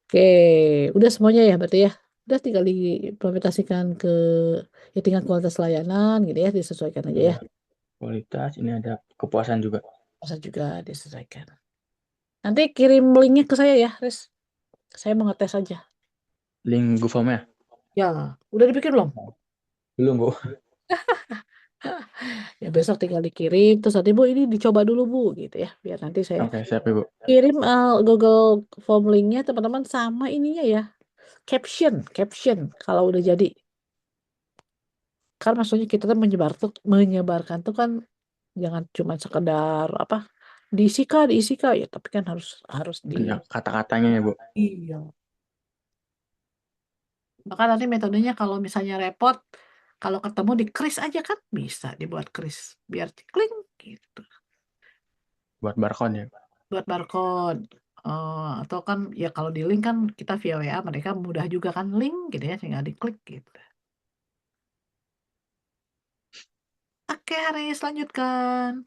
S1: Oke, udah semuanya ya berarti ya. Udah tinggal diimplementasikan ke ya tinggal kualitas layanan gitu ya, disesuaikan aja ya.
S6: Ya, kualitas, ini ada kepuasan juga.
S1: Masa juga disesuaikan. Nanti kirim linknya ke saya ya, Riz. Saya mau ngetes aja.
S6: Link Google Form-nya?
S1: Ya, udah dibikin belum?
S6: Belum Bu.
S1: Ya besok tinggal dikirim, terus nanti Bu ini dicoba dulu Bu gitu ya, biar nanti saya
S6: Oke, siap Ibu.
S1: kirim Google Form linknya teman-teman sama ininya ya, caption kalau udah jadi. Kan maksudnya kita tuh menyebarkan tuh kan jangan cuma sekedar apa diisi kah ya, tapi kan harus harus di
S6: Ada kata-katanya ya Bu.
S1: iya. Maka nanti metodenya kalau misalnya repot, kalau ketemu di kris aja kan bisa dibuat kris biar klik gitu.
S6: Buat barcode ya.
S1: Buat barcode. Atau kan ya kalau di link kan kita via WA mereka mudah juga kan link gitu ya tinggal diklik gitu. Oke, Haris lanjutkan.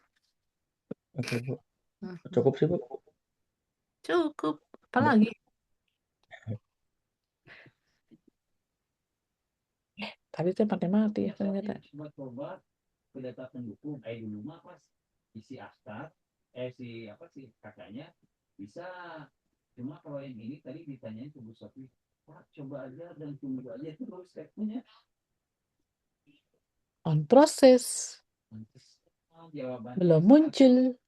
S6: Oke Bu.
S1: Hmm,
S6: Cukup sih Bu.
S1: Cukup.
S6: Udah.
S1: Apalagi? Tadi tuh mati ya ternyata. On proses. Belum muncul.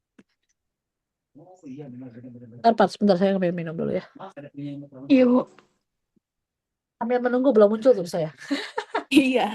S1: Sebentar saya ambil minum dulu ya.
S5: Iya, Bu.
S1: Sambil menunggu belum muncul tuh saya.
S5: Iya.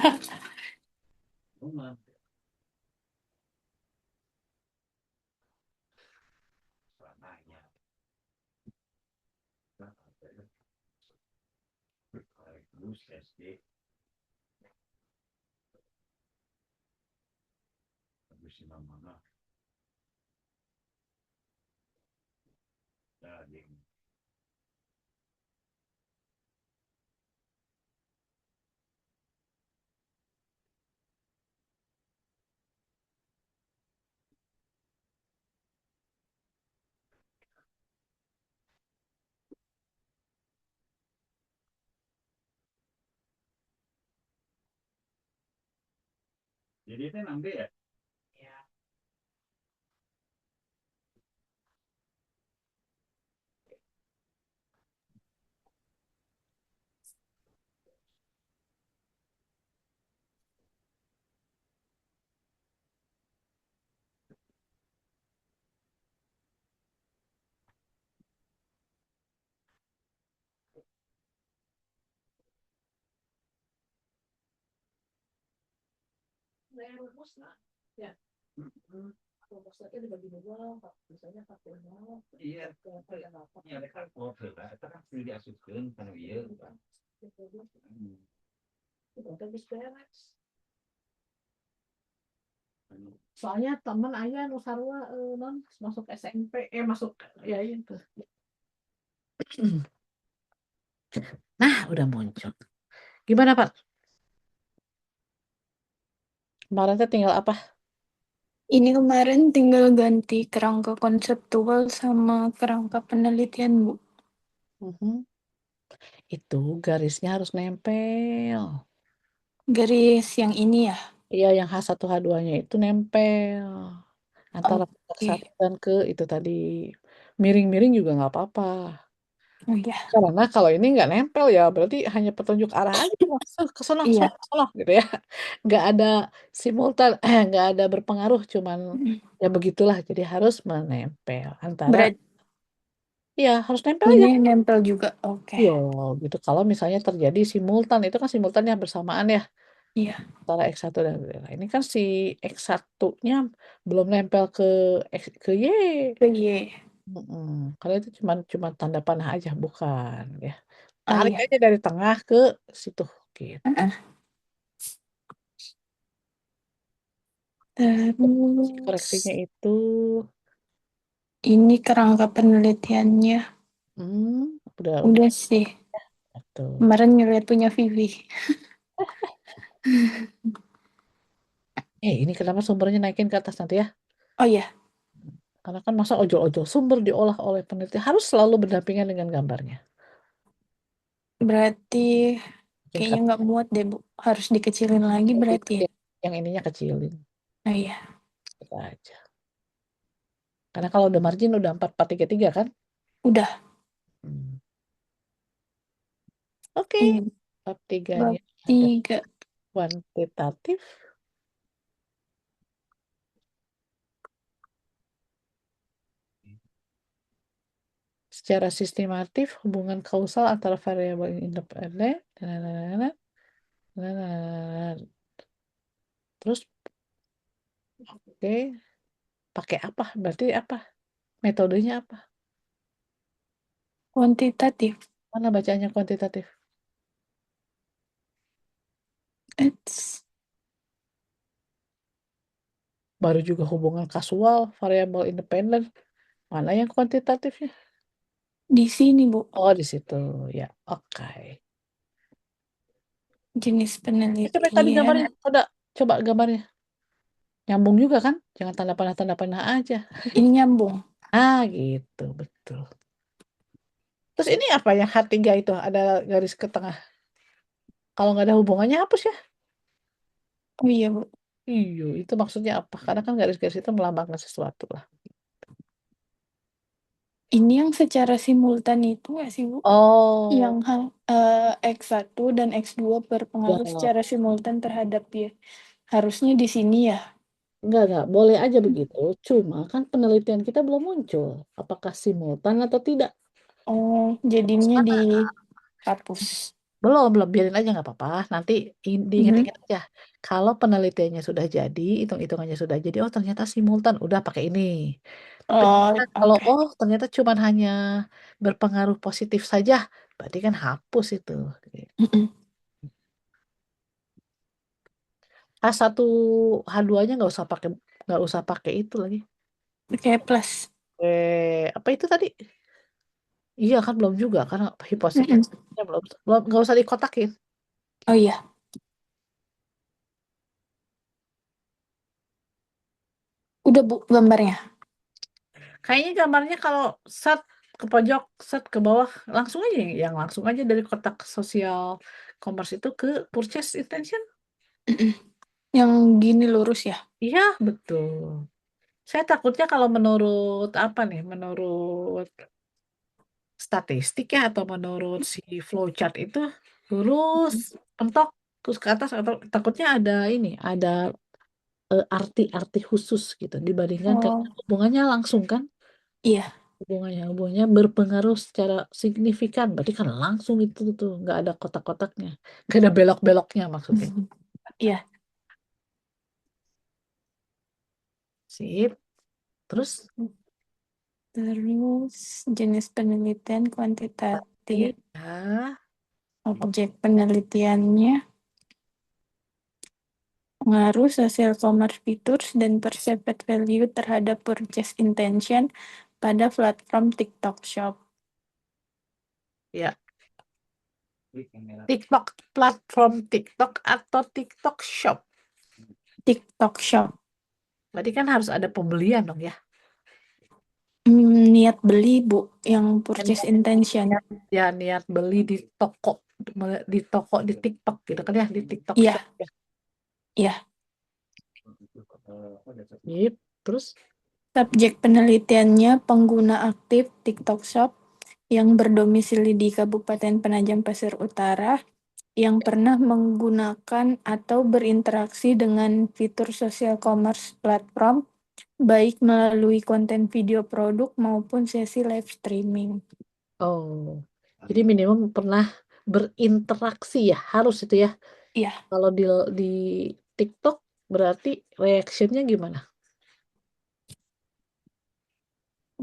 S1: Ya. Rumusnya dibagi dua, misalnya 40. Iya. Ya, mereka cover lah. Itu kan sudah diasupkan kan iya. Itu habis beres. Soalnya teman ayah nu sarua non masuk SMP masuk ya itu. Nah, udah muncul. Gimana, Pak? Kemarin teh tinggal apa?
S5: Ini kemarin tinggal ganti kerangka konseptual sama kerangka penelitian, Bu.
S1: Mhm. Itu garisnya harus nempel.
S5: Garis yang ini ya.
S1: Iya, yang H1 H2-nya itu nempel antara petak
S5: Oke.
S1: satu dan ke itu tadi. Miring-miring juga nggak apa-apa.
S5: Oh ya.
S1: Karena kalau ini nggak nempel ya berarti hanya petunjuk arah aja ke sono,
S5: Iya.
S1: sono gitu ya. Nggak ada simultan, nggak ada berpengaruh, cuman
S5: Mm.
S1: ya begitulah. Jadi harus menempel antara,
S5: Berarti
S1: ya harus nempel aja.
S5: ini nempel juga. Oke.
S1: Yo, gitu. Kalau misalnya terjadi simultan, itu kan simultan yang bersamaan ya
S5: Iya.
S1: antara X1 dan Y. Nah, ini kan si X1-nya belum nempel ke ke Y.
S5: Ke Y.
S1: Kalau itu cuma tanda panah aja, bukan ya.
S5: Oh
S1: Tarik
S5: iya.
S1: aja dari tengah ke situ gitu. Si
S5: Terus
S1: koreksinya itu
S5: ini kerangka penelitiannya.
S1: udah
S5: Udah sih.
S1: tuh.
S5: Kemarin ngeliat punya Vivi.
S1: Ini kenapa sumbernya naikin ke atas nanti ya?
S5: Oh ya,
S1: Karena kan masa ojol-ojol sumber diolah oleh peneliti harus selalu berdampingan dengan gambarnya.
S5: berarti
S1: Mungkin
S5: kayaknya
S1: karena
S5: nggak muat deh, Bu. Harus dikecilin lagi berarti ya.
S1: yang ininya kecilin
S5: Oh iya,
S1: gitu aja. Karena kalau udah margin udah 4433 kan?
S5: udah.
S1: Hmm. Oke,
S5: Ini
S1: bab 3-nya
S5: bab
S1: ada
S5: 3.
S1: kuantitatif. Secara sistematif hubungan kausal antara variabel independen. Terus oke, pakai apa? Berarti apa? Metodenya apa?
S5: Kuantitatif.
S1: Mana bacanya kuantitatif?
S5: It's
S1: Baru juga hubungan kasual, variabel independen. Mana yang kuantitatifnya?
S5: di sini, Bu.
S1: Oh, di situ. Ya, oke.
S5: Jenis
S1: Coba tadi
S5: penelitian.
S1: gambarnya. Coba gambarnya. Nyambung juga kan? Jangan tanda panah aja.
S5: Ini nyambung.
S1: Gitu, betul. Terus ini apa yang H3 itu? Ada garis ke tengah. Kalau nggak ada hubungannya hapus ya.
S5: Oh iya, Bu.
S1: Iya, itu maksudnya apa? Karena kan garis-garis itu melambangkan sesuatu lah.
S5: Ini yang secara simultan itu nggak sih, Bu? Yang
S1: Oh,
S5: X1 dan X2 berpengaruh
S1: ya.
S5: secara simultan terhadap dia. Harusnya di sini ya.
S1: Enggak, boleh aja begitu. Cuma kan penelitian kita belum muncul. Apakah simultan atau tidak?
S5: Oh, jadinya dihapus.
S1: Belum, biarin aja nggak apa-apa. Nanti
S5: Mhm.
S1: diinget-inget aja. Kalau penelitiannya sudah jadi, hitung-hitungannya sudah jadi, oh ternyata simultan, udah pakai ini. Tapi
S5: Oh,
S1: kalau
S5: oke.
S1: oh ternyata cuman hanya berpengaruh positif saja, berarti kan hapus itu.
S5: Mhm.
S1: H1 H2-nya nggak usah pakai itu lagi.
S5: Oke, plus.
S1: Apa itu tadi? Iya kan belum juga karena
S5: Mhm.
S1: hipositesnya belum belum nggak usah dikotakin.
S5: Oh iya, udah Bu gambarnya.
S1: Kayaknya gambarnya kalau set ke pojok, set ke bawah, langsung aja yang langsung aja dari kotak sosial commerce itu ke purchase intention.
S5: Mhm. Yang gini lurus ya.
S1: Iya, betul. Saya takutnya kalau menurut apa nih, menurut statistik ya atau menurut si flowchart itu lurus,
S5: Mhm.
S1: mentok terus ke atas atau takutnya ada arti-arti khusus gitu dibandingkan karena
S5: Oh,
S1: hubungannya langsung kan.
S5: iya.
S1: Hubungannya berpengaruh secara signifikan berarti kan langsung itu tuh nggak ada kotak-kotaknya, nggak ada belok-beloknya maksudnya.
S5: Mhm. Iya.
S1: Sip, terus
S5: Terus jenis penelitian kuantitatif,
S1: ya
S5: objek penelitiannya, pengaruh social commerce features dan perceived value terhadap purchase intention pada platform TikTok Shop.
S1: ya TikTok, platform TikTok atau TikTok Shop,
S5: TikTok Shop.
S1: berarti kan harus ada pembelian dong ya.
S5: Niat beli, Bu, yang
S1: Dan
S5: purchase intention.
S1: niat beli di toko, di TikTok gitu kan ya, di TikTok
S5: Iya,
S1: Shop ya.
S5: iya.
S1: Sip, terus
S5: Subjek penelitiannya pengguna aktif TikTok Shop yang berdomisili di Kabupaten Penajam Pasir Utara yang pernah menggunakan atau berinteraksi dengan fitur social commerce platform, baik melalui konten video produk maupun sesi live streaming.
S1: oh jadi minimum pernah berinteraksi ya harus itu ya.
S5: Iya,
S1: Kalau di TikTok berarti reactionnya gimana?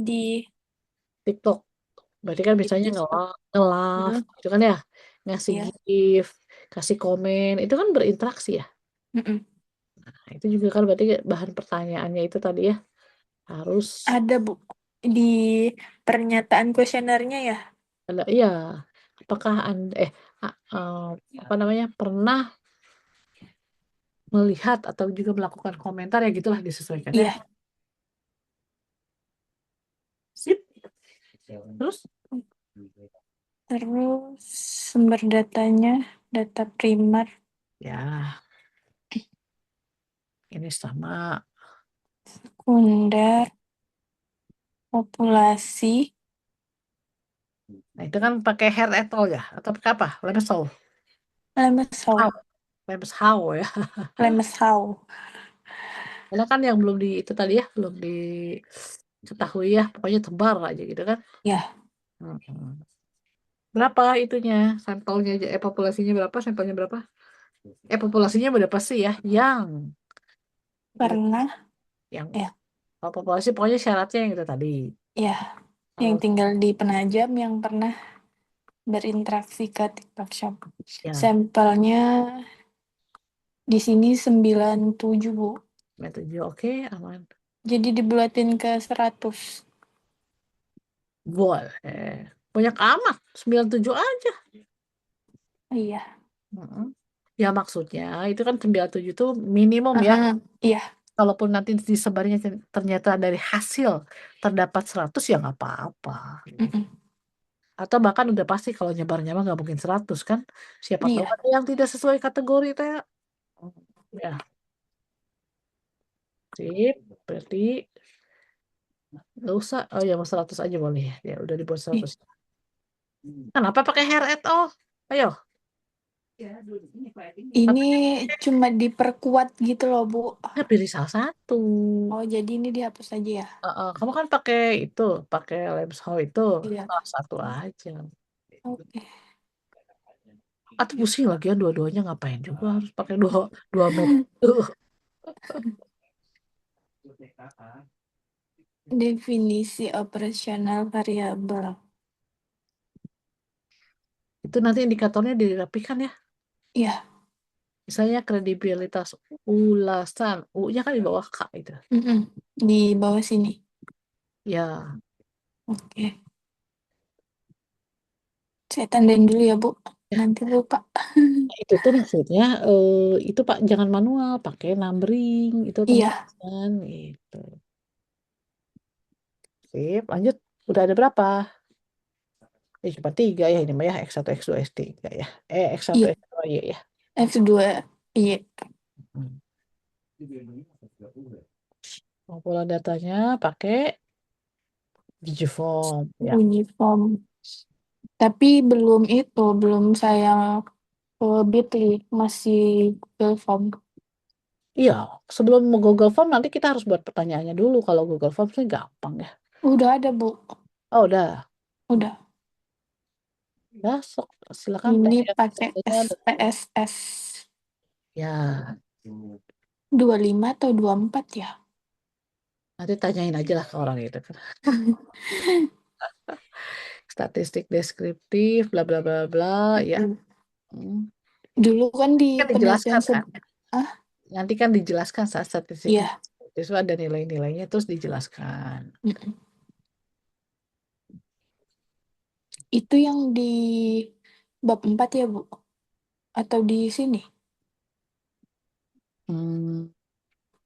S5: di
S1: TikTok berarti kan misalnya
S5: TikTok.
S1: nge-love
S5: Hmm,
S1: gitu kan ya, ngasih
S5: iya.
S1: gift, kasih komen, itu kan berinteraksi ya.
S5: Mm-mm.
S1: Nah, itu juga kan berarti bahan pertanyaannya itu tadi ya harus
S5: Ada, Bu, di pernyataan kuesionernya ya.
S1: ada iya. Apakah anda apa namanya pernah melihat atau juga melakukan komentar ya gitulah disesuaikan ya.
S5: Iya.
S1: Sip, terus
S5: Terus sumber datanya, data primer,
S1: ya ini sama.
S5: sekunder, populasi,
S1: Nah, itu kan pakai hair etol ya atau pakai apa? Lemesol.
S5: lemeshow,
S1: How? Lemeshow ya.
S5: lemeshow.
S1: Karena kan yang belum di itu tadi ya, belum diketahui ya, pokoknya tebar aja gitu kan.
S5: Ya,
S1: Mm-mm. Berapa itunya? Sampelnya aja, populasinya berapa? Sampelnya berapa? Populasinya berapa sih ya?
S5: pernah
S1: Yang
S5: ya,
S1: kalau populasi pokoknya syaratnya yang itu tadi.
S5: ya, yang
S1: Kalau
S5: tinggal di Penajam yang pernah berinteraksi ke TikTok Shop.
S1: ya
S5: Sampelnya di sini 97, Bu.
S1: 7 oke aman.
S5: Jadi dibulatin ke 100.
S1: Boleh. Banyak amat, 97 aja.
S5: Iya.
S1: Mm-mm. Ya maksudnya itu kan 97 itu minimum ya.
S5: Aha, iya.
S1: Kalaupun nanti disebarnya ternyata dari hasil terdapat 100 ya nggak apa-apa.
S5: Mm-mm.
S1: Atau bahkan udah pasti kalau nyebarnya mah nggak mungkin 100 kan. Siapa tahu
S5: Iya.
S1: ada yang tidak sesuai kategori teh. Ya, sip. Berarti Nggak usah. Oh ya, mau 100 aja boleh ya. Ya udah dibuat
S5: Ih,
S1: 100. Kenapa pakai hair at all? Ayo.
S5: ini cuma diperkuat gitu loh, Bu.
S1: Ya pilih salah satu.
S5: Oh, jadi ini dihapus aja ya?
S1: Kamu kan pakai itu, pakai lens how itu.
S5: Iya.
S1: Salah satu aja.
S5: Oke.
S1: Atau pusing lagi ya dua-duanya ngapain juga harus pakai dua dua meter.
S5: Definisi operasional variabel.
S1: Itu nanti indikatornya dirapikan ya.
S5: Iya.
S1: Misalnya kredibilitas ulasan. U-nya kan di bawah K itu.
S5: Mm-mm. Di bawah sini.
S1: Ya,
S5: Oke. Saya tandain dulu ya, Bu. Nanti lupa.
S1: itu tuh maksudnya itu Pak jangan manual, pakai numbering itu
S5: Iya.
S1: otomatis kan gitu. Sip, lanjut. Udah ada berapa? Cuma 3 ya ini mah ya X1, X2, X3 ya. X1,
S5: Iya.
S1: X2 Y ya.
S5: F2. Iya.
S1: Hmm. Mau pola datanya pakai Digiform ya.
S5: Uniform. Tapi belum saya ke Bitly, masih Google Form.
S1: Iya, sebelum mau Google Form nanti kita harus buat pertanyaannya dulu. Kalau Google Form sih gampang ya.
S5: Udah ada, Bu.
S1: Oh, udah.
S5: Udah.
S1: Ya, silakan
S5: Ini
S1: PSS
S5: pakai
S1: saja.
S5: SPSS
S1: Ya,
S5: 25 atau 24 ya?
S1: nanti tanyain aja lah ke orang itu kan. Statistik deskriptif, bla bla bla bla, ya.
S5: Mm.
S1: Hmm.
S5: Dulu kan di
S1: Kan
S5: penelitian
S1: dijelaskan kan.
S5: ah,
S1: Nanti kan dijelaskan saat statistik
S5: iya.
S1: itu ada nilai-nilainya terus dijelaskan.
S5: Mm-mm. Itu yang di bab 4 ya, Bu? Atau di sini?
S1: Hmm,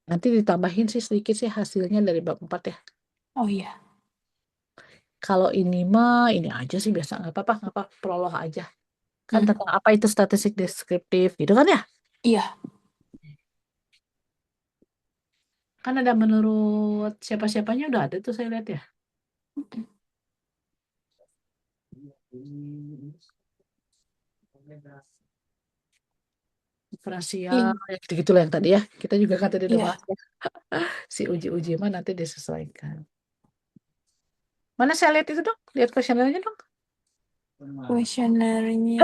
S1: nanti ditambahin sih sedikit sih hasilnya dari bab 4 ya.
S5: Oh iya.
S1: Kalau ini mah ini aja sih biasa nggak apa-apa prolog aja. Kan
S5: Mm.
S1: tentang apa itu statistik deskriptif gitu kan ya?
S5: Iya.
S1: Kan ada menurut siapa-siapanya udah ada tuh saya lihat ya. Diferensial,
S5: In,
S1: ya gitu-gitu lah yang tadi ya. Kita juga kan tadi udah
S5: iya.
S1: bahas ya. Si uji-uji mah nanti disesuaikan. Mana saya lihat itu dong? Lihat kuesionernya dong.
S5: Kuesionernya.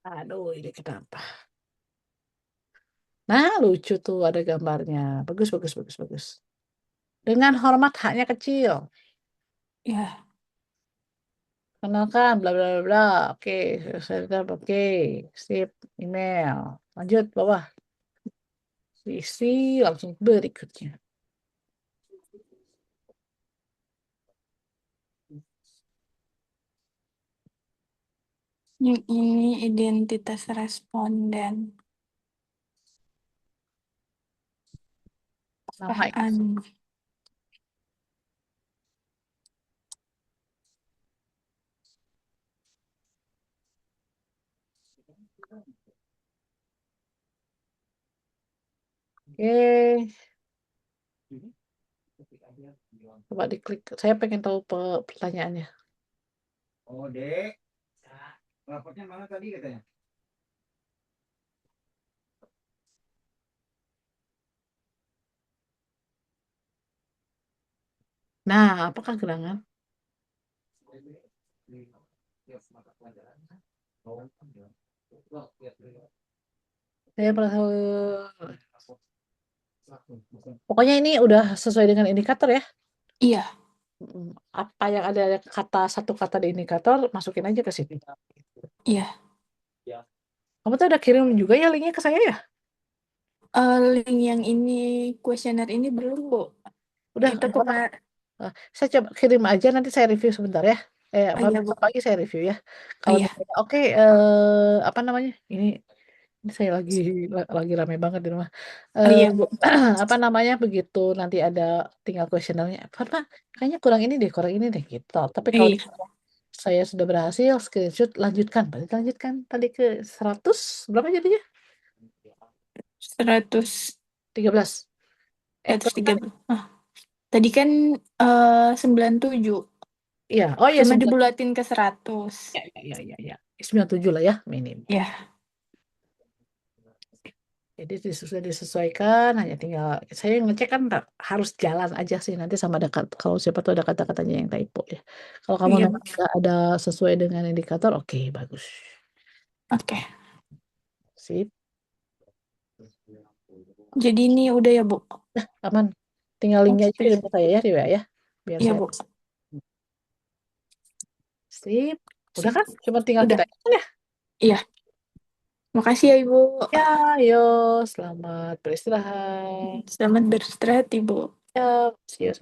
S1: Aduh, ini kenapa? Nah, lucu tuh ada gambarnya. Bagus, bagus, bagus, bagus. Dengan hormat haknya kecil.
S5: Ya.
S1: Kenalkan, bla bla bla bla. Oke, saya lihat, oke. Sip, email. Lanjut, bawah. Isi langsung berikutnya.
S5: Yang ini identitas responden.
S1: Nama
S5: Apaan?
S1: Oke. Coba diklik. Saya pengen tahu pertanyaannya.
S7: Oh, Dek. Raportnya mana tadi katanya?
S1: Nah, apakah gerangan? Saya merasa pokoknya ini udah sesuai dengan indikator ya.
S5: Iya.
S1: Apa yang ada satu kata di indikator masukin aja ke sini.
S5: Iya.
S1: Kamu tuh udah kirim juga ya linknya ke saya ya?
S5: Link yang ini, kuesioner ini belum, Bu.
S1: Udah.
S5: Itu kemarin.
S1: Saya coba kirim aja nanti saya review sebentar ya.
S5: Oh iya, Bu.
S1: besok pagi saya review ya.
S5: Oh
S1: Kalau
S5: iya.
S1: misalnya oke, apa namanya? Ini saya lagi rame banget di rumah.
S5: Oh
S1: Eh,
S5: iya, Bu.
S1: apa namanya? Begitu nanti ada tinggal kuesionernya. Apa? Kayaknya kurang ini deh gitu. Tapi kalau
S5: Iya,
S1: saya sudah berhasil screenshot, lanjutkan. Berarti lanjutkan tadi ke 100 berapa jadinya?
S5: 100,
S1: 13. Berapa tadi?
S5: 113. Ah, tadi kan 97.
S1: Iya. Oh iya
S5: Cuma
S1: 9.
S5: dibulatin ke 100.
S1: Ya. 97 lah ya minim.
S5: Ya,
S1: Jadi sudah disesuaikan, hanya tinggal saya ngecek kan harus jalan aja sih nanti sama dekat kalau siapa tahu ada kata-katanya yang typo ya. Kalau kamu
S5: iya, Bu.
S1: memang nggak ada sesuai dengan indikator, oke bagus.
S5: Oke.
S1: Sip,
S5: Jadi ini udah ya, Bu.
S1: aman. Tinggal linknya aja
S5: Oke.
S1: kirim ke saya ya, Dewa ya. Biar
S5: Iya,
S1: saya.
S5: Bu.
S1: Sip. Udah
S5: Sip.
S1: kan? Cuma tinggal
S5: Udah.
S1: kita ya.
S5: Iya. Makasih ya, Ibu.
S1: Ya, ayo selamat beristirahat.
S5: Selamat beristirahat, Ibu.
S1: Ya, see you.